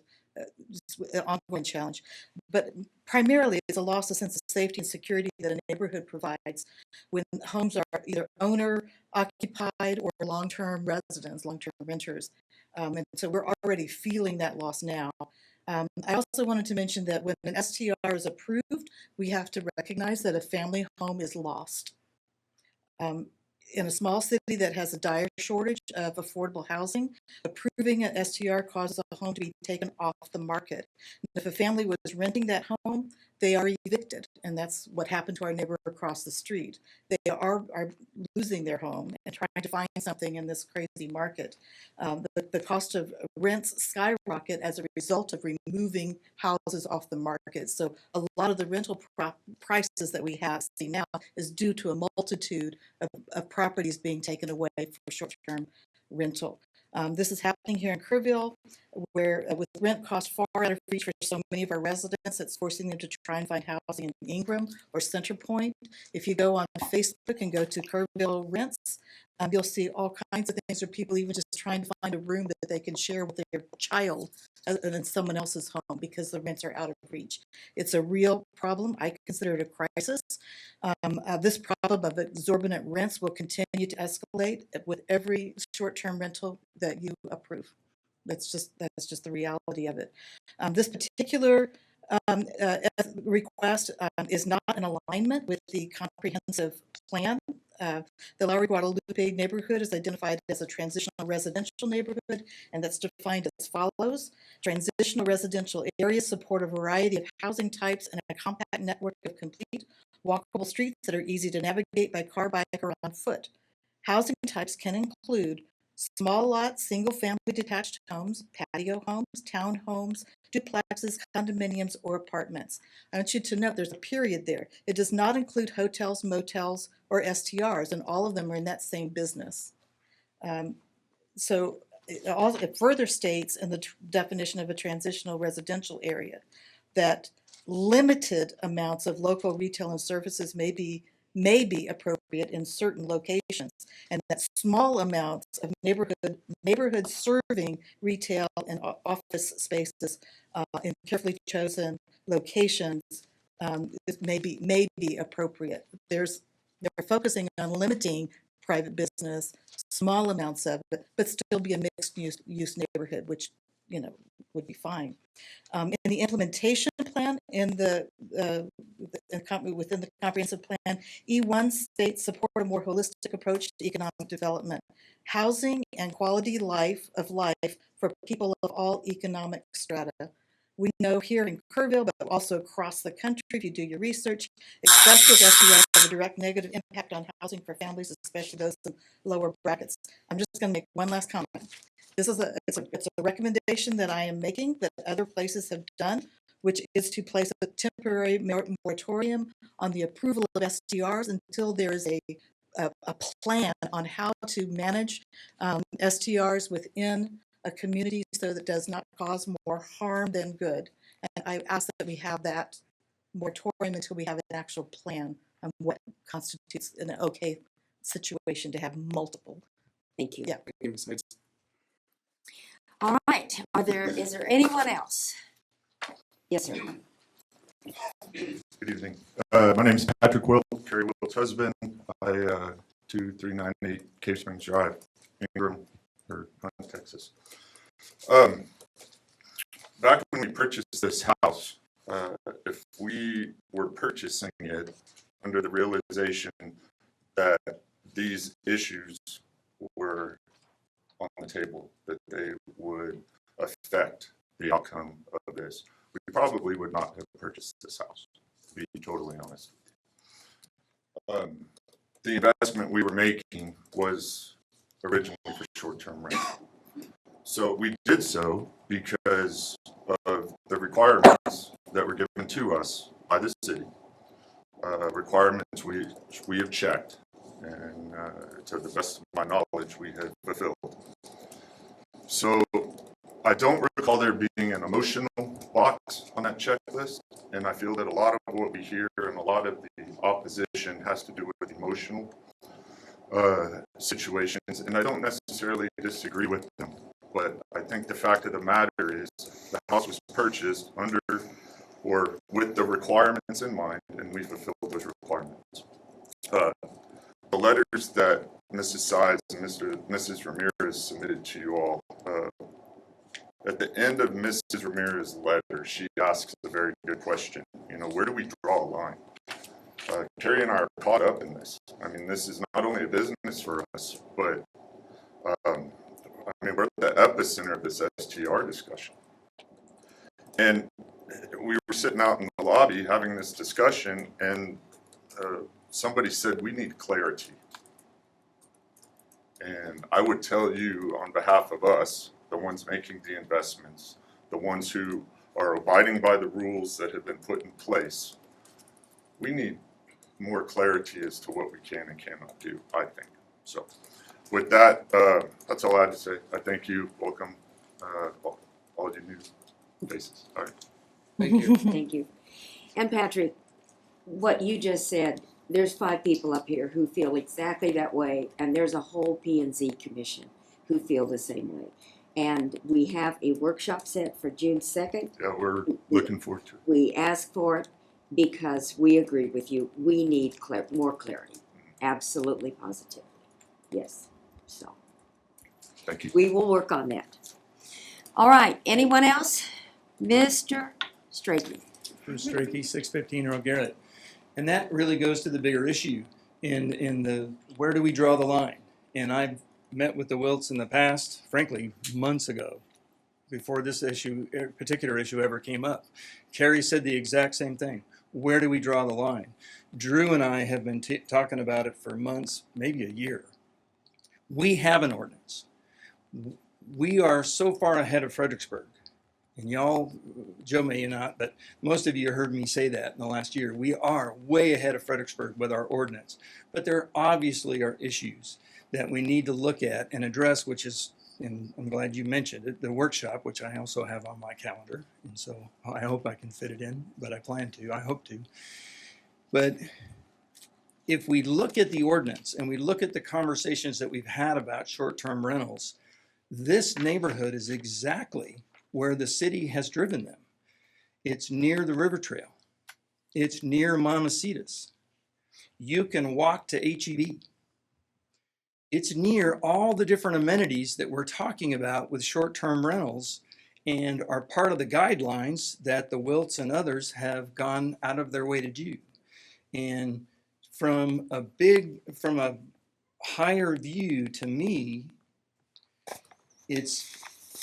an ongoing challenge. But primarily, it's a loss of sense of safety and security that a neighborhood provides when homes are either owner-occupied or long-term residents, long-term renters. And so we're already feeling that loss now. I also wanted to mention that when an STR is approved, we have to recognize that a family home is lost. In a small city that has a dire shortage of affordable housing, approving an STR causes a home to be taken off the market. And if a family was renting that home, they are evicted, and that's what happened to our neighbor across the street. They are losing their home and trying to find something in this crazy market. The cost of rents skyrocket as a result of removing houses off the market. So a lot of the rental prices that we see now is due to a multitude of properties being taken away for short-term rental. This is happening here in Kerrville, where with rent costs far out of reach for so many of our residents, it's forcing them to try and find housing in Ingram or Center Point. If you go on Facebook and go to Kerrville Rents, you'll see all kinds of things, or people even just trying to find a room that they can share with their child other than someone else's home because the rents are out of reach. It's a real problem. I consider it a crisis. This problem of exorbitant rents will continue to escalate with every short-term rental that you approve. That's just the reality of it. This particular request is not in alignment with the comprehensive plan The Lowry Guadalupe neighborhood is identified as a transitional residential neighborhood, and that's defined as follows. Transitional residential areas support a variety of housing types and a compact network of complete walkable streets that are easy to navigate by car, bike, or on foot. Housing types can include small lot, single-family detached homes, patio homes, townhomes, duplexes, condominiums, or apartments. I want you to note there's a period there. It does not include hotels, motels, or STRs, and all of them are in that same business. So it further states in the definition of a transitional residential area that limited amounts of local retail and services may be appropriate in certain locations, and that small amounts of neighborhood serving retail and office spaces in carefully chosen locations may be appropriate. They're focusing on limiting private business, small amounts of it, but still be a mixed use neighborhood, which would be fine. In the implementation plan within the comprehensive plan, E1 states support a more holistic approach to economic development, housing and quality of life for people of all economic strata. We know here in Kerrville, but also across the country, if you do your research, excessive STRs have a direct negative impact on housing for families, especially those in lower brackets. I'm just going to make one last comment. It's a recommendation that I am making that other places have done, which is to place a temporary moratorium on the approval of STRs until there is a plan on how to manage STRs within a community so that it does not cause more harm than good. And I ask that we have that moratorium until we have an actual plan on what constitutes an okay situation to have multiple. Thank you. Yeah. All right, is there anyone else? Yes, sir. Good evening. My name is Patrick Wilt, Carrie Wilt's husband. I 2398 Cave Springs Drive, Ingram, or Texas. Back when we purchased this house, if we were purchasing it under the realization that these issues were on the table, that they would affect the outcome of this, we probably would not have purchased this house, to be totally honest. The investment we were making was originally for short-term rent. So we did so because of the requirements that were given to us by the city, requirements we have checked, and to the best of my knowledge, we have fulfilled. So I don't recall there being an emotional box on that checklist, and I feel that a lot of what we hear and a lot of the opposition has to do with emotional situations, and I don't necessarily disagree with them. But I think the fact of the matter is the house was purchased under or with the requirements in mind, and we fulfilled those requirements. The letters that Mrs. Sides and Mrs. Ramirez submitted to you all, at the end of Mrs. Ramirez's letter, she asks a very good question. Where do we draw a line? Carrie and I are caught up in this. I mean, this is not only a business for us, but we're at the epicenter of this STR discussion. And we were sitting out in the lobby having this discussion, and somebody said, we need clarity. And I would tell you on behalf of us, the ones making the investments, the ones who are abiding by the rules that have been put in place, we need more clarity as to what we can and cannot do, I think. So with that, that's all I had to say. I thank you. Welcome all you new faces. All right. Thank you. Thank you. And Patrick, what you just said, there's 5 people up here who feel exactly that way, and there's a whole P&Z commission who feel the same way. And we have a workshop set for June 2nd. Yeah, we're looking forward to it. We ask for it because we agree with you. We need more clarity. Absolutely positive. Yes. So. Thank you. We will work on that. All right. Anyone else? Mr. Strachey. Bruce Strachey, 615 Earl Garrett. And that really goes to the bigger issue. in the, where do we draw the line? And I've met with the Wilts in the past, frankly, months ago, before this particular issue ever came up. Carrie said the exact same thing. Where do we draw the line? Drew and I have been talking about it for months, maybe a year. We have an ordinance. We are so far ahead of Fredericksburg. And y'all, Joe may not, but most of you heard me say that in the last year. We are way ahead of Fredericksburg with our ordinance. But there obviously are issues that we need to look at and address, which is, and I'm glad you mentioned it, the workshop, which I also have on my calendar. And so I hope I can fit it in, but I plan to, I hope to. But if we look at the ordinance and we look at the conversations that we've had about short-term rentals, this neighborhood is exactly where the city has driven them. It's near the river trail. It's near Montecitos. You can walk to HEB. It's near all the different amenities that we're talking about with short-term rentals and are part of the guidelines that the Wilts and others have gone out of their way to do. And from a higher view, to me, it's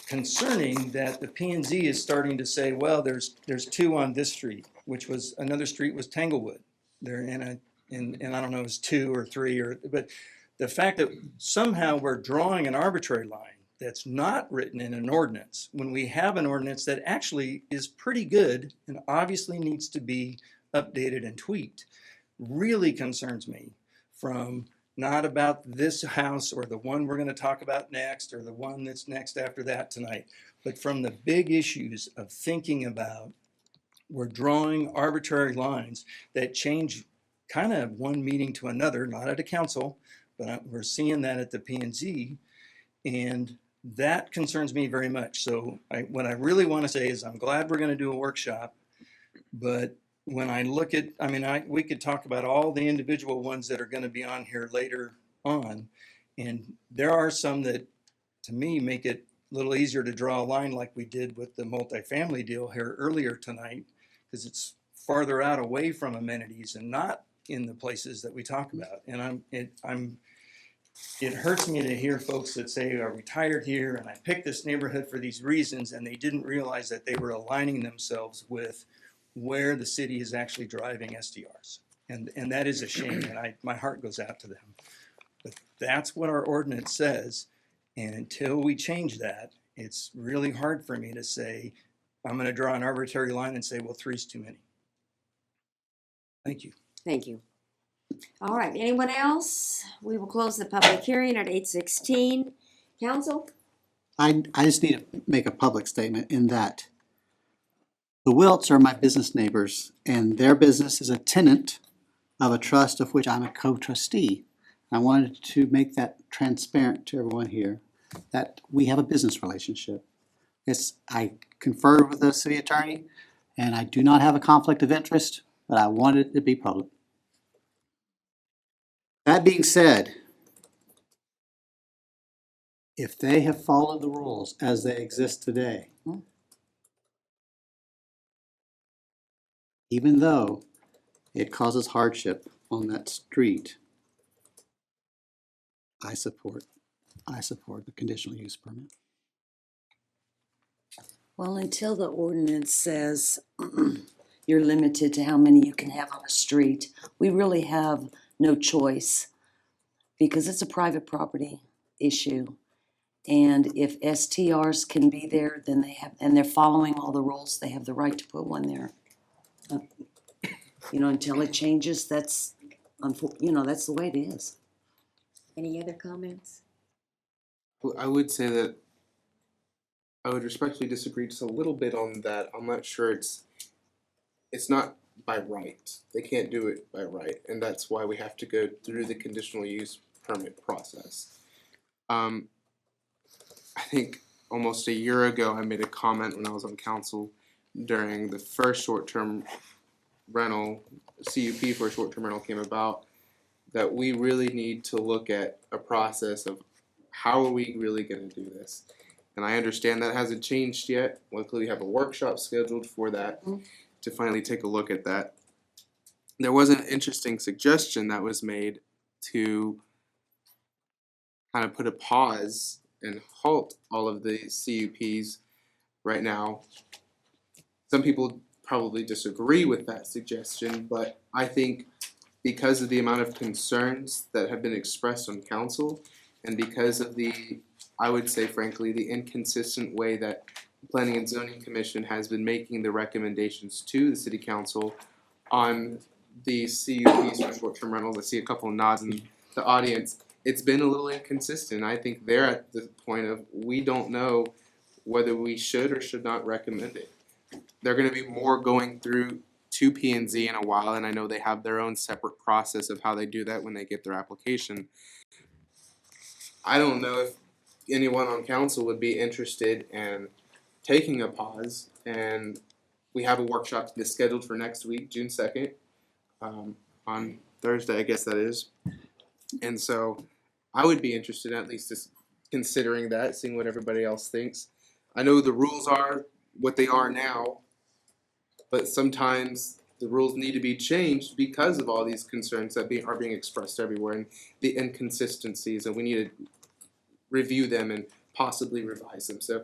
concerning that the P&Z is starting to say, well, there's two on this street, which was, another street was Tanglewood. They're and I don't know, it's 2 or 3, but the fact that somehow we're drawing an arbitrary line that's not written in an ordinance, when we have an ordinance that actually is pretty good and obviously needs to be updated and tweaked, really concerns me. From not about this house or the one we're going to talk about next or the one that's next after that tonight, but from the big issues of thinking about, we're drawing arbitrary lines that change kind of one meeting to another, not at a council, but we're seeing that at the P&Z, and that concerns me very much. So what I really want to say is I'm glad we're going to do a workshop, but when I look at, we could talk about all the individual ones that are going to be on here later on, and there are some that, to me, make it a little easier to draw a line like we did with the multifamily deal here earlier tonight, because it's farther out away from amenities and not in the places that we talk about. And it hurts me to hear folks that say, are we tired here? And I picked this neighborhood for these reasons, and they didn't realize that they were aligning themselves with where the city is actually driving SDRs. And that is a shame, and my heart goes out to them. But that's what our ordinance says, and until we change that, it's really hard for me to say, I'm going to draw an arbitrary line and say, well, 3's too many. Thank you. Thank you. All right, anyone else? We will close the public hearing at 8:16. Council? I just need to make a public statement in that the Wilts are my business neighbors, and their business is a tenant of a trust of which I'm a co-trustee. I wanted to make that transparent to everyone here, that we have a business relationship. I conferred with the city attorney, and I do not have a conflict of interest, but I wanted it to be public. That being said, if they have followed the rules as they exist today, even though it causes hardship on that street, I support the conditional use permit. Well, until the ordinance says you're limited to how many you can have on a street, we really have no choice because it's a private property issue. And if STRs can be there, then they have, and they're following all the rules, they have the right to put one there. Until it changes, that's the way it is. Any other comments? I would say that I would respectfully disagree just a little bit on that. I'm not sure it's not by right. They can't do it by right, and that's why we have to go through the conditional use permit process. I think almost a year ago I made a comment when I was on council during the first short-term rental, CUP for a short-term rental came about, that we really need to look at a process of how are we really going to do this. And I understand that hasn't changed yet. Luckily, we have a workshop scheduled for that to finally take a look at that. There was an interesting suggestion that was made to kind of put a pause and halt all of the CUPs right now. Some people probably disagree with that suggestion, but I think because of the amount of concerns that have been expressed on council, and because of the, I would say frankly, the inconsistent way that the Planning and Zoning Commission has been making the recommendations to the City Council on the CUPs for short-term rentals. I see a couple of nods in the audience. It's been a little inconsistent. I think they're at the point of, we don't know whether we should or should not recommend it. They're gonna be more going through to P&Z in a while, and I know they have their own separate process of how they do that when they get their application. I don't know if anyone on council would be interested in taking a pause, and we have a workshop that's scheduled for next week, June 2nd, on Thursday, I guess that is. And so I would be interested in at least just considering that, seeing what everybody else thinks. I know the rules are what they are now, but sometimes the rules need to be changed because of all these concerns that are being expressed everywhere and the inconsistencies, and we need to review them and possibly revise them. So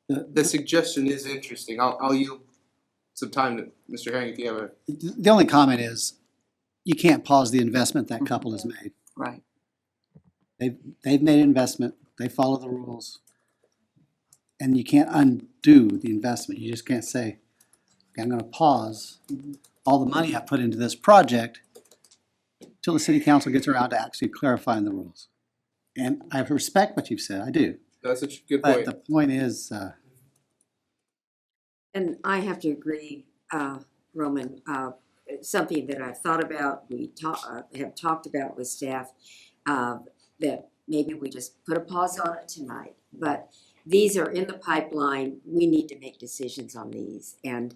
the suggestion is interesting. I'll yield some time to Mr. Herring if you have a. The only comment is, you can't pause the investment that couple has made. Right. They've made an investment, they follow the rules, and you can't undo the investment. You just can't say, okay, I'm gonna pause all the money I put into this project till the city council gets around to actually clarifying the rules. And I respect what you've said, I do. That's a good But point. the point is, And I have to agree, Roman, something that I've thought about, have talked about with staff, that maybe we just put a pause on it tonight. But these are in the pipeline. We need to make decisions on these. And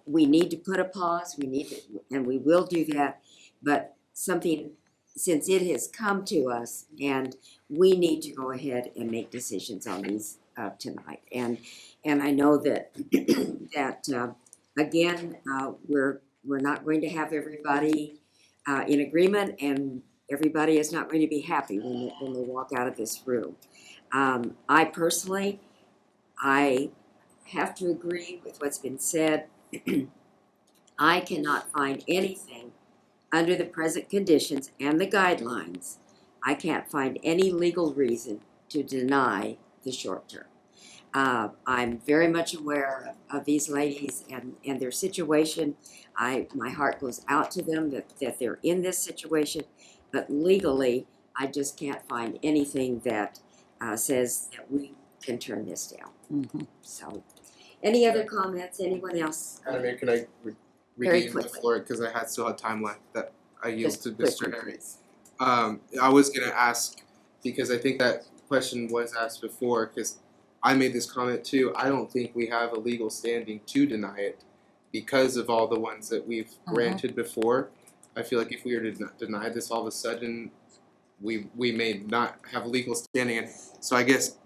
we need to put a pause, and we will do that. But something, since it has come to us, and we need to go ahead and make decisions on these tonight. And I know that again, we're not going to have everybody in agreement, and everybody is not going to be happy when they walk out of this room. I personally, I have to agree with what's been said. I cannot find anything under the present conditions and the guidelines. I can't find any legal reason to deny the short term. I'm very much aware of these ladies and their situation. My heart goes out to them that they're in this situation, but legally, I just can't find anything that says that we can turn this down. So, any other comments? Anyone else? Madam Mayor, can I Very regain the quickly. floor because I still had time left that I yield Just to quickly, Mr. Herring. please. I was gonna ask, because I think that question was asked before, because I made this comment too. I don't think we have a legal standing to deny it because of all the ones that we've granted before. I feel like if we were to deny this all of a sudden, we may not have legal standing. And so I guess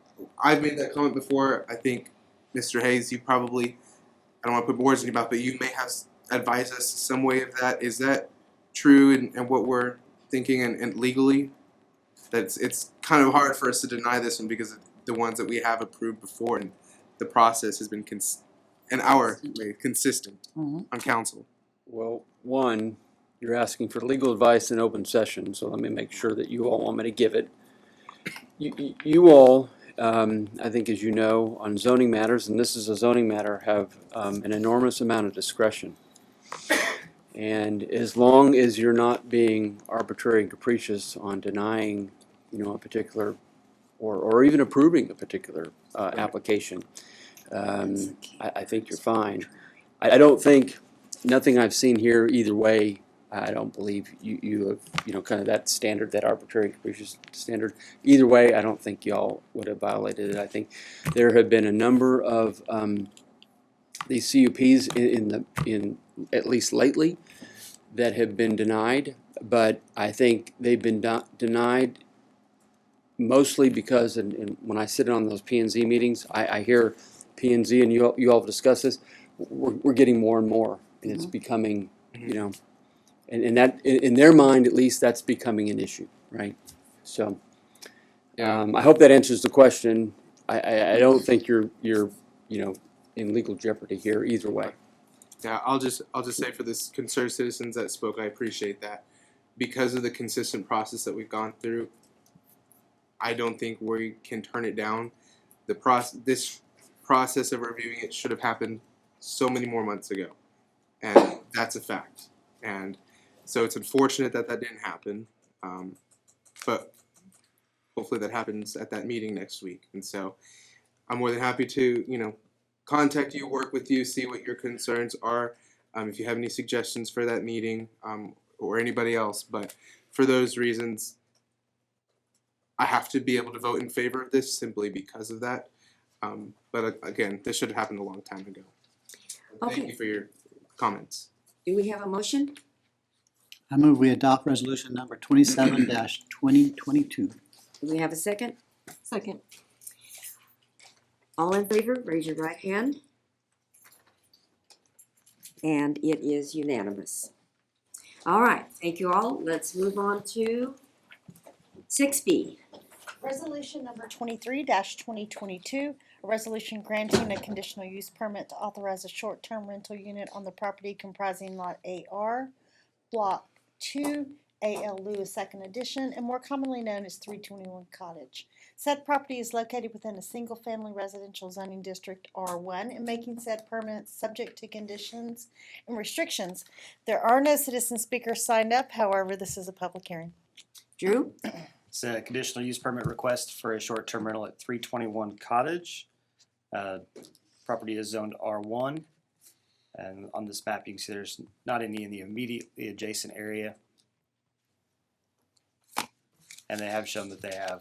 I've made that comment before. I think Mr. Hayes, you probably, I don't want to put words in your mouth, but you may have advised us some way of that. Is that true and what we're thinking and legally? That it's kind of hard for us to deny this one because of the ones that we have approved before, and the process has been consistent on council. Well, one, you're asking for legal advice in open session, so let me make sure that you all want me to give it. You all, I think as you know, on zoning matters, and this is a zoning matter, have an enormous amount of discretion. And as long as you're not being arbitrary and capricious on denying, a particular, or even approving a particular application, I think you're fine. I don't think, nothing I've seen here either way, I don't believe you have, kind of that standard, that arbitrary and capricious standard. Either way, I don't think y'all would have violated it. I think there have been a number of these CUPs in at least lately that have been denied, but I think they've been denied mostly because, and when I sit on those P&Z meetings, I hear P&Z, and you all have discussed this, we're getting more and more, and it's becoming, And that, in their mind, at least, that's becoming an issue, right? So, I hope that answers the question. I don't think you're in legal jeopardy here either way. Yeah, I'll just say for this concerned citizens that spoke, I appreciate that. Because of the consistent process that we've gone through, I don't think we can turn it down. This process of reviewing it should have happened so many more months ago, and that's a fact. And so it's unfortunate that didn't happen, but hopefully that happens at that meeting next week. And so I'm more than happy to contact you, work with you, see what your concerns are. If you have any suggestions for that meeting, or anybody else, but for those reasons, I have to be able to vote in favor of this simply because of that. But again, this should have happened a long time ago. Okay. Thank you for your comments. Do we have a motion? I move we adopt resolution number 27-2022. Do we have a second? Second. All in favor, raise your right hand. And it is unanimous. All right, thank you all. Let's move on to 6B. Resolution number 23-2022, a resolution granting a conditional use permit to authorize a short-term rental unit on the property comprising Lot AR, Block 2, A.L. Lewis II Edition, and more commonly known as 321 Cottage. Said property is located within a single-family residential zoning district R1 and making said permit subject to conditions and restrictions. There are no citizen speakers signed up, however, this is a public hearing. Drew? It's a conditional use permit request for a short-term rental at 321 Cottage. Property is zoned R1. And on this map, you can see there's not any in the immediately adjacent area. And they have shown that they have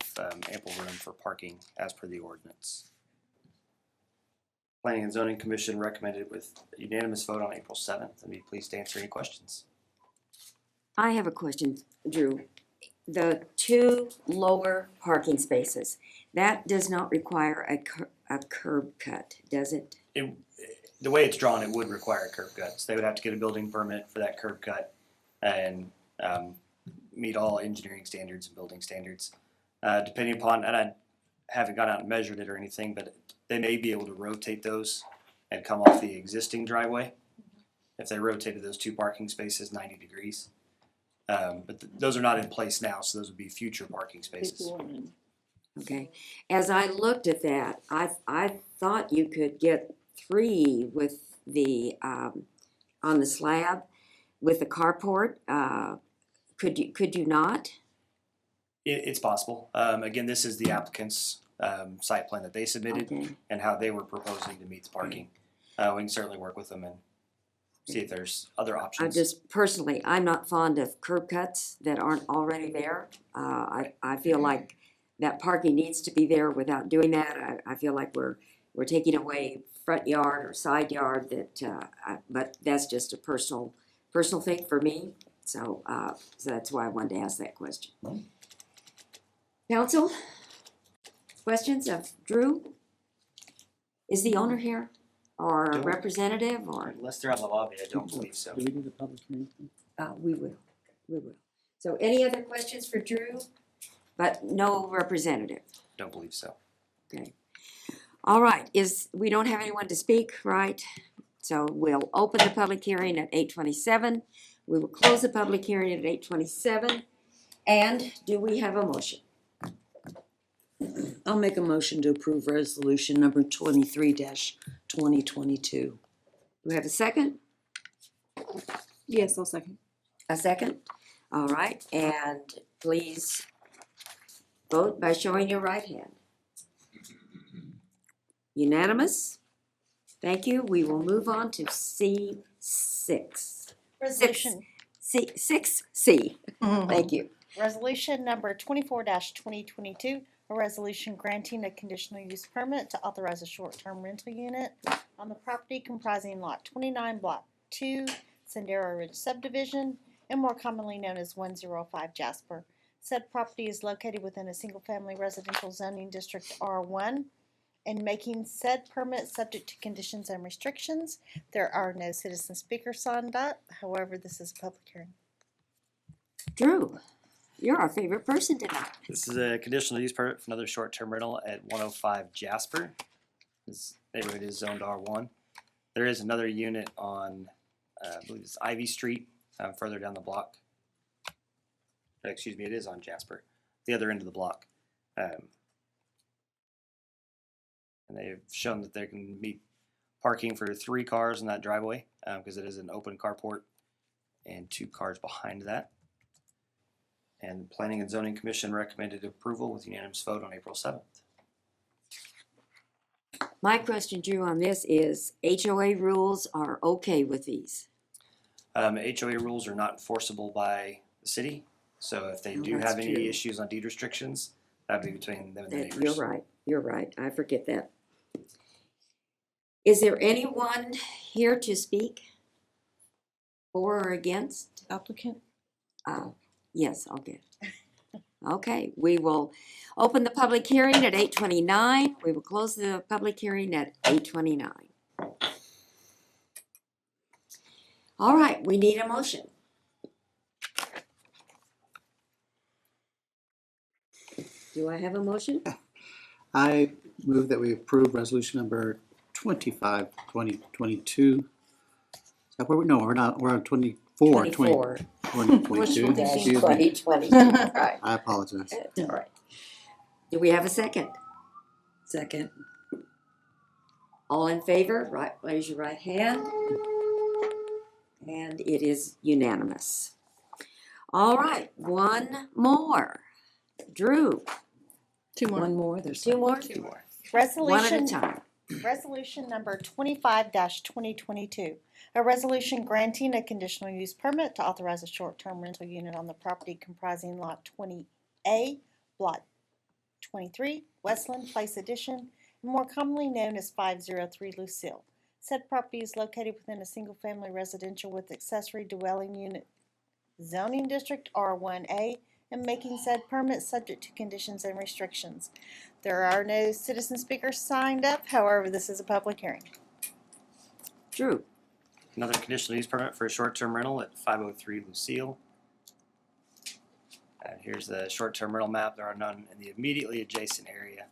ample room for parking as per the ordinance. Planning and Zoning Commission recommended with a unanimous vote on April 7th. I'd be pleased to answer any questions. I have a question, Drew. The two lower parking spaces, that does not require a curb cut, does it? The way it's drawn, it would require curb cuts. They would have to get a building permit for that curb cut and meet all engineering standards and building standards. Depending upon, and I haven't gone out and measured it or anything, but they may be able to rotate those and come off the existing driveway if they rotated those two parking spaces 90 degrees. But those are not in place now, so those would be future parking spaces. Okay. As I looked at that, I thought you could get 3 with the on the slab with the carport. Could you not? It's possible. Again, this is the applicant's site plan that they submitted and how they were proposing to meet the parking. We can certainly work with them and see if there's other options. I'm not fond of curb cuts that aren't already there. I feel like that parking needs to be there. Without doing that, I feel like we're taking away front yard or side yard but that's just a personal thing for me. So that's why I wanted to ask that question. Council, questions of Drew? Is the owner here or a representative or? Unless they're on the lobby, I don't believe so. Do we need a public hearing? We will. So any other questions for Drew? But no representative? Don't believe so. Okay. All right, we don't have anyone to speak, right? So we'll open the public hearing at 8:27. We will close the public hearing at 8:27. And do we have a motion? I'll make a motion to approve resolution number 23-2022. Do we have a second? Yes, I'll second. A second? All right, and please vote by showing your right hand. Unanimous? Thank you. We will move on to C6. Resolution. C. Thank you. Resolution number 24-2022, a resolution granting a conditional use permit to authorize a short-term rental unit on the property comprising Lot 29, Block 2, Sendero Ridge Subdivision, and more commonly known as 105 Jasper. Said property is located within a single-family residential zoning district R1 and making said permit subject to conditions and restrictions. There are no citizen speakers signed up. However, this is a public hearing. Drew, you're our favorite person tonight. This is a conditional use permit for another short-term rental at 105 Jasper. This neighborhood is zoned R1. There is another unit on, I believe it's Ivy Street, further down the block. Excuse me, it is on Jasper, the other end of the block. And they've shown that they can meet parking for 3 cars in that driveway because it is an open carport and 2 cars behind that. And the Planning and Zoning Commission recommended approval with unanimous vote on April 7th. My question, Drew, on this is HOA rules are okay with these? HOA rules are not enforceable by the city, so if they do that's have any true. issues on deed restrictions, that'd be between them and the neighbors. You're right, I forget that. Is there anyone here to speak for or against? Applicant? Yes, okay. Okay, we will open the public hearing at 8:29. We will close the public hearing at 8:29. All right, we need a motion. Do I have a motion? I move that we approve resolution number 25, 2022. No, we're not, we're on 24, 2022, excuse me. 2020, right. I apologize. That's all right. Do we have a second? Second. All in favor, raise your right hand. And it is unanimous. All right, one more. Drew. Two more. One more, there's Two more? Two more. One at a Resolution, time. resolution number 25-2022. A resolution granting a conditional use permit to authorize a short-term rental unit on the property comprising lot 20A, block 23, Westland Place Addition, more commonly known as 503 Lucille. Said property is located within a single-family residential with accessory dwelling unit zoning district R1A and making said permit subject to conditions and restrictions. There are no citizen speakers signed up, however, this is a public hearing. Drew. Another conditional use permit for a short-term rental at 503 Lucille. Here's the short-term rental map. There are none in the immediately adjacent area.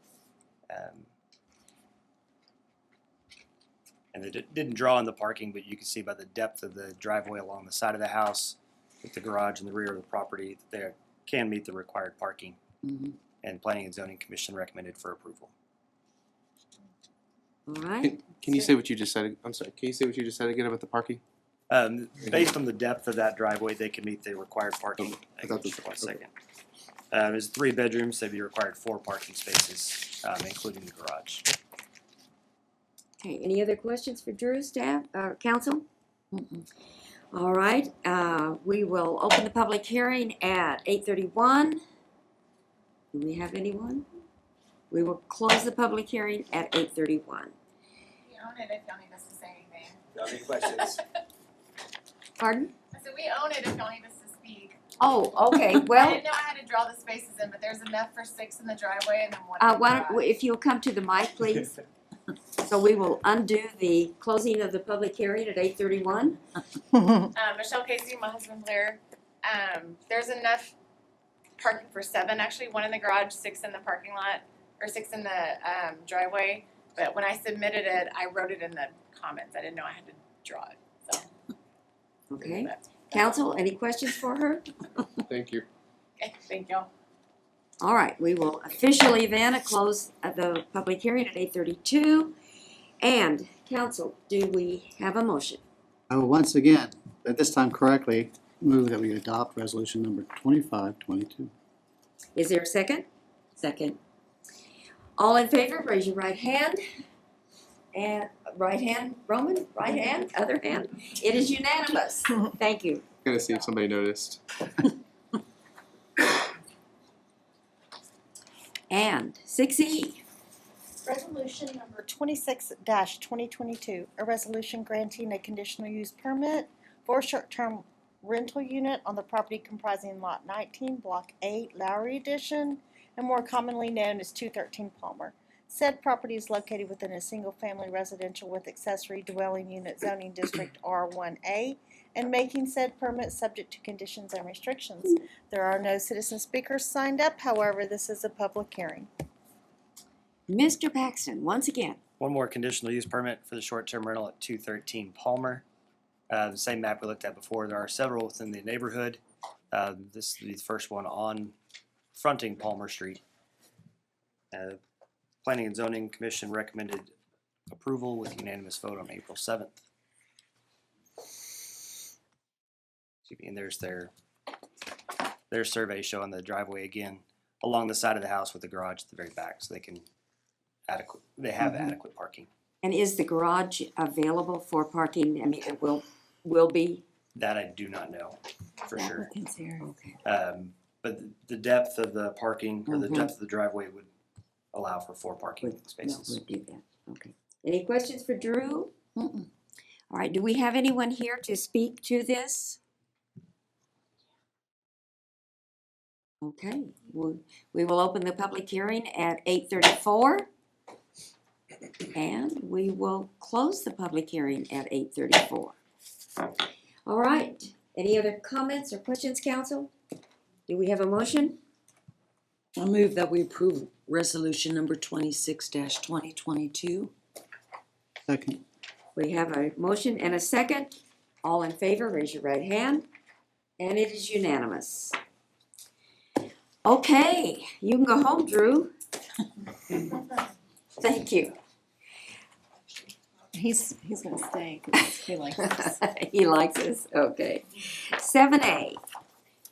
And they didn't draw on the parking, but you can see by the depth of the driveway along the side of the house with the garage in the rear of the property that they can meet the required parking. And Planning and Zoning Commission recommended for approval. All right. Can you say what you just said? I'm sorry. Can you say what you just said again about the parking? Based on the depth of that driveway, they can meet the required parking. I thought this- One second. There's 3 bedrooms, they'd be required 4 parking spaces, including the garage. Okay, any other questions for Drew, staff, council? All right, we will open the public hearing at 8:31. Do we have anyone? We will close the public hearing at 8:31. We own it if y'all need us to say anything. Y'all any questions? Pardon? I said, we own it if y'all need us to speak. Oh, okay, I well, didn't know I had to draw the spaces in, but there's enough for 6 in the driveway and then 1 in the why don't, garage. if you'll come to the mic, please. So we will undo the closing of the public hearing at 8:31. Michelle Casey, my husband Blair. There's enough parking for 7, actually, 1 in the garage, 6 in the parking lot, or 6 in the driveway. But when I submitted it, I wrote it in the comments. I didn't know I had to draw it, so. Okay, council, any questions for her? Thank you. Okay, thank y'all. All right, we will officially then close the public hearing at 8:32. And council, do we have a motion? I will once again, at this time correctly, move that we adopt resolution number 2522. Is there a second? Second. All in favor, raise your right hand. And right hand, Roman, right hand, other hand. It is unanimous. Thank you. Gotta see if somebody noticed. And 6E. Resolution number 26-2022, a resolution granting a conditional use permit for a short-term rental unit on the property comprising lot 19, block 8, Lowry Addition, and more commonly known as 213 Palmer. Said property is located within a single-family residential with accessory dwelling unit zoning district R1A and making said permit subject to conditions and restrictions. There are no citizen speakers signed up. However, this is a public hearing. Mr. Paxton, once again. One more conditional use permit for the short-term rental at 213 Palmer. The same map we looked at before. There are several within the neighborhood. This is the first one on fronting Palmer Street. Planning and Zoning Commission recommended approval with unanimous vote on April 7th. And there's their survey showing the driveway again along the side of the house with the garage at the very back, so they have adequate parking. And is the garage available for parking? I mean, it will be? That I do not know for sure. Okay. But the depth of the parking or the depth of the driveway would allow for 4 parking spaces. No, we'll do that. Okay. Any questions for Drew? All right. Do we have anyone here to speak to this? Okay. We will open the public hearing at 8:34. And we will close the public hearing at 8:34. All right. Any other comments or questions, council? Do we have a motion? I move that we approve resolution number 26-2022. Second. We have a motion and a second. All in favor, raise your right hand. And it is unanimous. Okay, you can go home, Drew. Thank you. He's gonna stay because he likes us. He likes us, okay. 7A.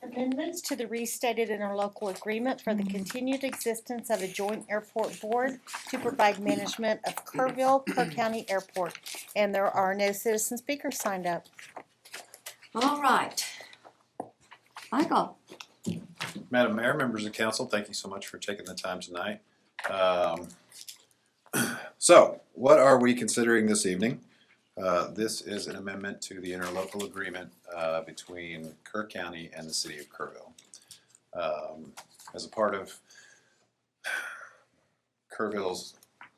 Amendments to the restated interlocal agreement for the continued existence of a joint airport board to provide management of Kerrville, Kerr County Airport. And there are no citizen speakers signed up. All right. Michael. Madam Mayor, members of council, thank you so much for taking the time tonight. So, what are we considering this evening? This is an amendment to the interlocal agreement between Kerr County and the city of Kerrville. As a part of Kerrville's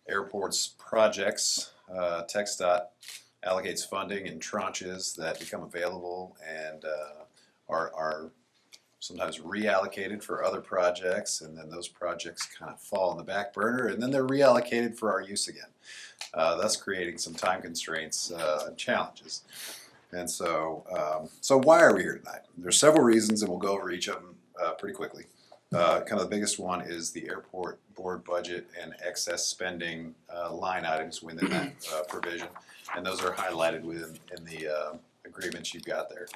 airport's projects, TxDOT allocates funding in tranches that become available and are sometimes reallocated for other projects, and then those projects kind of fall on the back burner, and then they're reallocated for our use again, thus creating some time constraints and challenges. And so, so why are we here tonight? There's several reasons, and we'll go over each of them pretty quickly. Kind of the biggest one is the airport board budget and excess spending line items within that provision, and those are highlighted in the agreements you've got there.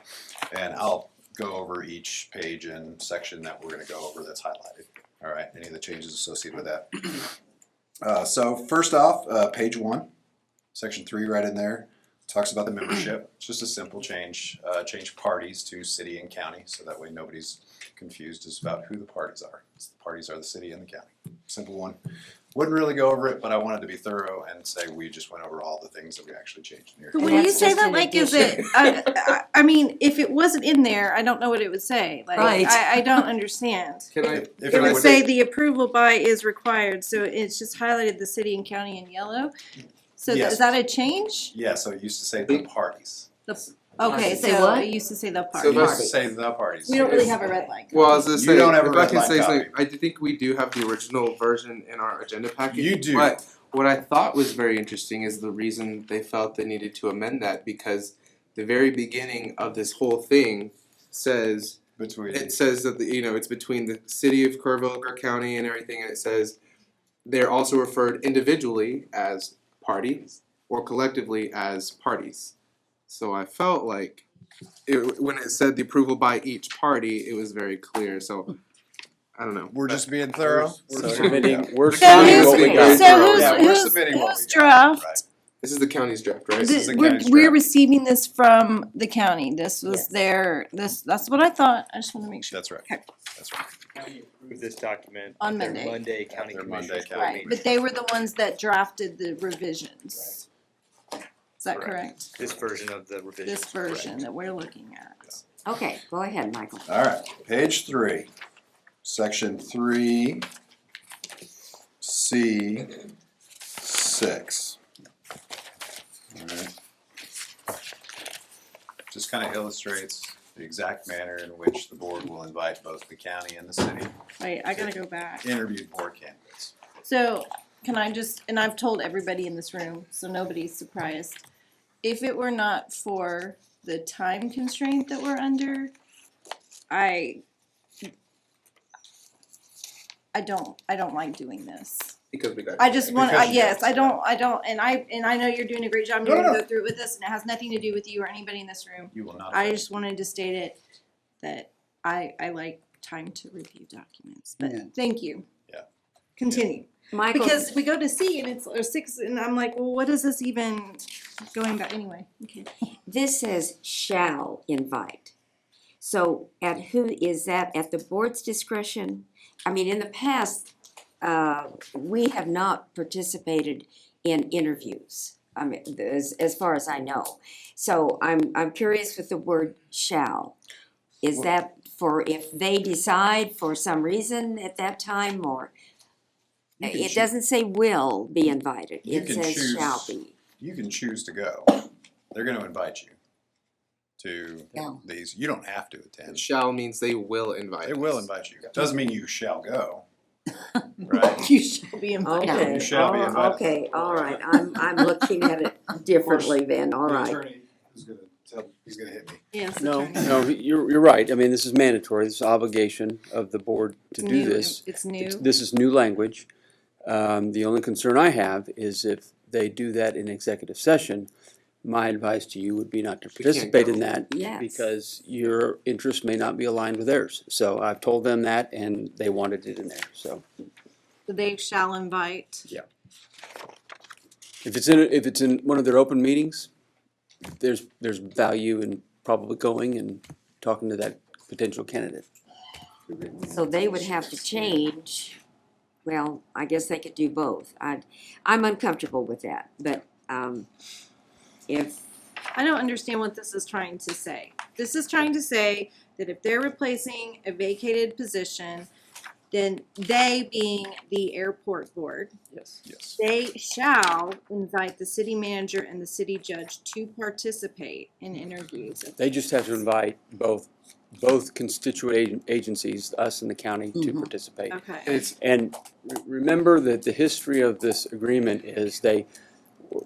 And I'll go over each page and section that we're going to go over that's highlighted. All right, any of the changes associated with that. So first off, page 1, section 3 right in there, talks about the membership. It's just a simple change, change parties to city and county, so that way nobody's confused as about who the parties are. The parties are the city and the county. Simple one. Wouldn't really go over it, but I wanted to be thorough and say we just went over all the things that we actually changed in here. But when you say that, like, is it, I mean, if it wasn't in there, I don't know what it would say. Like, Right. I don't understand. Can I? It would say the approval by is required, so it's just highlighted the city and county in yellow. So Yes. is that a change? Yeah, so it used to say the parties. Okay, Say so what? it used to say the It party. used to say the parties. We don't really have a red line. Well, I was gonna say, You don't have a if I red can line say copy. something, I think we do have the original version in our agenda package. You do. But what I thought was very interesting is the reason they felt they needed to amend that, because the very beginning of this whole thing says it says that it's between the city of Kerrville, Kerr County, and everything, and it says they're also referred individually as parties or collectively as parties. So I felt like when it said the approval by each party, it was very clear. So I don't know. We're just being thorough. We're submitting, we're So submitting what we got. whose draft? Right. This is the county's draft, right? We're receiving this from the county. This was that's what I thought. I just want to make sure. That's right. Okay. That's right. County approved this document On at their Monday. Monday county Their commissioners Monday board county Right, meeting. but they were the ones that drafted the revisions. Is that correct? This version of the revision. This version that we're looking at. Okay, go ahead, Michael. All right, page 3, section 3C. C6. All right. Just kind of illustrates the exact manner in which the board will invite both the county and the city Wait, I gotta go back. interviewed board candidates. So can I just, and I've told everybody in this room, so nobody's surprised. If it were not for the time constraint that we're under, I don't like doing this. Because we got. I just want, because you yes, got- I don't, and I know you're doing a great job, and No, you're no, gonna no. go through it with us, and it has nothing to do with you or anybody in this room. You will not. I just wanted to state it, that I like time to review documents, but Yeah. thank you. Yeah. Continue. Michael, Because we go to C and it's, or 6, and I'm like, well, what is this even going back, anyway, okay. this says shall invite. So is that at the board's discretion? I mean, in the past, we have not participated in interviews, I mean, as far as I know. So I'm curious with the word shall. Is that for if they decide for some reason at that time, or? You can It choo- doesn't say will be invited, You it can says choose. shall be. You can choose to go. They're going to invite you to these. You don't have to attend. Shall means they will invite. They will us. invite you. Doesn't mean you shall go. Right? You shall be invited. Okay, You shall be invited. okay, all right, I'm looking at it differently then, all right. He's going to hit me. Yes, No, attorney. no, you're right. I mean, this is mandatory. This is obligation of the board to It's do new. this. It's new. This is new language. The only concern I have is if they do that in executive session, my advice to you would be not to We can't participate go. in that. Yes. Because your interest may not be aligned with theirs. So I've told them that and they wanted it in there, so. They shall invite. If it's in one of their open meetings, there's value in probably going and talking to that potential candidate. So they would have to change, well, I guess they could do both. I'm uncomfortable with that, but, if, I don't understand what this is trying to say. This is trying to say that if they're replacing a vacated position, then they, being the airport board, Yes. they shall invite the city manager and the city judge to participate in interviews. They just have to invite both constituent agencies, us and the county, to participate. Okay. And remember that the history of this agreement is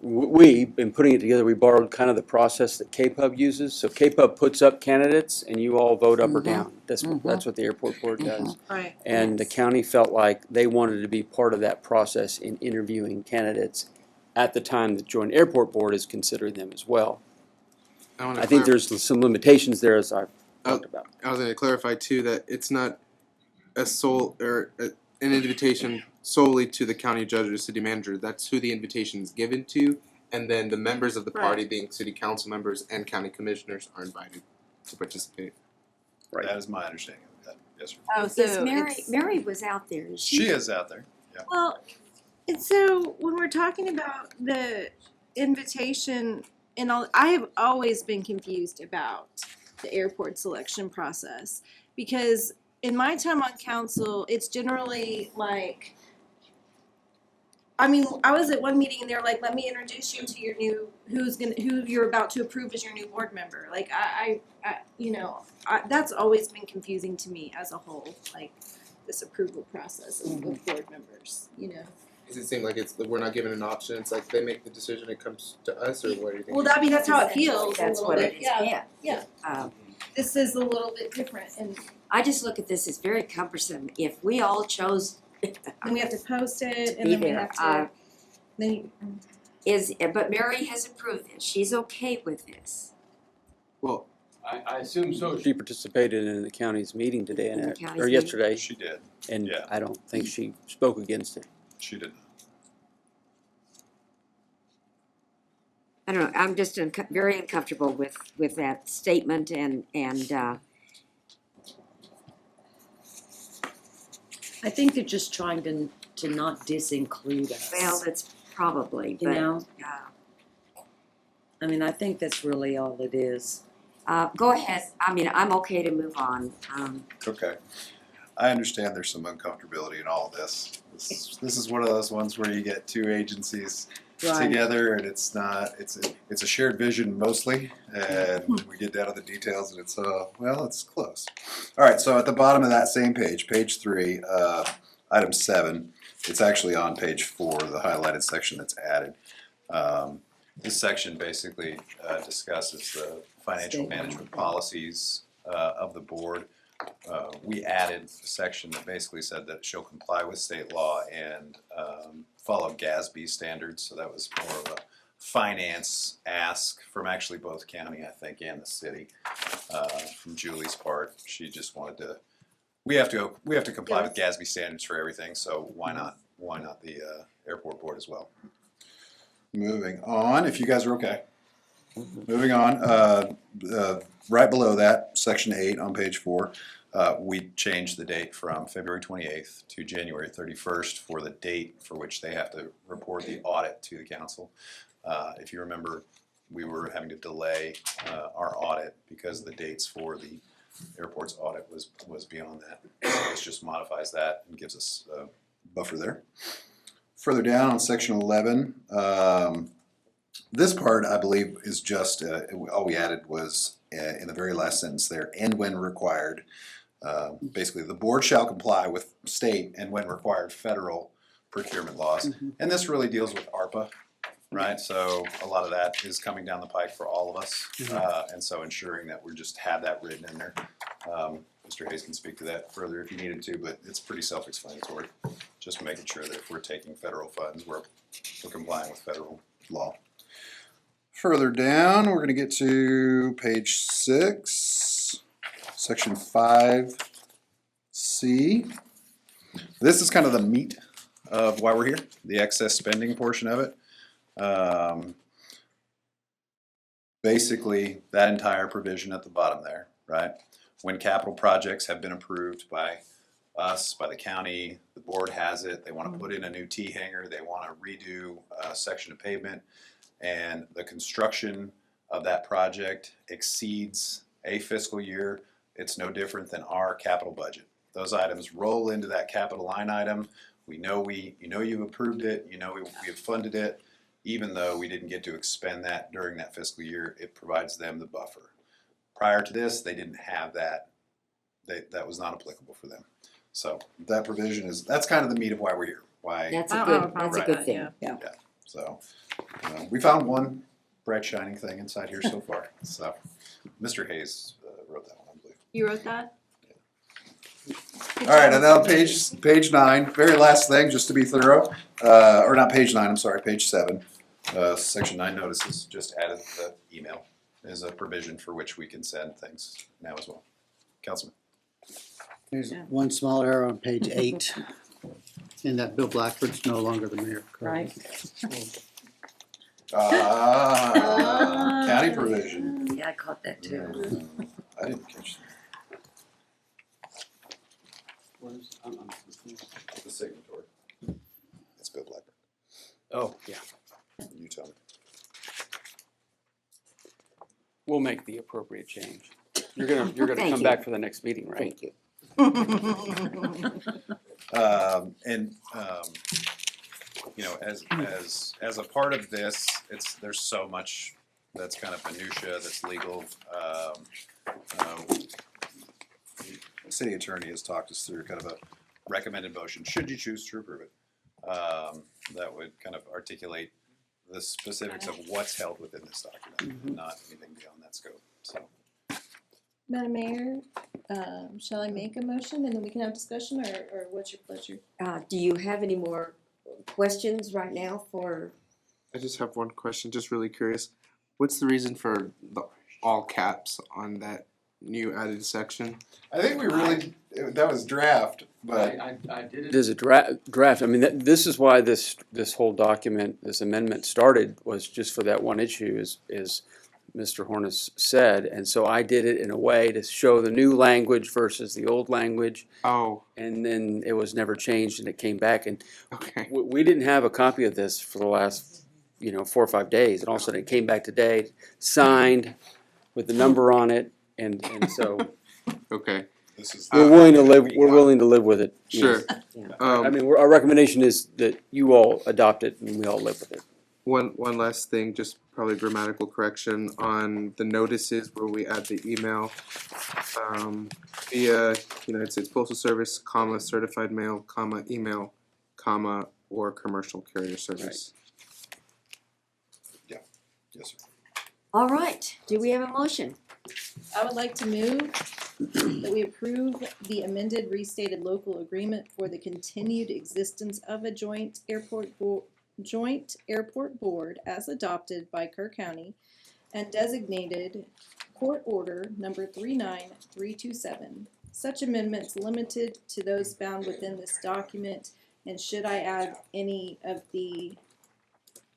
we, in putting it together, we borrowed kind of the process that KPUB uses. So KPUB puts up candidates and you all vote up or down. That's what the airport board does. Right. And the county felt like they wanted to be part of that process in interviewing candidates at the time the joint airport board is considering them as well. I think there's some limitations there, as I've talked about. I was going to clarify too that it's not a sole or an invitation solely to the county judge or city manager. That's who the invitation is given to, and then the members of the party, being city council members and county commissioners, are invited to participate. Right. That is my understanding of that. Yes, sir. Oh, so is Mary was out there, is she? She is out there. Yeah. Well, and so when we're talking about the invitation and all, I have always been confused about the airport selection process, because in my time on council, it's generally like, I mean, I was at one meeting and they're like, let me introduce you to your new, who you're about to approve as your new board member. Like, that's always been confusing to me as a whole, like this approval process of board members, Does it seem like we're not given an option? It's like they make the decision, it comes to us, or what do you think? Well, that's how it feels. That's a what little it bit. is, Yeah. This is a little bit different, and I just look at this as very cumbersome. If we all chose. then we have to post it, and Be then we there. have to. But Mary has approved this. She's okay with this. Well, I assume so. She participated in the county's meeting today, In the county's or meeting? yesterday. She did. And Yeah. I don't think she spoke against it. She did. I don't know, I'm just very uncomfortable with that statement and I think they're just trying to not disinclude us. well, that's probably, You but, know? I mean, I think that's really all it is. go ahead. I mean, I'm okay to move on. Okay. I understand there's some uncomfortability in all of this. This is one of those ones where you get two agencies Right. together, and it's a shared vision mostly, and we get down to the details, and it's well, it's close. All right, so at the bottom of that same page, page 3, item 7, it's actually on page 4, the highlighted section that's added. This section basically discusses the financial management policies of the board. We added a section that basically said that it shall comply with state law and follow GASB standards. So that was more of a finance ask from actually both county, I think, and the city. From Julie's part, she just wanted to. We have to comply with GASB standards for everything. So why not the airport board as well? Moving on, if you guys are okay. Moving on, right below that, section 8 on page 4, we changed the date from February 28th to January 31st for the date for which they have to report the audit to the council. If you remember, we were having to delay our audit because the dates for the airport's audit was beyond that. So this just modifies that and gives us a buffer there. Further down on section 11, this part, I believe, is just, all we added was in the very last sentence there, and when required. Basically, the board shall comply with state and when required federal procurement laws. And this really deals with ARPA, right? So a lot of that is coming down the pike for all of us. And so ensuring that we just have that written in there. Mr. Hayes can speak to that further if you needed to, but it's pretty self-explanatory. Just making sure that if we're taking federal funds, we're complying with federal law. Further down, we're going to get to page 6, section 5C. This is kind of the meat of why we're here, the excess spending portion of it. Basically, that entire provision at the bottom there, right? When capital projects have been approved by us, by the county, the board has it, they want to put in a new T-hanger, they want to redo a section of pavement, and the construction of that project exceeds a fiscal year, it's no different than our capital budget. Those items roll into that capital line item. We know you've approved it, you know we have funded it, even though we didn't get to expend that during that fiscal year, it provides them the buffer. Prior to this, they didn't have that. That was not applicable for them. So that provision that's kind of the meat of why we're here. Why That's a good thing. Yeah. So we found one bright shining thing inside here so far. So Mr. Hayes wrote that one, I believe. You wrote that? All right, and now page 9, very last thing, just to be thorough, or not page 9, I'm sorry, page 7, section 9 notices, just added the email as a provision for which we can send things now as well. Councilman. There's one small error on page 8, in that Bill Blackford's no longer the mayor. Right. County provision. Yeah, I caught that too. I didn't catch that. The signatory. It's Bill Blackford. Oh, yeah. You tell me. We'll make the appropriate change. You're gonna Thank come you. back for the next meeting, right? Thank you. You know, as a part of this, there's so much that's kind of minutia, that's legal. The city attorney has talked us through kind of a recommended motion, should you choose to approve it, that would kind of articulate the specifics of what's held within this document, not anything beyond that scope. So. Madam Mayor, shall I make a motion and then we can have discussion, or what's your pleasure? Do you have any more questions right now for? I just have one question, just really curious. What's the reason for the all caps on that new added section? I think that was draft, but I did it as a draft. I mean, this is why this whole document, this amendment started, was just for that one issue, is Mr. Hornis said, and so I did it in a way to show the new language versus the old language. Oh. And then it was never changed, and it came back, and okay. We didn't have a copy of this for the last 4 or 5 days, and all of a sudden it came back today, signed with the number on it, and so. Okay. This is We're willing to live, we're willing to live with it. Sure. Yes. I mean, our recommendation is that you all adopt it and we all live with it. One last thing, just probably grammatical correction on the notices where we add the email via United States Postal Service, comma, certified mail, comma, email, comma, or commercial carrier service. Yeah. Yes, sir. All right, do we have a motion? I would like to move that we approve the amended restated local agreement for the continued existence of a joint airport board as adopted by Kerr County and designated court order number 39327. Such amendments limited to those found within this document, and should I add any of the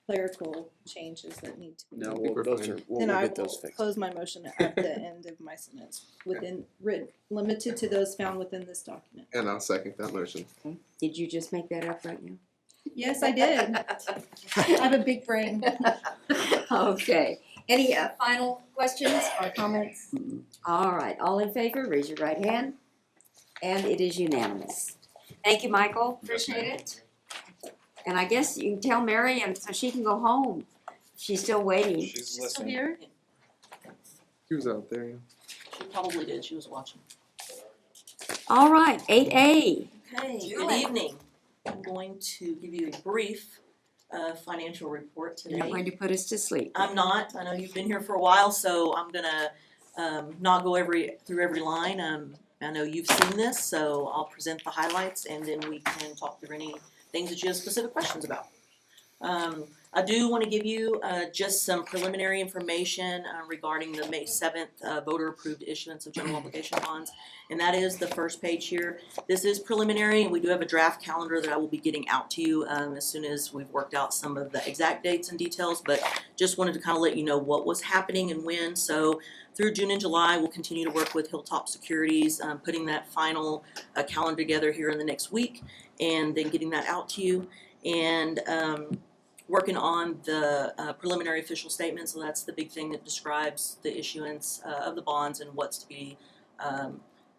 clerical changes that need to be No, made? we'll Then I get those will fixed. close my motion at the end of my sentence, limited to those found within this document. And I'll second that motion. Did you just make that up right now? Yes, I did. I have a big brain. Okay, any final questions or comments? All right, all in favor, raise your right hand, and it is unanimous. Thank you, Michael, appreciate it. And I guess you can tell Mary, and so she can go home. She's still waiting. She's listening. Here? She was out there. She probably did, she was watching. All right, 8A. Okay, good evening. I'm going to give you a brief financial report today. You're not going to put us to sleep. I'm not. I know you've been here for a while, so I'm gonna not go through every line. I know you've seen this, so I'll present the highlights and then we can talk through any things that you have specific questions about. I do want to give you just some preliminary information regarding the May 7th voter-approved issuance of general obligation bonds, and that is the first page here. This is preliminary, and we do have a draft calendar that I will be getting out to you as soon as we've worked out some of the exact dates and details, but just wanted to kind of let you know what was happening and when. So through June and July, we'll continue to work with Hilltop Securities, putting that final calendar together here in the next week, and then getting that out to you. And working on the preliminary official statement, so that's the big thing that describes the issuance of the bonds and what's to be,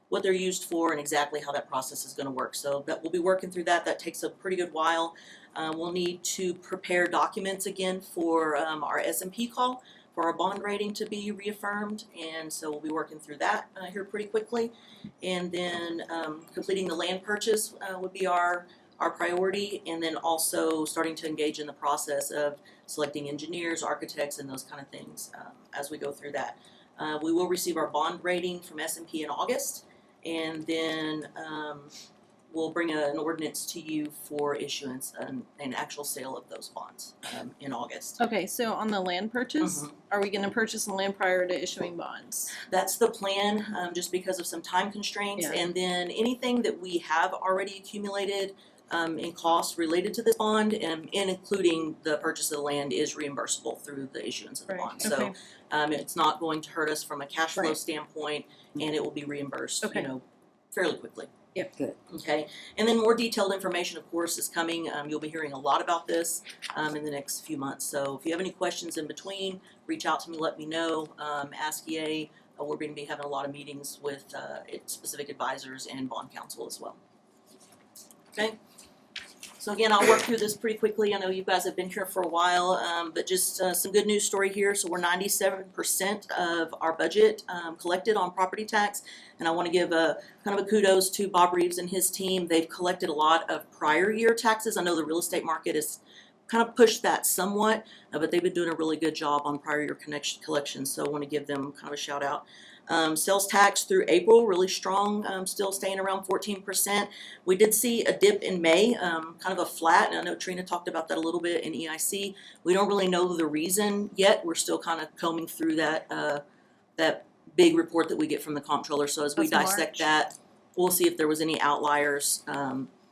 what they're used for and exactly how that process is going to work. So that we'll be working through that. That takes a pretty good while. We'll need to prepare documents again for our S&P call for our bond rating to be reaffirmed, and so we'll be working through that here pretty quickly. And then completing the land purchase would be our priority, and then also starting to engage in the process of selecting engineers, architects, and those kind of things as we go through that. We will receive our bond rating from S&P in August, and then we'll bring an ordinance to you for issuance and actual sale of those bonds in August. Okay, so on the land purchase, are we gonna purchase the land prior to issuing bonds? That's the plan, just because of some time constraints, Yeah. and then anything that we have already accumulated in costs related to this bond, and including the purchase of the land, is reimbursable through the issuance of the bond. So it's not going to hurt us from a cash flow standpoint, and it will be reimbursed, fairly quickly. Yep, good. Okay, and then more detailed information, of course, is coming. You'll be hearing a lot about this in the next few months. So if you have any questions in between, reach out to me, let me know. Ask EA. We're going to be having a lot of meetings with specific advisors and bond counsel as well. Okay. So again, I'll work through this pretty quickly. I know you guys have been here for a while, but just some good news story here. So we're 97% of our budget collected on property tax, and I want to give a kind of a kudos to Bob Reeves and his team. They've collected a lot of prior year taxes. I know the real estate market has kind of pushed that somewhat, but they've been doing a really good job on prior year collections. So I want to give them kind of a shout out. Sales tax through April, really strong, still staying around 14%. We did see a dip in May, kind of a flat, and I know Trina talked about that a little bit in EIC. We don't really know the reason yet. We're still kind of combing through that that big report that we get from the comptroller. So as we dissect that, we'll see if there was any outliers.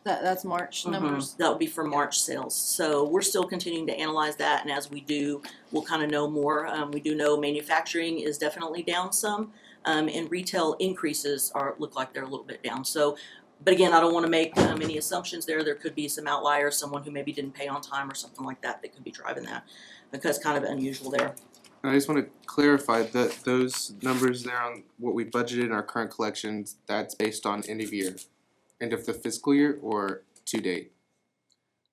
That's March numbers. That would be for March sales. So we're still continuing to analyze that, and as we do, we'll kind of know more. We do know manufacturing is definitely down some. And retail increases look like they're a little bit down. So, but again, I don't want to make any assumptions there. There could be some outliers, someone who maybe didn't pay on time or something like that that could be driving that, because kind of unusual there. And I just want to clarify that those numbers there on what we budgeted in our current collections, that's based on end of year, end of the fiscal year or to date.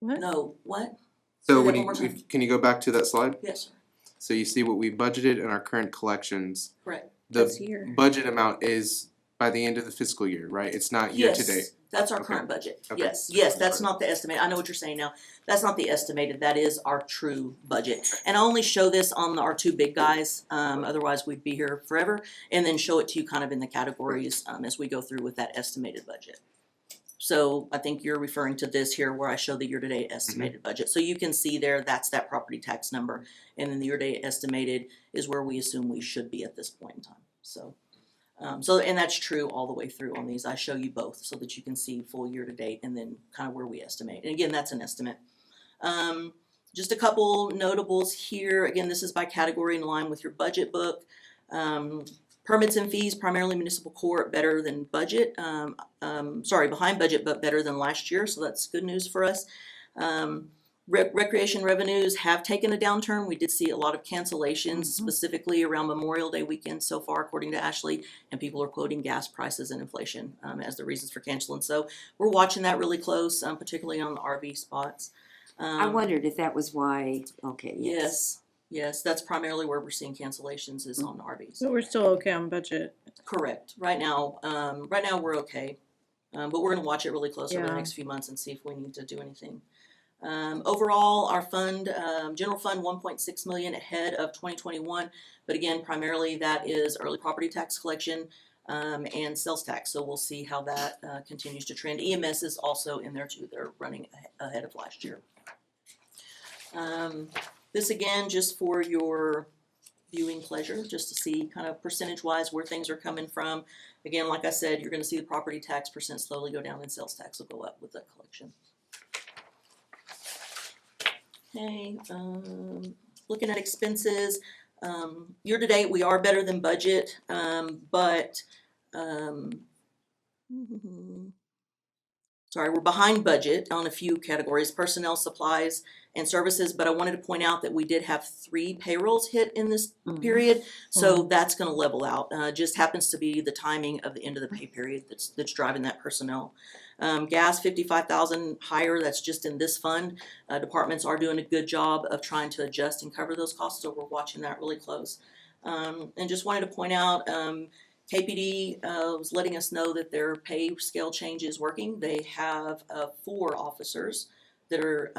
No, what? So Say when that you, one more time. can you go back to that slide? Yes, sir. So you see what we budgeted in our current collections. Correct. The budget amount is by the end of the fiscal year, right? It's not year to date. Yes, that's our Okay. current budget. Okay. Yes, that's not the estimate. I know what you're saying now. That's not the estimated, that is our true budget. And I only show this on our two big guys, otherwise we'd be here forever. And then show it to you kind of in the categories, as we go through with that estimated budget. So I think you're referring to this here where I show the year-to-date estimated budget. So you can see there, that's that property tax number. And then the year-to-date estimated is where we assume we should be at this point in time. So, and that's true all the way through on these. I show you both so that you can see full year-to-date and then kind of where we estimate. And again, that's an estimate. Just a couple notables here. Again, this is by category in line with your budget book. Permits and fees, primarily municipal court, better than budget. Behind budget, but better than last year, so that's good news for us. Recreation revenues have taken a downturn. We did see a lot of cancellations, specifically around Memorial Day weekend so far, according to Ashley, and people are quoting gas prices and inflation as the reasons for canceling. So we're watching that really close, particularly on the RV spots. I wondered if that was why, okay, Yes, that's primarily where we're seeing cancellations is on RVs. So we're still okay on budget. Correct. Right now we're okay, but we're going to watch it really close over the Yeah. next few months and see if we need to do anything. Overall, our fund, general fund, 1.6 million ahead of 2021, but again, primarily that is early property tax collection and sales tax. So we'll see how that continues to trend. EMS is also in there too. They're running ahead of last year. This again, just for your viewing pleasure, just to see kind of percentage-wise where things are coming from. Again, like I said, you're going to see the property tax percent slowly go down and sales tax will go up with the collection. Okay, looking at expenses, year to date we are better than budget, but we're behind budget on a few categories, personnel, supplies, and services, but I wanted to point out that we did have 3 payrolls hit in this period, so that's going to level out. Just happens to be the timing of the end of the pay period that's driving that personnel. Gas, 55,000 higher, that's just in this fund. Departments are doing a good job of trying to adjust and cover those costs, so we're watching that really close. And just wanted to point out, KPD was letting us know that their pay scale change is working. They have 4 officers that are,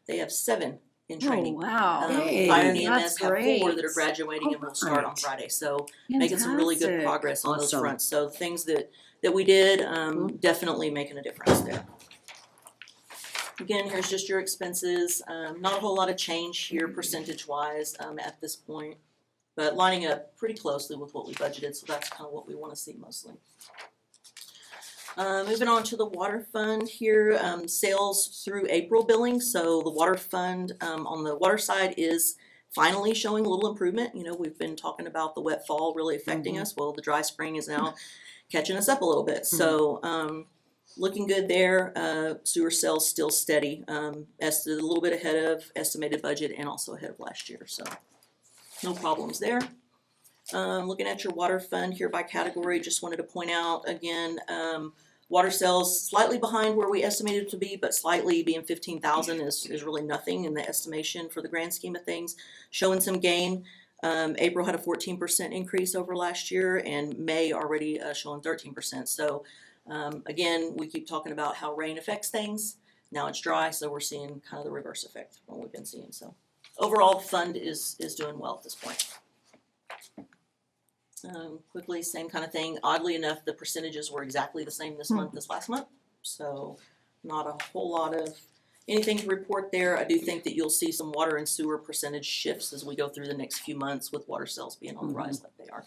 they have 7 in training. Oh, wow. Fire and EMS That's have 4 great. that are graduating and will start on Friday. So making some really good Fantastic. progress on those Awesome. fronts. So the things that we did, definitely making a difference there. Again, here's just your expenses. Not a whole lot of change here percentage-wise at this point, but lining up pretty closely with what we budgeted, so that's kind of what we want to see mostly. Moving on to the water fund here, sales through April billing. So the water fund on the water side is finally showing a little improvement. You know, we've been talking about the wet fall really affecting us. Well, the dry spring is now catching us up a little bit. So looking good there. Sewer sales still steady, a little bit ahead of estimated budget and also ahead of last year. So no problems there. Looking at your water fund here by category, just wanted to point out again, water sales slightly behind where we estimated it to be, but slightly being 15,000 is really nothing in the estimation for the grand scheme of things. Showing some gain. April had a 14% increase over last year, and May already showing 13%. So again, we keep talking about how rain affects things. Now it's dry, so we're seeing kind of the reverse effect from what we've been seeing. So overall, the fund is doing well at this point. Quickly, same kind of thing. Oddly enough, the percentages were exactly the same this month as last month. So not a whole lot of anything to report there. I do think that you'll see some water and sewer percentage shifts as we go through the next few months with water sales being on the rise like they are.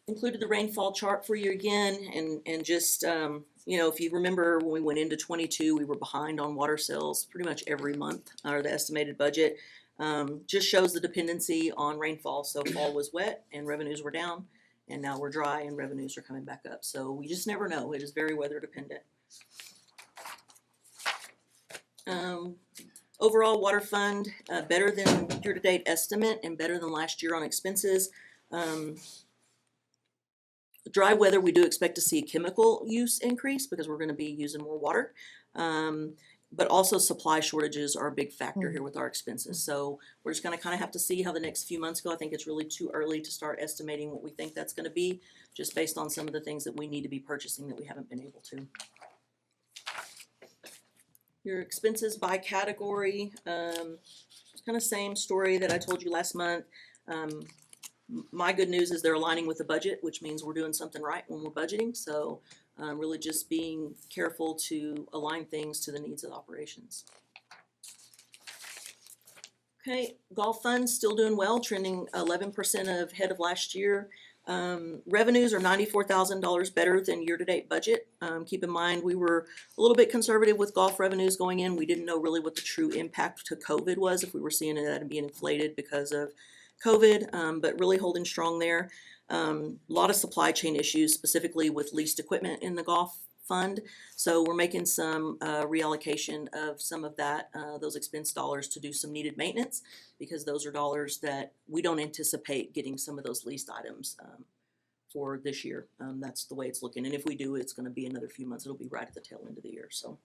Included the rainfall chart for you again, and just, you know, if you remember when we went into 22, we were behind on water sales pretty much every month, or the estimated budget. Just shows the dependency on rainfall. So fall was wet and revenues were down, and now we're dry and revenues are coming back up. So we just never know. It is very weather dependent. Overall, water fund, better than year-to-date estimate and better than last year on expenses. Dry weather, we do expect to see chemical use increase because we're gonna be using more water. But also supply shortages are a big factor here with our expenses. So we're just gonna kind of have to see how the next few months go. I think it's really too early to start estimating what we think that's gonna be, just based on some of the things that we need to be purchasing that we haven't been able to. Your expenses by category, it's kind of same story that I told you last month. My good news is they're aligning with the budget, which means we're doing something right when we're budgeting. So really just being careful to align things to the needs of the operations. Okay, golf funds still doing well, trending 11% ahead of last year. Revenues are $94,000 better than year-to-date budget. Keep in mind, we were a little bit conservative with golf revenues going in. We didn't know really what the true impact to COVID was, if we were seeing that being inflated because of COVID, but really holding strong there. A lot of supply chain issues, specifically with leased equipment in the golf fund. So we're making some reallocation of some of that, those expense dollars to do some needed maintenance, because those are dollars that we don't anticipate getting some of those leased items for this year. That's the way it's looking. And if we do, it's going to be another few months. It'll be right at the tail end of the year. So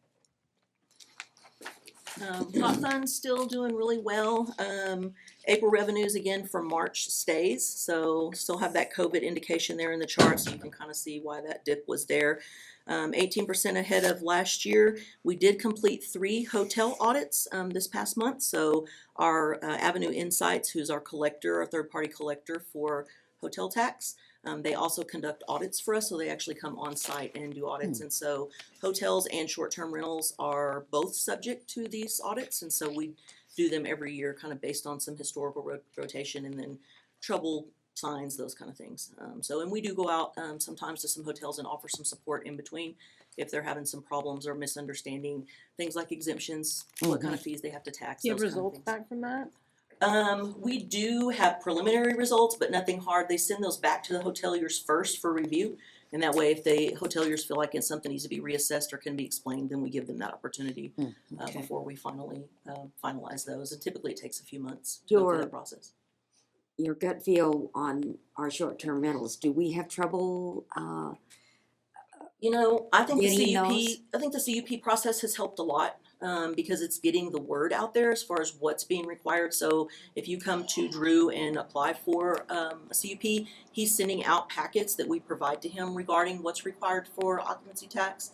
hot funds still doing really well. April revenues again for March stays. So still have that COVID indication there in the chart, so you can kind of see why that dip was there. 18% ahead of last year. We did complete 3 hotel audits this past month. So our Avenue Insights, who's our collector, our third-party collector for hotel tax, they also conduct audits for us. So they actually come on site and do audits. And so hotels and short-term rentals are both subject to these audits. And so we do them every year, kind of based on some historical rotation and then trouble signs, those kind of things. And we do go out sometimes to some hotels and offer some support in between if they're having some problems or misunderstanding things like exemptions, what kind of fees they have to tax. Do you have results back from that? We do have preliminary results, but nothing hard. They send those back to the hoteliers first for review. And that way, if the hoteliers feel like something needs to be reassessed or can be explained, then we give them that opportunity before we finally finalize those. And typically it takes a few months to go through that process. Your gut feel on our short-term rentals, do we have trouble? I think Getting the CUP process has helped a lot because it's getting the word out there as far as what's being required. So if you come to Drew and apply for a CUP, he's sending out packets that we provide to him regarding what's required for occupancy tax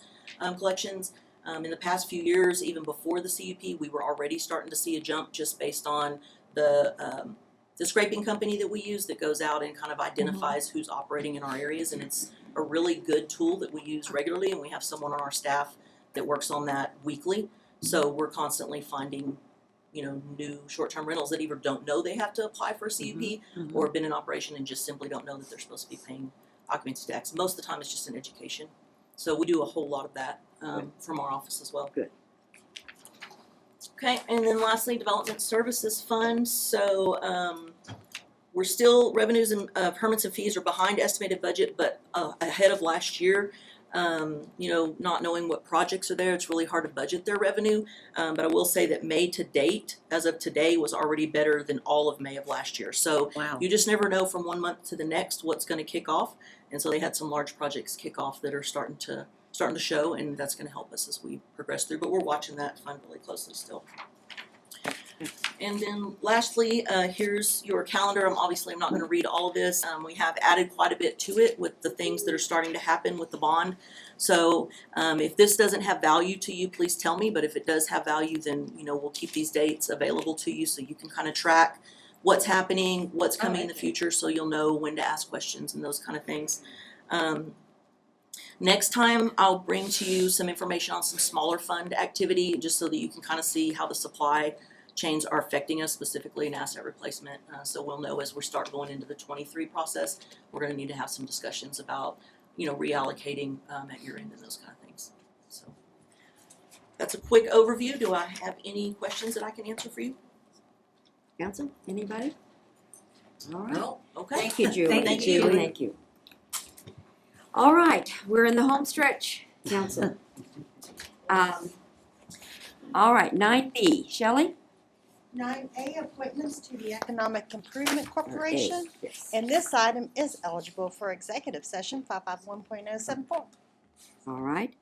collections. In the past few years, even before the CUP, we were already starting to see a jump just based on the scraping company that we use that goes out and kind of identifies who's operating in our areas, and it's a really good tool that we use regularly, and we have someone on our staff that works on that weekly. So we're constantly finding, new short-term rentals that either don't know they have to apply for a CUP or have been in operation and just simply don't know that they're supposed to be paying occupancy tax. Most of the time it's just an education. So we do a whole lot of that from our office as well. Good. Okay, and then lastly, Development Services Fund. So we're still, revenues and permits and fees are behind estimated budget, but ahead of last year. Not knowing what projects are there, it's really hard to budget their revenue. But I will say that May to date, as of today, was already better than all of May of last year. So you just never know from one month to the next what's going to kick off. And so they had some large projects kick off that are starting to show, and that's going to help us as we progress through. But we're watching that fund really closely still. And then lastly, here's your calendar. I'm not going to read all of this. We have added quite a bit to it with the things that are starting to happen with the bond. So if this doesn't have value to you, please tell me. But if it does have value, then we'll keep these dates available to you so you can kind of track what's happening, what's coming in the future, so you'll know when to ask questions and those kind of things. Next time, I'll bring to you some information on some smaller fund activity, just so that you can kind of see how the supply chains are affecting us, specifically in asset replacement. So we'll know as we start going into the 23 process, we're going to need to have some discussions about, reallocating at year end and those kind of things. So that's a quick overview. Do I have any questions that I can answer for you? Council, anybody? All right. No? Okay. Thank you, Julie. Thank you. Thank you. All right, we're in the home stretch, Council. All right, 9B, Shelley? 9A, appointments to the Economic Improvement Corporation. Yes. And this item is eligible for executive session 551.074. All right.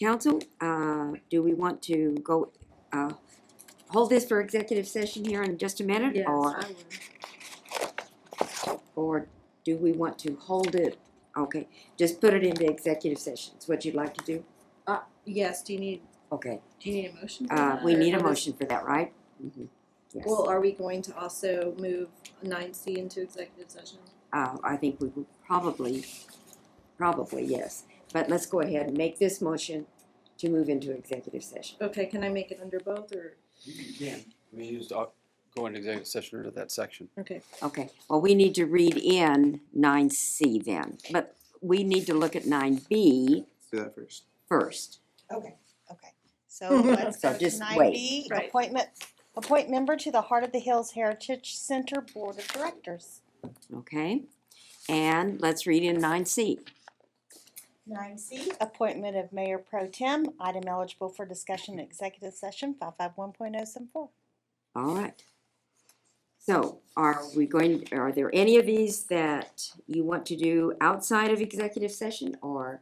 Council, do we want to go, hold this for executive session here in just a minute? Yes, Or, I would. or do we want to hold it? Okay, just put it into executive session. Is what you'd like to do? Yes, do you need a motion for that? We or need a how does- motion for that, right? Mhm. Yes. Well, are we going to also move 9C into executive session? I think we will probably, yes. But let's go ahead and make this motion to move into executive session. Okay, can I make it under both or? We used to go into executive session under that section. Okay. Okay, well, we need to read in 9C then, but we need to look at 9B Do that first. first. Okay. So let's So go to just 9B, Right. appoint member to the Heart of the Hills Heritage Center Board of Directors. Okay, and let's read in 9C. 9C, appointment of Mayor Pro Tem, item eligible for discussion in executive session 551.074. All right. So are there any of these that you want to do outside of executive session, or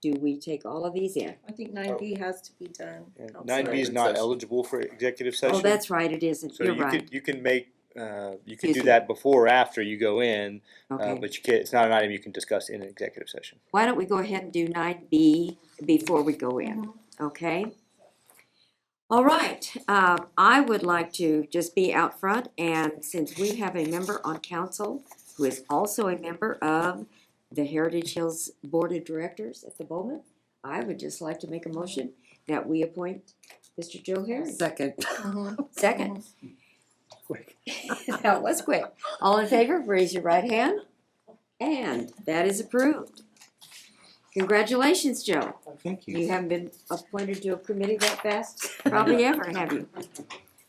do we take all of these in? I think 9B has to be done. outside. 9B is not eligible for executive session. Oh, that's right, it isn't. So You're you right. could, you can make, you can Excuse do me. that before or after you go in, Okay. but you can't, it's not an item you can discuss in an executive session. Why don't we go ahead and do 9B before we go in, okay? All right, I would like to just be out front, and since we have a member on council who is also a member of the Heritage Hills Board of Directors at the moment, I would just like to make a motion that we appoint Mr. Joe Harris. Second. Second. That was quick. All in favor, raise your right hand. And that is approved. Congratulations, Joe. Thank You haven't been appointed to a committee that fast, probably ever, have you?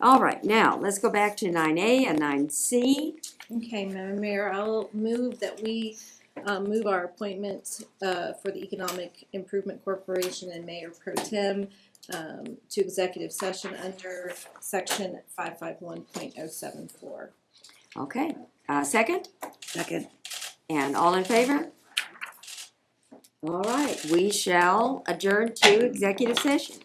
All right, now, let's go back to 9A and 9C. Okay, Madam Mayor, I'll move that we move our appointments for the Economic Improvement Corporation and Mayor Pro Tem to executive session under section 551.074. Okay, second? Second. And all in favor? All right, we shall adjourn to executive session.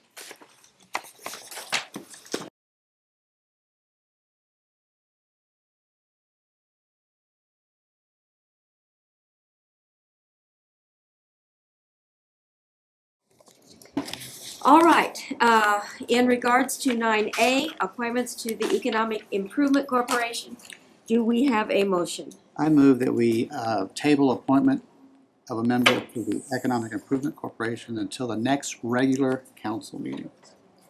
All right, in regards to 9A, appointments to the Economic Improvement Corporation, do we have a motion? I move that we table appointment of a member to the Economic Improvement Corporation until the next regular council meeting.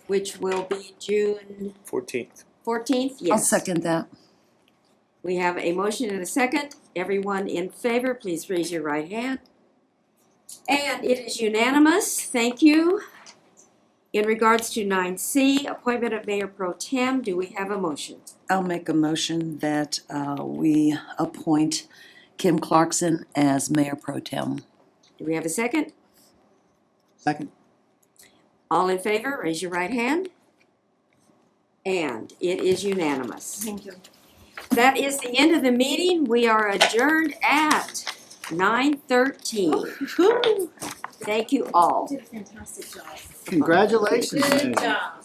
Which will be June 14th. 14th? Yes. I'll second that. We have a motion and a second. Everyone in favor, please raise your right hand. And it is unanimous. Thank you. In regards to 9C, appointment of Mayor Pro Tem, do we have a motion? I'll make a motion that we appoint Kim Clarkson as Mayor Pro Tem. Do we have a second? Second. All in favor, raise your right hand. And it is unanimous. Thank you. That is the end of the meeting. We are adjourned at 9:13. Thank you all. You did a fantastic job. Congratulations. Good job.